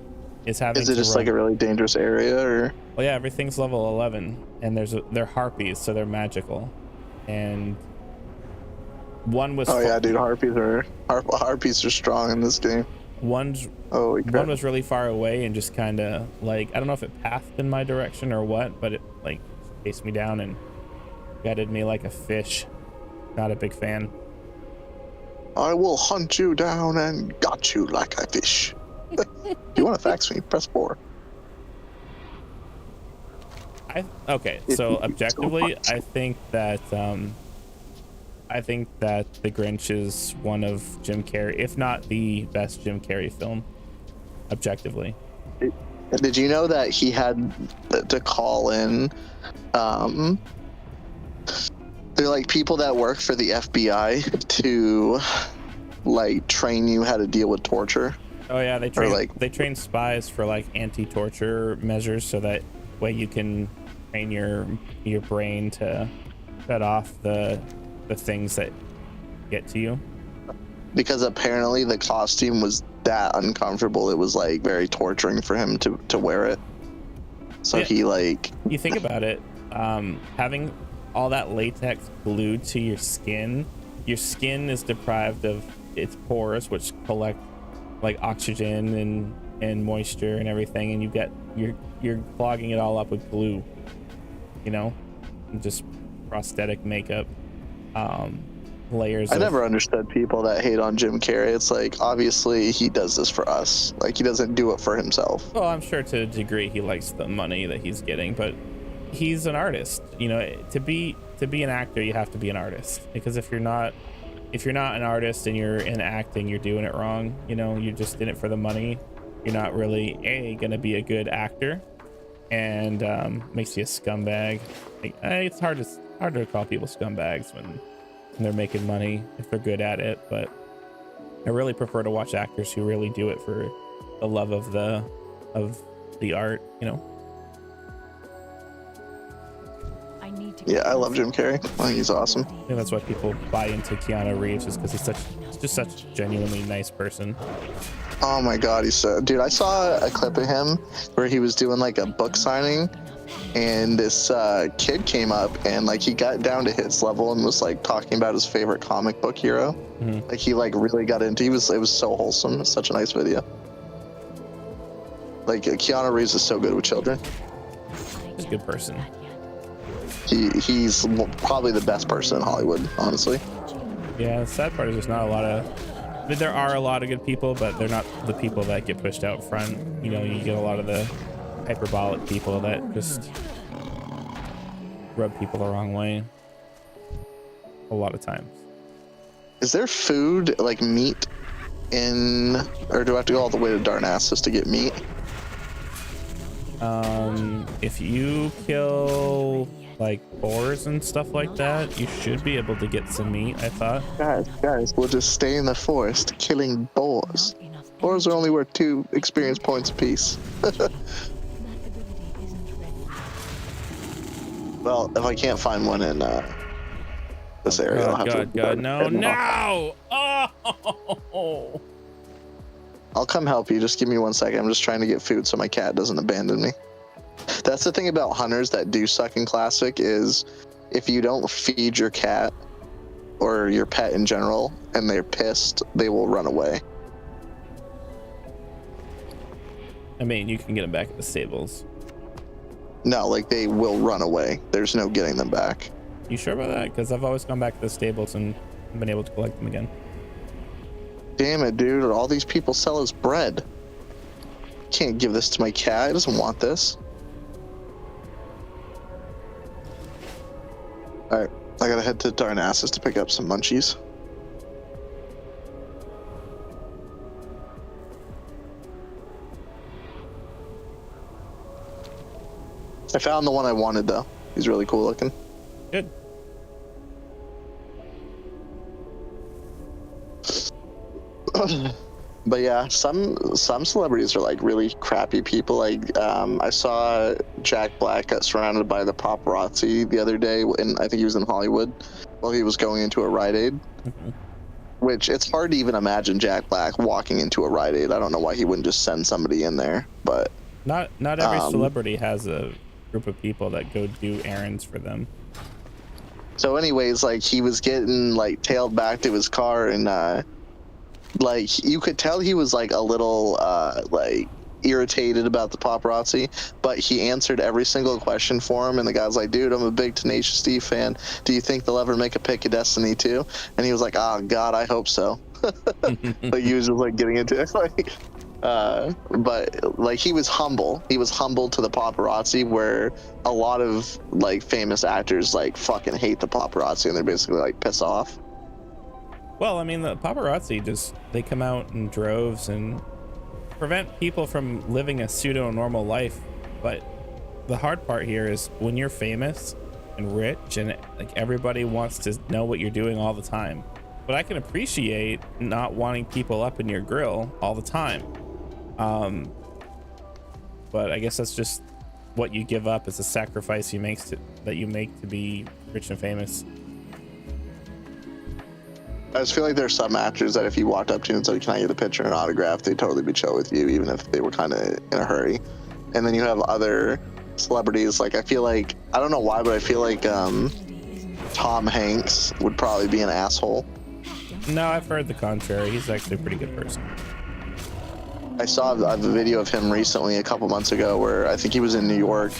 Is having. Is it just like a really dangerous area, or? Well, yeah, everything's level 11, and they're harpies, so they're magical, and one was. Oh yeah, dude, harpies are strong in this game. One was really far away and just kind of like, I don't know if it pathed in my direction or what, but it like chased me down and gutted me like a fish. Not a big fan. I will hunt you down and gut you like a fish. If you want to fax me, press 4. So It's objectively, so I think that The Grinch is one of Jim Carrey, if not the best Jim Carrey film, objectively. Did you know that he had to call in? They're like people that work for the FBI to like train you how to deal with torture. Oh yeah, they train spies for like anti-torture measures, so that way you can train your brain to shut off the things that get to you. Because apparently the costume was that uncomfortable, it was like very torturing for him to wear it. So Yeah. he like, You think about it, having all that latex glued to your skin is deprived of its pores, which collect like oxygen and moisture and everything, and you're clogging it all up with glue, and just prosthetic makeup, layers. I never understood people that hate on Jim Carrey. It's like, obviously he does this for us. Like, he doesn't do it for himself. Well, I'm sure to a degree he likes the money that he's getting, but he's an artist. To be an actor, you have to be an artist, because if you're not an artist and you're in acting, you're doing it wrong. You're just in it for the money. You're not really gonna be a good actor, and makes you a scumbag. It's hard to call people scumbags when they're making money if they're good at it, but I really prefer to watch actors who really do it for the love of the art. Yeah, I love Jim Carrey. I think he's awesome. I think that's why people buy into Keanu Reeves, is because he's just such a genuinely nice person. Oh my god, dude, I saw a clip of him where he was doing like a book signing, and this kid came up and like he got down to his level and was like talking about his favorite comic book hero. Mm-hmm. Like he like really got into. It was so wholesome. It's such a nice video. Like Keanu Reeves is so good with children. He's a good person. He's probably the best person in Hollywood, honestly. Yeah, the sad part is there's not a lot of. There are a lot of good people, but they're not the people that get pushed out front. You get a lot of the hyperbolic people that just rub people the wrong way a lot of times. Is there food, like meat, or do I have to go all the way to Darnassus to get meat? If you kill like boars and stuff like that, you should be able to get some meat, I thought. Guys, we'll just stay in the forest killing boars. Boars are only worth 2 experience points apiece. Well, if I can't find one in this area, I'll have to. No! Oh! I'll come help you. Just give me 1 second. I'm just trying to get food so my cat doesn't abandon me. That's the thing about hunters that do suck in Classic, is if you don't feed your cat or your pet in general and they're pissed, they will run away. I mean, you can get them back at the stables. No, like they will run away. There's no getting them back. You sure about that? Because I've always gone back to the stables and been able to collect them again. Damn it, dude. All these people sell us bread. Can't give this to my cat. He doesn't want this. Alright, I gotta head to Darnassus to pick up some munchies. I found the one I wanted, though. He's really cool looking. Good. But yeah, some celebrities are like really crappy people. Like I saw Jack Black got surrounded by the paparazzi the other day, and I think he was in Hollywood while he was going into a Rite Aid. Mm-hmm. Which it's hard to even imagine Jack Black walking into a Rite Aid. I don't know why he wouldn't just send somebody in there, but not every celebrity has a group of people that go do errands for them. So anyways, like he was getting like tailed back to his car, and like you could tell he was like a little like irritated about the paparazzi, but he answered every single question for him, and the guy's like, dude, I'm a big Tenacious D fan. Do you think they'll ever make a Pick of Destiny 2? And he was like, oh god, I hope so. Like he was just like getting into it. Like But like he was humble. He was humble to the paparazzi, where a lot of like famous actors like fucking hate the paparazzi and they're basically like piss off. Well, I mean, the paparazzi just, they come out in droves and prevent people from living a pseudo normal life. But the hard part here is when you're famous and rich and like everybody wants to know what you're doing all the time. But I can appreciate not wanting people up in your grill all the time. But I guess that's just what you give up, is a sacrifice that you make to be rich and famous. I just feel like there's some actors that if you walked up to and said, "Can I get a picture and autograph?" they'd totally be chill with you, even if they were kind of in a hurry. And then you have other celebrities, like I feel like, I don't know why, but I feel like Tom Hanks would probably be an asshole. No, I've heard the contrary. He's actually a pretty good person. I saw a video of him recently, a couple months ago, where I think he was in New York,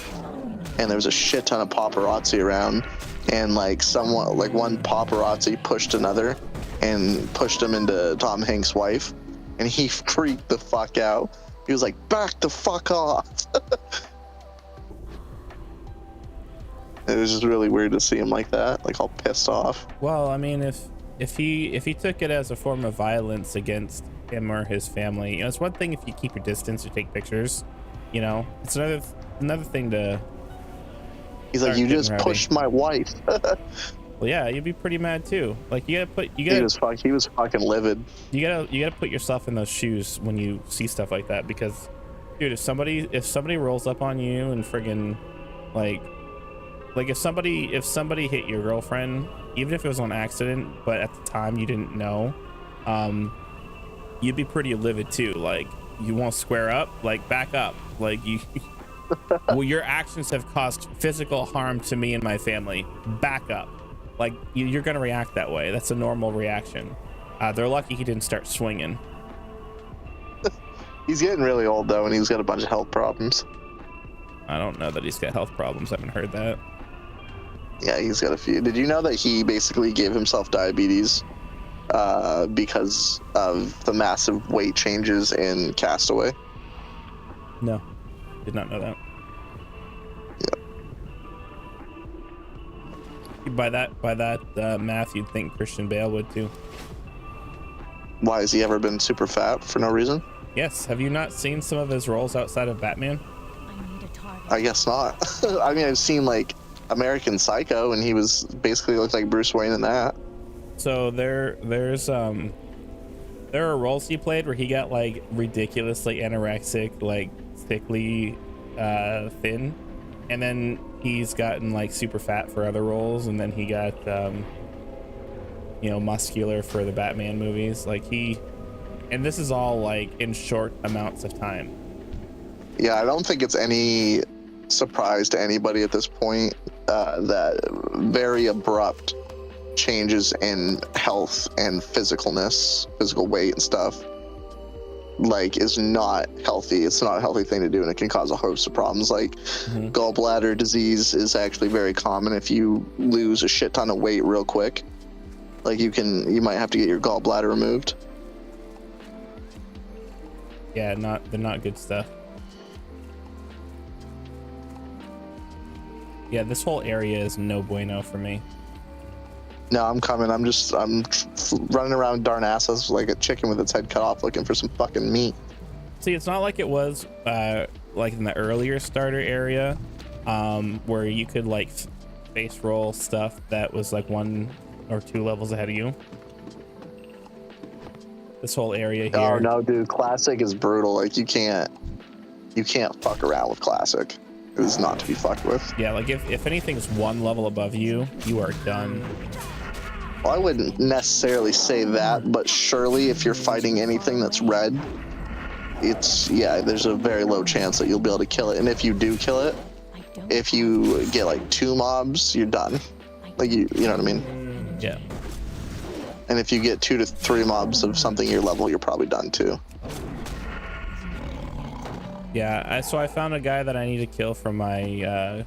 and there was a shit ton of paparazzi around, and like one paparazzi pushed another and pushed him into Tom Hanks' wife, and he freaked the fuck out. He was like, "Back the fuck off." It was just really weird to see him like that, like all pissed off. Well, I mean, if he took it as a form of violence against him or his family, you know, it's one thing if you keep your distance or take pictures, you know, it's another thing to. He's like, "You just pushed my wife." Well, yeah, you'd be pretty mad too. Like he was fucking livid. You gotta put yourself in those shoes when you see stuff like that, because, dude, if somebody rolls up on you and friggin' like if somebody hit your girlfriend, even if it was on accident, but at the time you didn't know, you'd be pretty livid too. Like, you won't square up, like back up, like you. Well, your actions have caused physical harm to me and my family. Back up. Like, you're gonna react that way. That's a normal reaction. They're lucky he didn't start swinging. He's getting really old though, and he's got a bunch of health problems. I don't know that he's got health problems. I haven't heard that. Yeah, he's got a few. Did you know that he basically gave himself diabetes because of the massive weight changes in Castaway? No, did not know that. By that math, you'd think Christian Bale would too. Why, has he ever been super fat for no reason? Yes. Have you not seen some of his roles outside of Batman? I need a target. I guess not. I mean, I've seen like American Psycho, and he was basically looked like Bruce Wayne in that. So there are roles he played where he got like ridiculously anorexic, like sickly, thin, and then he's gotten like super fat for other roles, and then he got muscular for the Batman movies. Like and this is all like in short amounts of time. Yeah, I don't think it's any surprise to anybody at this point that very abrupt changes in health and physical weight and stuff, like, is not healthy. It's not a healthy thing to do, and it can cause a host of problems. Like, gallbladder disease is actually very common if you lose a shit ton of weight real quick. Like, you might have to get your gallbladder removed. Yeah, they're not good stuff. Yeah, this whole area is no bueno for me. No, I'm coming. I'm running around Darnassus like a chicken with its head cut off, looking for some fucking meat. See, it's not like it was like in the earlier starter area, where you could like face roll stuff that was like 1 or 2 levels ahead of you. This whole area here. Oh no, dude, Classic is brutal. Like, you can't fuck around with Classic. It is not to be fucked with. Yeah, like if anything's 1 level above you, you are done. Well, I wouldn't necessarily say that, but surely if you're fighting anything that's red, there's a very low chance that you'll be able to kill it. And if you do kill it, if you get like 2 mobs, you're done. Like, you know what I mean? Yeah. And if you get 2 to 3 mobs of something your level, you're probably done too. Yeah, so I found a guy that I need to kill from my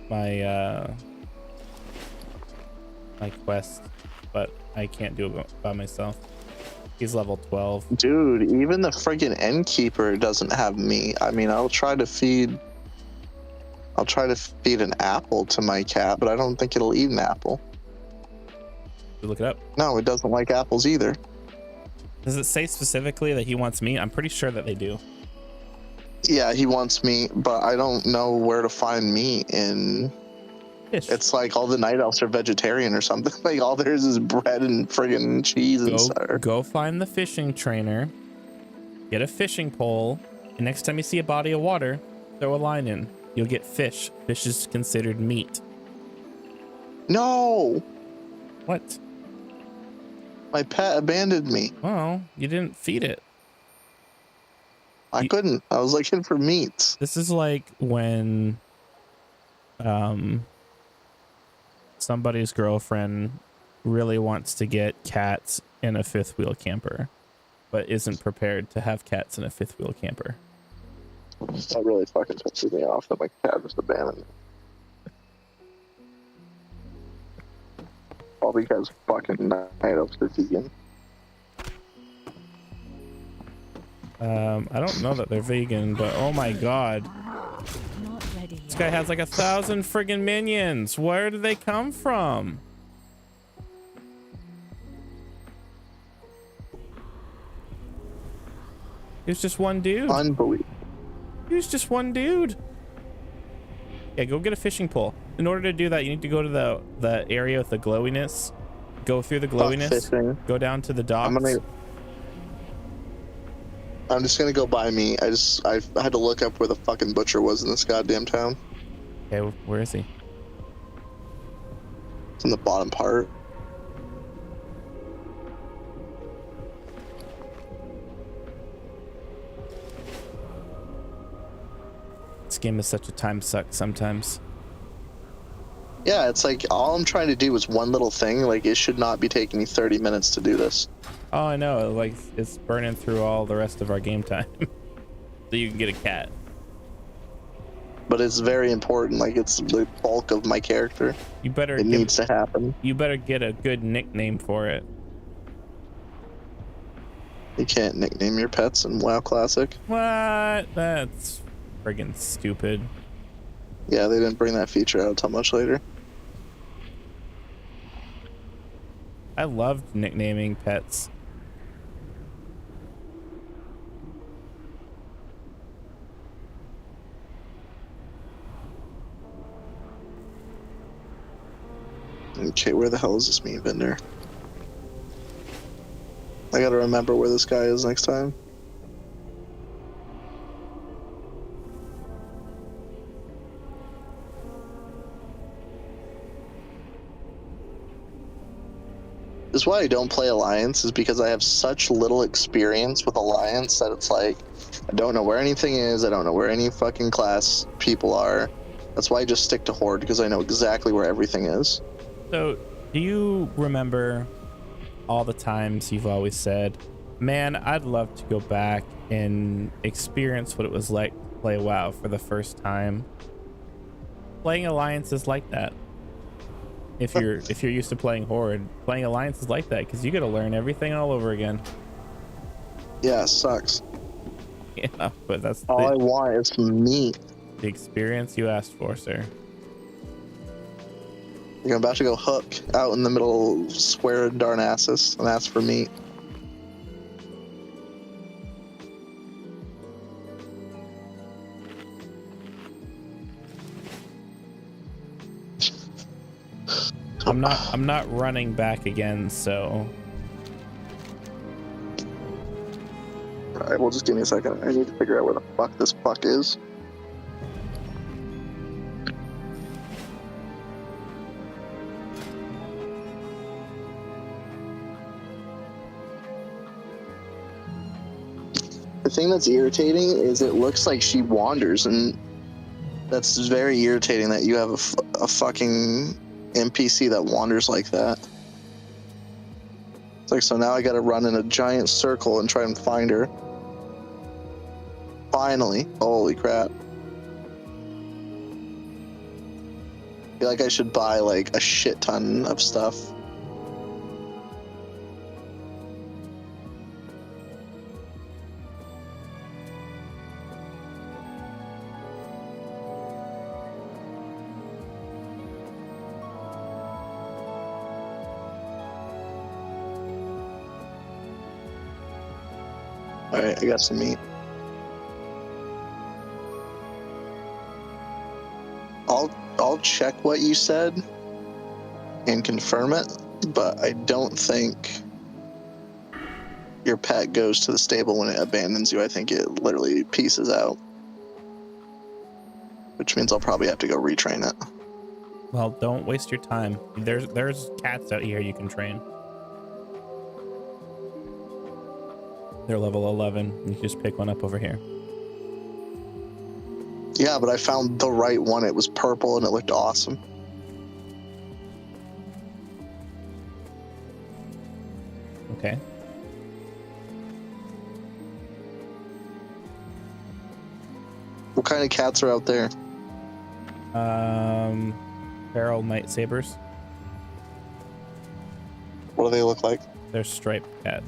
my quest, but I can't do it by myself. He's level 12. Dude, even the friggin' innkeeper doesn't have meat. I mean, I'll try to feed an apple to my cat, but I don't think it'll eat an apple. Look it up. No, it doesn't like apples either. Does it say specifically that he wants meat? I'm pretty sure that they do. Yeah, he wants meat, but I don't know where to find meat in. Fish. It's like all the night elves are vegetarian or something. Like all there is bread and friggin' cheese and stuff. Go find the fishing trainer, get a fishing pole, and next time you see a body of water, throw a line in. You'll get fish. Fish is considered meat. No! What? My pet abandoned me. Well, you didn't feed it. I couldn't. I was looking for meat. This is like when somebody's girlfriend really wants to get cats in a fifth wheel camper, but isn't prepared to have cats in a fifth wheel camper. That really fucking pisses me off that my cat just abandoned me. All because fucking night elves are vegan. I don't know that they're vegan, but oh my god. Not ready This yet. guy has like 1,000 friggin' minions. Where did they come from? He was just one dude. Unbelievable. He was just one dude. Yeah, go get a fishing pole. In order to do that, you need to go to the area with the glowiness. Go through the glowiness. Fishing. Go down to the docks. I'm just gonna go buy meat. I had to look up where the fucking butcher was in this goddamn town. Okay, where is he? It's in the bottom part. This game is such a time suck sometimes. Yeah, it's like all I'm trying to do is one little thing. Like it should not be taking me 30 minutes to do this. Oh, I know. Like it's burning through all the rest of our game time, so you can get a cat. But it's very important. Like it's the bulk of my character. You better. It needs to happen. You better get a good nickname for it. You can't nickname your pets in WoW Classic. What? That's friggin' stupid. Yeah, they didn't bring that feature out until much later. I loved nicknaming pets. Okay, where the hell is this meat vendor? I gotta remember where this guy is next time. This is why I don't play Alliance, is because I have such little experience with Alliance that it's like, I don't know where anything is, I don't know where any fucking class people are. That's why I just stick to Horde, because I know exactly where everything is. So, do you remember all the times you've always said, man, I'd love to go back and experience what it was like to play WoW for the first time? Playing Alliance is like that. If you're used to playing Horde, playing Alliance is like that, because you got to learn everything all over again. Yeah, it sucks. Yeah, but that's All I want is meat. the experience you asked for, sir. Like I'm about to go hook out in the middle of square Darnassus and ask for meat. I'm not running back again, so Alright, well just give me a second. I need to figure out where the fuck this fuck is. The thing that's irritating is it looks like she wanders, and that's very irritating that you have a fucking NPC that wanders like that. It's like, so now I gotta run in a giant circle and try and find her. Finally. Holy crap. I feel like I should buy like a shit ton of stuff. All right, I got some meat. I'll check what you said and confirm it, but I don't think your pet goes to the stable when it abandons you. I think it literally pieces out, which means I'll probably have to go retrain it. Well, don't waste your time. There's cats out here you can train. They're level 11. You can just pick one up over here. Yeah, but I found the right one. It was purple and it looked awesome. Okay. What kind of cats are out there? Feral night sabers. What do they look like? They're striped cat.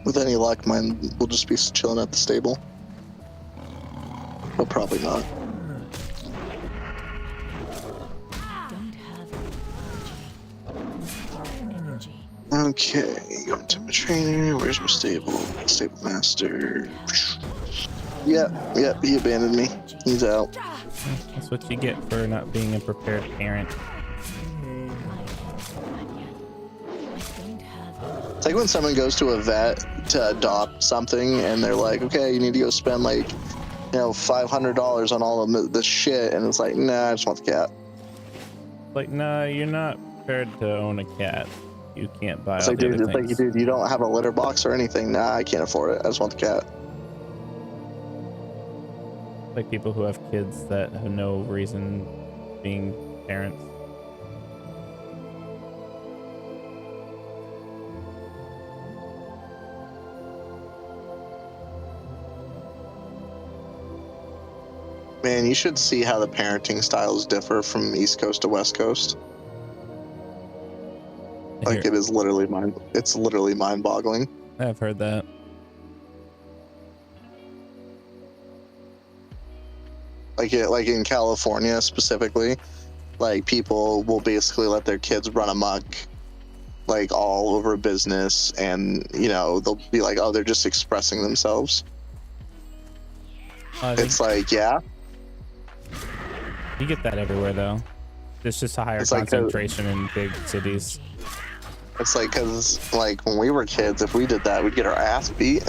With any luck, mine will just be chilling at the stable. But probably not. Don't have energy. Okay, going to my trainer. Where's my stable? Stable master. Yep, he abandoned me. He's out. That's what you get for not being a prepared parent. It's like when someone goes to a vet to adopt something and they're like, okay, you need to go spend like, $500 on all of this shit. And it's like, nah, I just want the cat. Like, no, you're not prepared to own a cat. You can't buy It's all like, the dude, other things. you don't have a litter box or anything. Nah, I can't afford it. I just want the cat. Like people who have kids that have no reason being parents. Man, you should see how the parenting styles differ from East Coast to West Coast. Like it is literally mind-boggling. I've heard that. Like in California specifically, like people will basically let their kids run amok like all over business, and they'll be like, oh, they're just expressing themselves. It's like, yeah, you get that everywhere though. It's just a higher concentration in big cities. It's like, because like when we were kids, if we did that, we'd get our ass beat.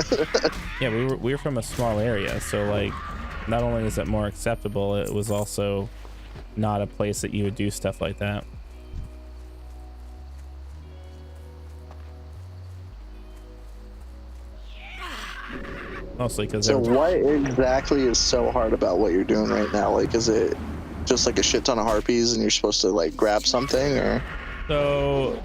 Yeah, we were from a small area, so like not only is it more acceptable, it was also not a place that you would do stuff like that. Mostly because. So what exactly is so hard about what you're doing right now? Like, is it just like a shit ton of harpies and you're supposed to like grab something, or? So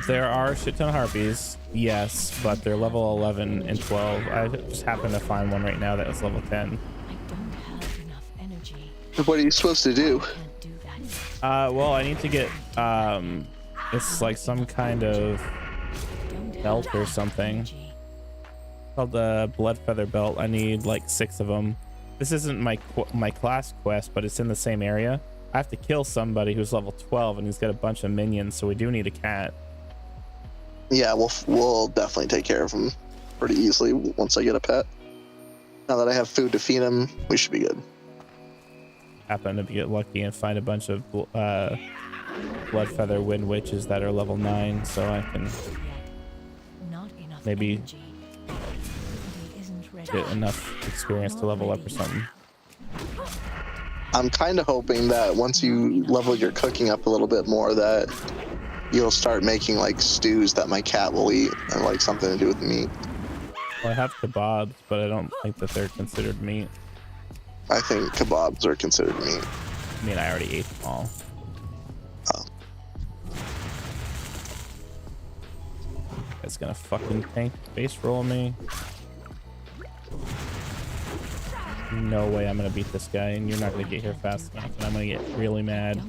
there are a shit ton of harpies, yes, but they're level 11 and 12. I just happen to find one right now that is level 10. I don't have enough energy. What are you supposed to do? Can't do that. Well, I need to get it's like some kind of belt or something called the blood feather belt. I need like 6 of them. This isn't my class quest, but it's in the same area. I have to kill somebody who's level 12 and he's got a bunch of minions, so we do need a cat. Yeah, we'll definitely take care of him pretty easily once I get a pet. Now that I have food to feed him, we should be good. Happen to get lucky and find a bunch of blood feather wind witches that are level 9, so I can Not enough maybe energy. Isn't ready. get enough experience to level up or something. I'm kind of hoping that once you level your cooking up a little bit more, that you'll start making like stews that my cat will eat and like something to do with meat. Well, I have kebabs, but I don't think that they're considered meat. I think kebabs are considered meat. I mean, I already ate them all. Oh. It's gonna fucking tank base roll me. No way I'm gonna beat this guy, and you're not gonna get here fast enough, and I'm gonna get really mad.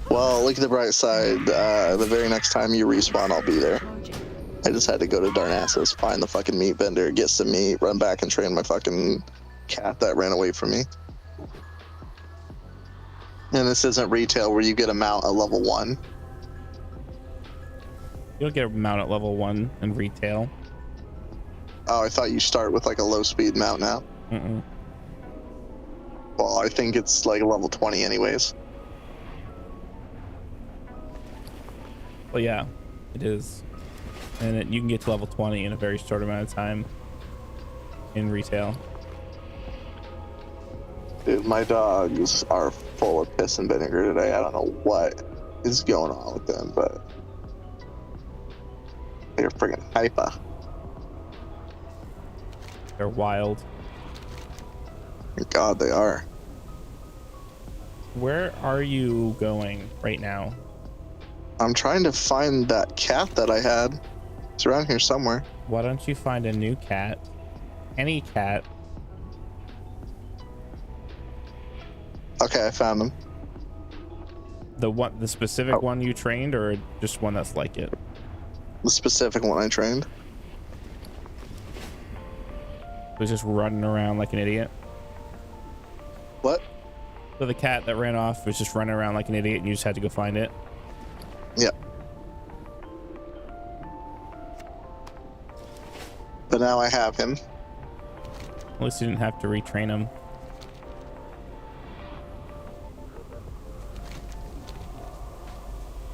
Well, look at the bright side. The very next time you respawn, I'll be there. I just had to go to Darnassus, find the fucking meat vendor, get some meat, run back and train my fucking cat that ran away from me. And this isn't retail where you get a mount at level 1. You'll get a mount at level 1 in retail. Oh, I thought you start with like a low speed mount now. Mm-mm. Well, I think it's like level 20 anyways. Well, yeah, it is. And you can get to level 20 in a very short amount of time in retail. Dude, my dogs are full of piss and vinegar today. I don't know what is going on with them, but they're freaking hyper. They're wild. God, they are. Where are you going right now? I'm trying to find that cat that I had. It's around here somewhere. Why don't you find a new cat? Any cat. Okay, I found him. The specific one you trained, or just one that's like it? The specific one I trained. Was just running around like an idiot. What? So the cat that ran off was just running around like an idiot, and you just had to go find it. Yep. But now I have him. At least you didn't have to retrain him.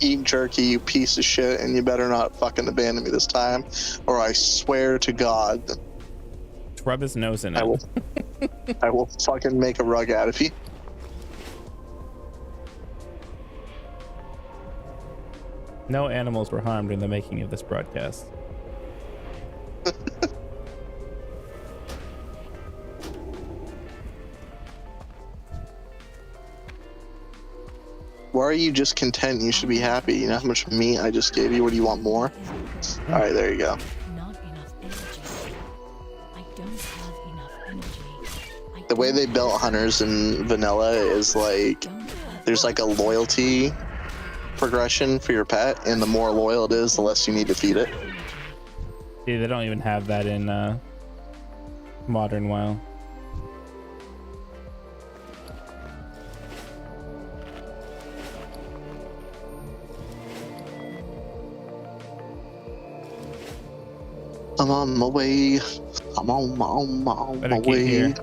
Eat jerky, you piece of shit, and you better not fucking abandon me this time, or I swear to God, Just rub his nose in it. I will fucking make a rug out of you. No animals were harmed in the making of this broadcast. Why are you just content? You should be happy. You know how much meat I just gave you? What do you want more? All right, there you go. Not enough energy. I don't have enough energy. The way they built hunters in vanilla is like there's like a loyalty progression for your pet, and the more loyal it is, the less you need to feed it. See, they don't even have that in modern WoW. I'm on my way. I'm on my Better get way. here.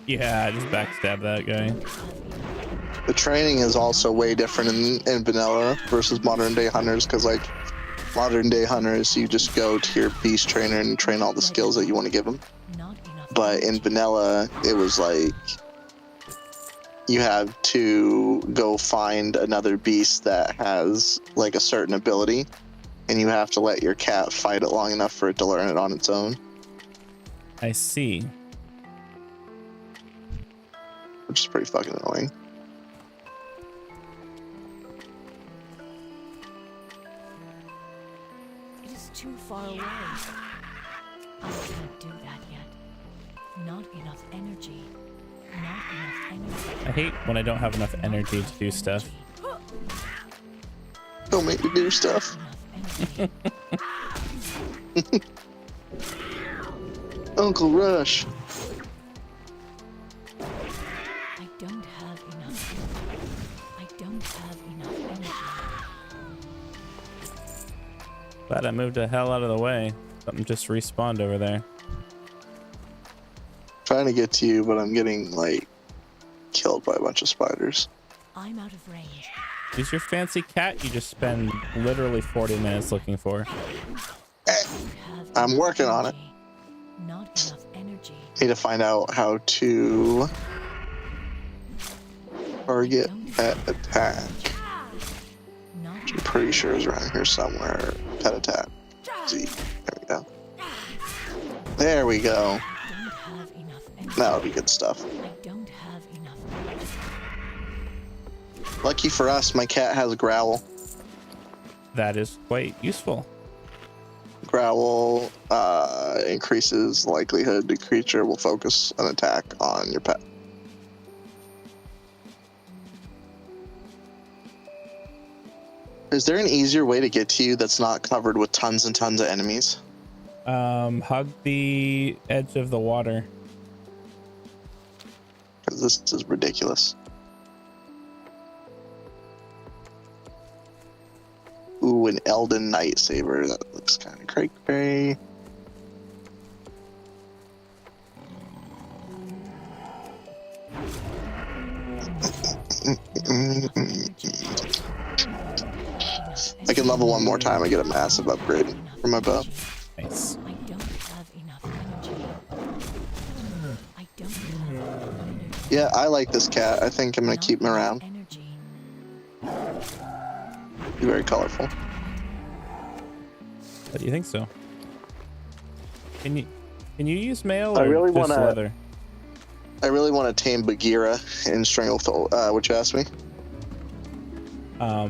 Yeah, just backstab that guy. The training is also way different in vanilla versus modern day hunters, because like modern day hunters, you just go to your beast trainer and train all the skills that you want to give them. But in vanilla, it was like you have to go find another beast that has like a certain ability, and you have to let your cat fight it long enough for it to learn it on its own. I see. Which is pretty fucking annoying. It is too far away. I can't do that yet. Not enough energy. Not enough energy. I hate when I don't have enough energy to do stuff. Don't make me do stuff. Enough energy. Uncle Rush. I don't have enough energy. I don't have enough energy. Glad I moved the hell out of the way. Something just respawned over there. Trying to get to you, but I'm getting like killed by a bunch of spiders. I'm out of range. Is your fancy cat you just spend literally 40 minutes looking for? Have I'm enough working on it. energy. Not enough energy. Need to find out how to target pet attack. Not I'm pretty sure it's around here somewhere. Pet attack. Z. There we go. There we go. don't That would be good stuff. I don't have enough. Lucky for us, my cat has growl. That is quite useful. Growl increases likelihood the creature will focus an attack on your pet. Is there an easier way to get to you that's not covered with tons and tons of enemies? Hug the edge of the water. Because this is ridiculous. Ooh, an Elden Night Saber. That looks kind of cray-cray. I can level one more time and get a massive upgrade for my bow. Nice. I don't have enough energy. I don't have enough energy. Yeah, I like this cat. I think I'm going to keep him around. Energy. He's very colorful. What do you think so? Can you use mail or I really just wanna- leather? I really want to tame Bagheera in Stranglefold. What you asked me? Are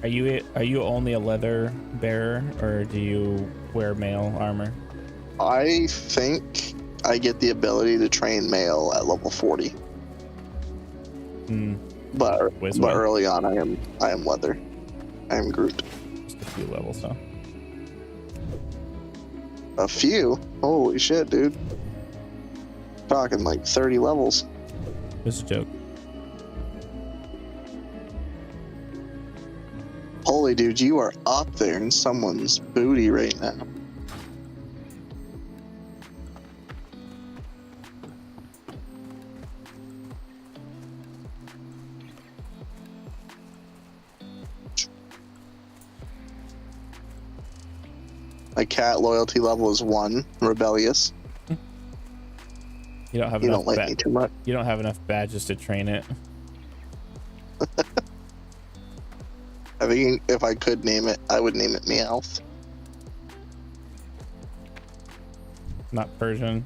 you only a leather bearer, or do you wear mail armor? I think I get the ability to train male at level 40. But Wizard. early on, I am leather. I am Groot. Just a few levels, though. A few? Holy shit, dude. Talking like 30 levels. Just a joke. Holy dude, you are up there in someone's booty right now. My cat loyalty level is 1, rebellious. You don't have You enough. don't like me too much. You don't have enough badges to train it. I think if I could name it, I would name it Meowth. Not Persian.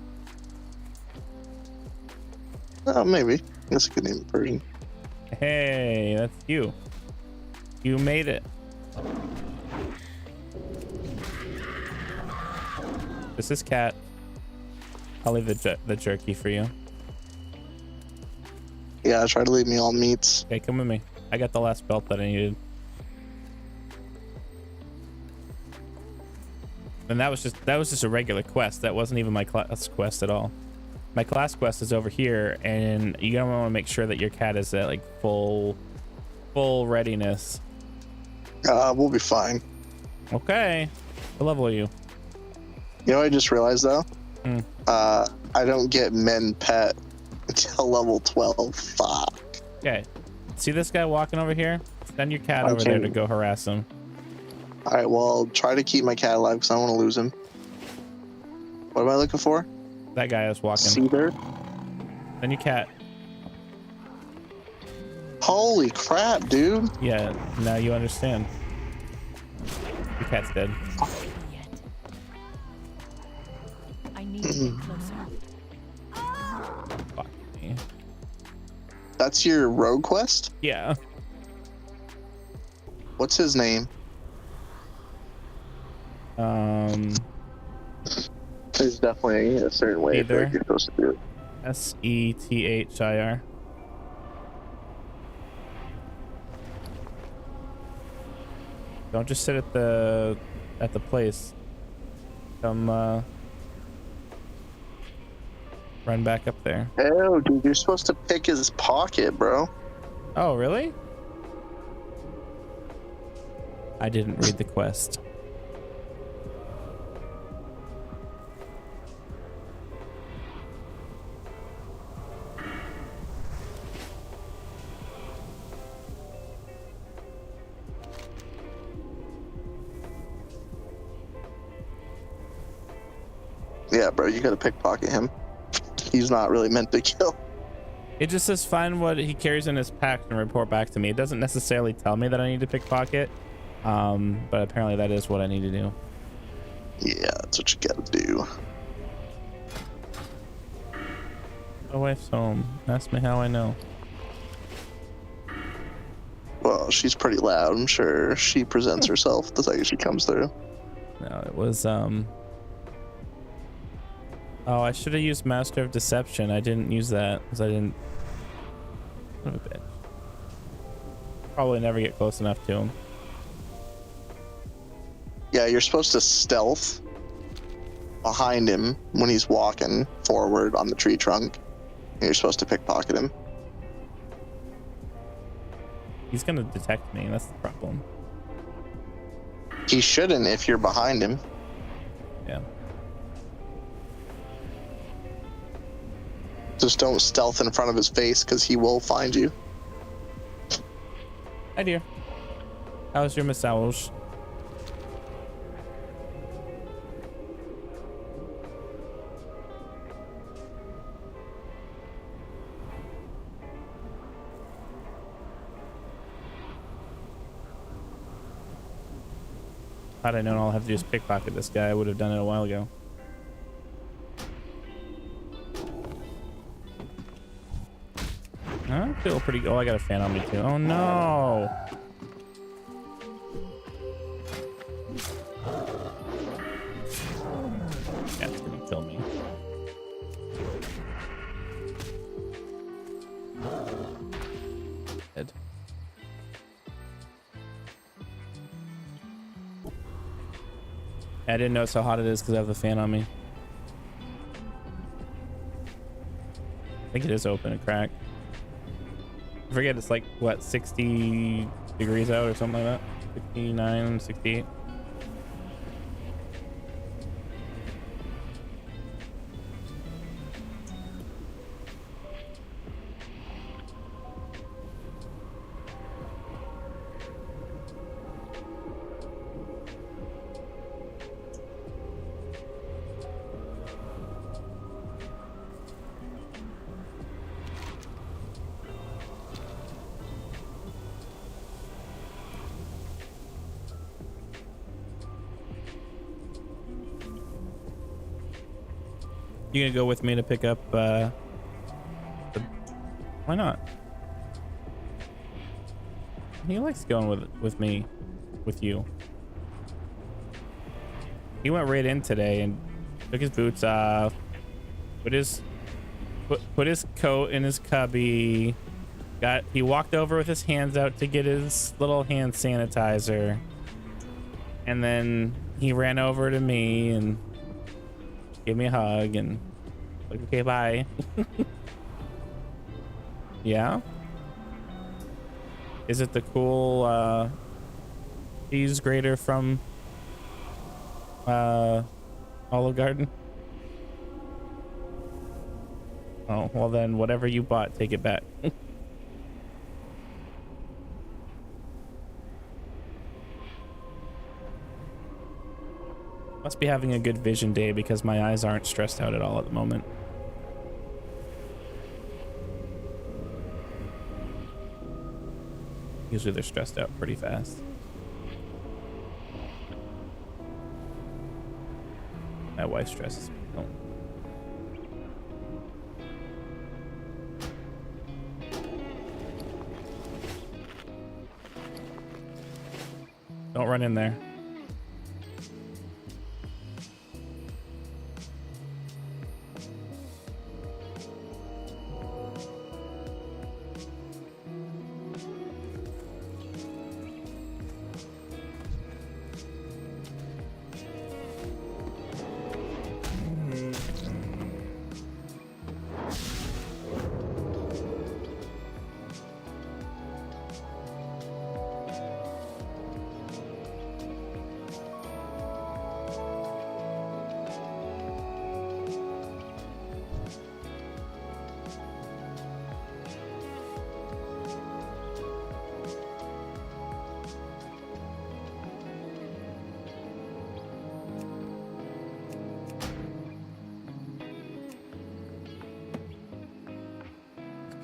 Oh, maybe. I guess I could name it Persian. Hey, that's you. You made it. This is Cat. I'll leave the jerky for you. Yeah, try to leave me all meats. Okay, come with me. I got the last belt that I needed. And that was just a regular quest. That wasn't even my class quest at all. My class quest is over here, and you're gonna want to make sure that your cat is at like full readiness. We'll be fine. Okay. What level are you? You know what I just realized though? Hmm. I don't get men pet until level 12. Fuck. Okay. See this guy walking over here? Send your cat over Okay. there to go harass him. Alright, well, I'll try to keep my cat alive because I don't want to lose him. What am I looking for? That guy is walking. Cedar? Send your cat. Holy crap, dude. Yeah, now you understand. Your cat's dead. Yet. I need to get closer. Fuck me. That's your rogue quest? Yeah. What's his name? There's definitely a certain way Either. you're supposed to do it. Sethir. Don't just sit at the place. Come run back up there. Oh, dude, you're supposed to pick his pocket, bro. Oh, really? I didn't read the quest. Yeah, bro, you gotta pickpocket him. He's not really meant to kill. It just says find what he carries in his pack and report back to me. It doesn't necessarily tell me that I need to pickpocket, but apparently that is what I need to do. Yeah, that's what you gotta do. My wife's home. Ask me how I know. Well, she's pretty loud. I'm sure she presents herself the second she comes through. No, it was oh, I should have used Master of Deception. I didn't use that because I didn't. What a bitch. Probably never get close enough to him. Yeah, you're supposed to stealth behind him when he's walking forward on the tree trunk. And you're supposed to pickpocket him. He's gonna detect me. That's the problem. He shouldn't if you're behind him. Yeah. Just don't stealth in front of his face because he will find you. Hi, dear. How's your massage? Had I known all I have to do is pickpocket this guy, I would have done it a while ago. I feel pretty good. Oh, I got a fan on me too. Oh no! Yeah, it's gonna kill me. Dead. I didn't notice how hot it is because I have the fan on me. I think it is open a crack. I forget, it's like, what, 60 degrees out or something like that? 69, 68. You gonna go with me to pick up why not? He likes going with me, with you. He went right in today and took his boots off, put his coat in his cubby, he walked over with his hands out to get his little hand sanitizer, and then he ran over to me and gave me a hug and like, okay, bye. Yeah? Is it the cool cheese grater from Olive Garden? Oh, well then whatever you bought, take it back. Must be having a good vision day because my eyes aren't stressed out at all at the moment. Usually they're stressed out pretty fast. My wife stresses me. Don't run in there.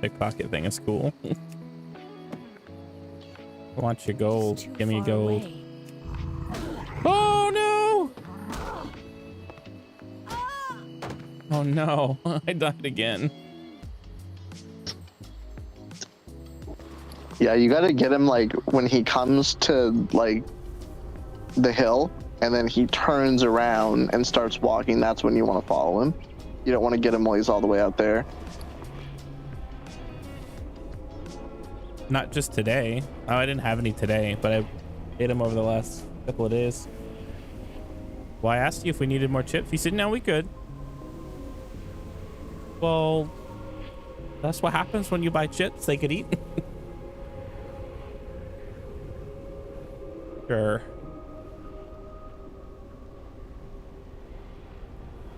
Pickpocket thing is cool. I want your gold. Give me gold. Away. Oh no! Oh no! I died again. Yeah, you gotta get him like when he comes to like the hill and then he turns around and starts walking. That's when you want to follow him. You don't want to get him while he's all the way out there. Not just today. Oh, I didn't have any today, but I ate them over the last couple of days. Well, I asked you if we needed more chips. You said, no, we could. Well, that's what happens when you buy chips. They could eat. Sure.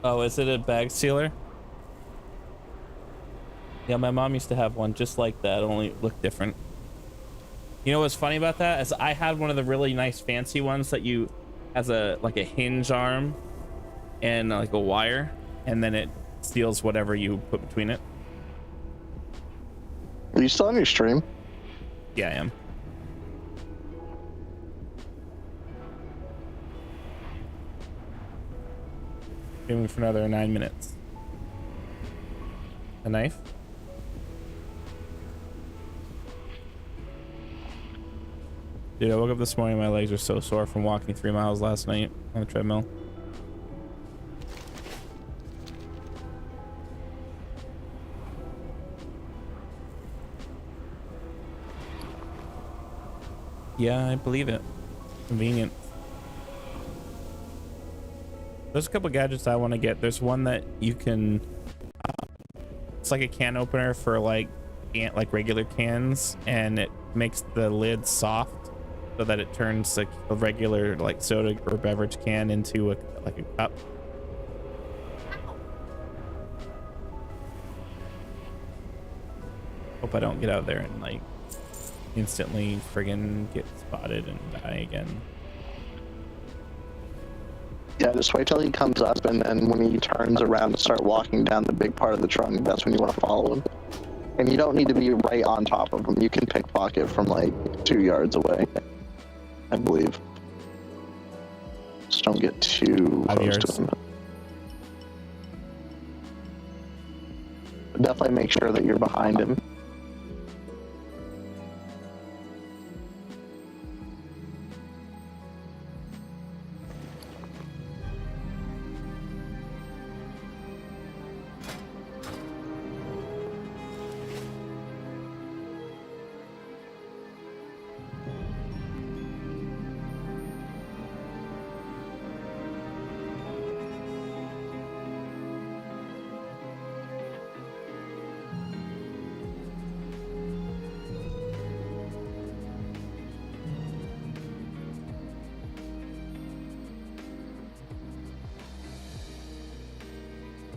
Oh, is it a bag sealer? Yeah, my mom used to have one just like that, only it looked different. You know what's funny about that is I had one of the really nice fancy ones that you has a like a hinge arm and like a wire, and then it seals whatever you put between it. Are you still on your stream? Yeah, I am. Streaming for another 9 minutes. A knife? Dude, I woke up this morning, my legs are so sore from walking 3 miles last night on the treadmill. Yeah, I believe it. Convenient. There's a couple gadgets I want to get. There's one that you can it's like a can opener for like regular cans, and it makes the lid soft so that it turns like a regular like soda or beverage can into a like a cup. Hope I don't get out there and like instantly friggin' get spotted and die again. Yeah, just wait till he comes up, and then when he turns around to start walking down the big part of the trunk, that's when you want to follow him. And you don't need to be right on top of him. You can pickpocket from like 2 yards away, I believe. Just don't get too close to him. But definitely make sure that you're behind him.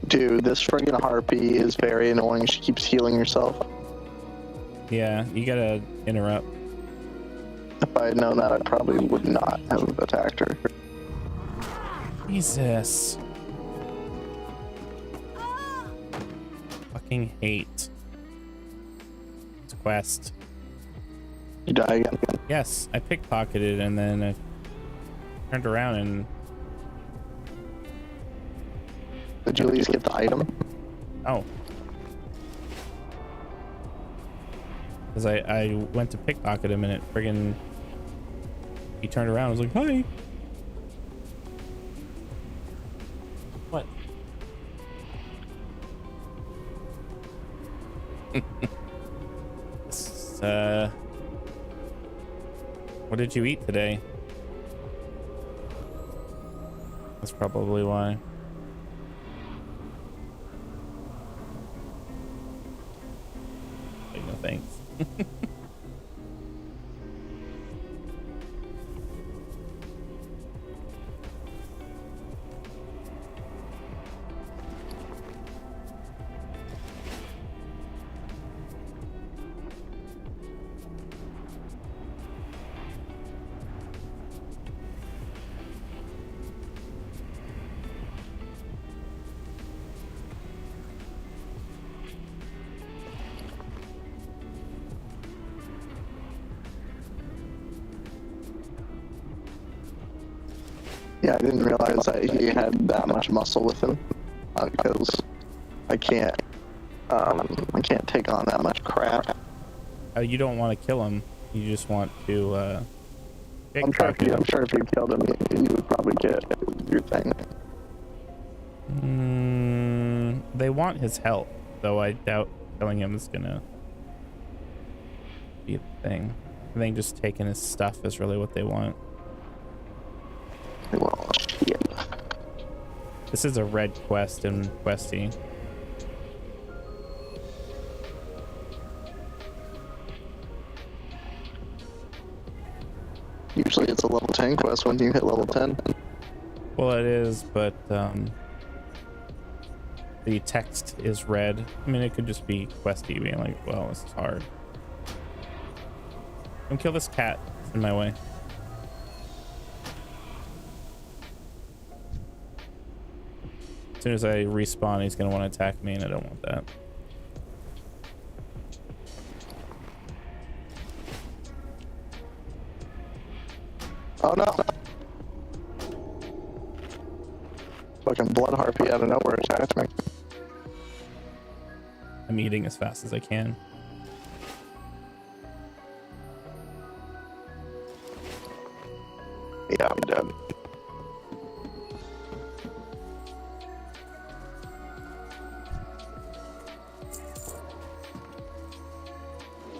Dude, this friggin' harpy is very annoying. She keeps healing herself. Yeah, you gotta interrupt. If I had known that, I probably would not have attacked her. Jesus. Fucking hate. It's a quest. You die again? Yes, I pickpocketed and then I turned around and... Did you at least get the item? Oh. Because I went to pickpocket him and it friggin... He turned around and was like, hi! What? What did you eat today? That's probably why. No thanks. Yeah, I didn't realize that he had that much muscle with him, because I can't take on that much crap. you don't want to kill him. You just want to I'm sure if you killed him, you would probably get your thing. They want his help, though I doubt killing him is gonna be a thing. I think just taking his stuff is really what they want. Well, shit. This is a red quest in Questy. Usually it's a level 10 quest when you hit level 10. Well, it is, but the text is red. I mean, it could just be Questy being like, well, this is hard. Don't kill this cat. It's in my way. As soon as I respawn, he's going to want to attack me, and I don't want that. Oh no! Fucking blood harpy out of nowhere attacked me. I'm eating as fast as I can. Yeah, I'm dead.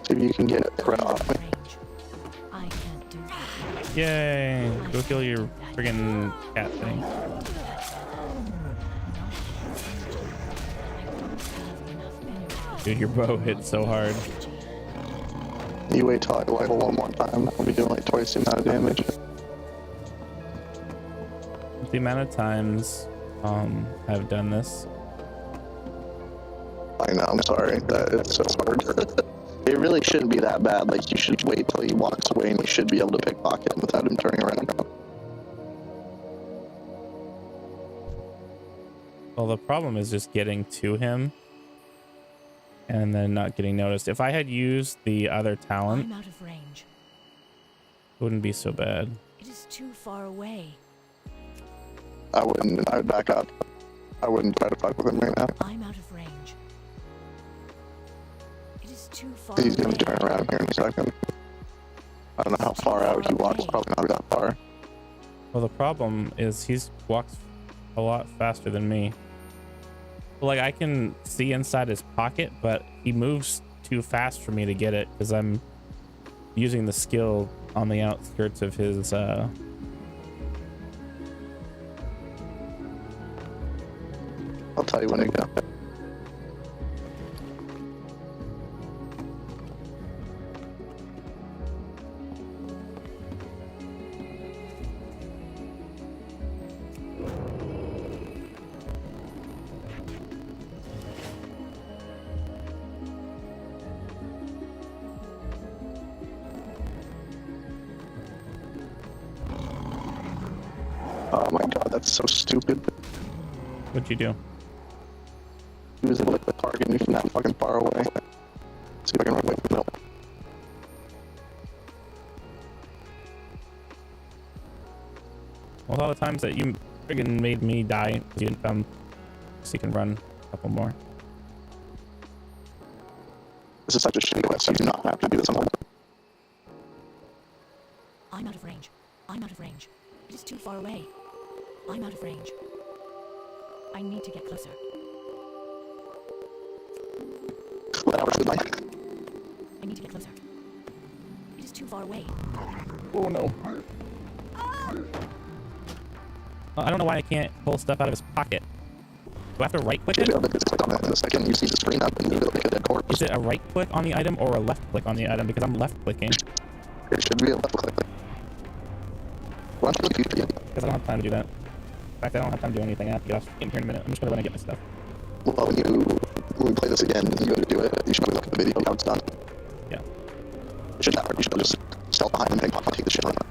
See if you can get it right off me. I can't do that. Yay! Go kill your friggin' cat thing. Dude, your bow hit so hard. You wait till I level one more time. I'll be doing like twice the amount of damage. The amount of times I've done this. I know, I'm sorry. That it's so hard. It really shouldn't be that bad. Like, you should wait till he walks away and you should be able to pickpocket him without him turning around. Well, the problem is just getting to him and then not getting noticed. If I had used the other talent, I'm out of range. it wouldn't be so bad. It is too far away. I would back up. I wouldn't try to fuck with him right now. I'm out of range. It is too far He's gonna away. turn around here in a second. I don't know how far out he walks, probably not that far. Well, the problem is he's walks a lot faster than me. Like, I can see inside his pocket, but he moves too fast for me to get it because I'm using the skill on the outskirts of his I'll tell you when to go. Oh my god, that's so stupid. What'd you do? He was able to target me from that fucking far away. See if I can run away from him. Well, all the times that you friggin' made me die, you didn't come, so you can run a couple more. This is such a shitty quest. You do not have to do this alone. I'm out of range. I'm out of range. It is too far away. I'm out of range. I need to get closer. Let out with my... I need to get closer. It is too far away. Oh no. I don't know why I can't pull stuff out of his pocket. Do I have to right click it? You'll be able to just click on it in a second. You see the screen up and you'll be able to pick a dead corpse. Is it a right click on the item or a left click on the item? Because I'm left clicking. It should be a left click. Why don't you look at it? Because I don't have time to do that. In fact, I don't have time to do anything. I have to get off game here in a minute. I'm just gonna run and get my stuff. Well, when we play this again and you go to do it, you should probably look at the video how it's done. Yeah. It should happen. You should just stealth behind him and take the shit on him.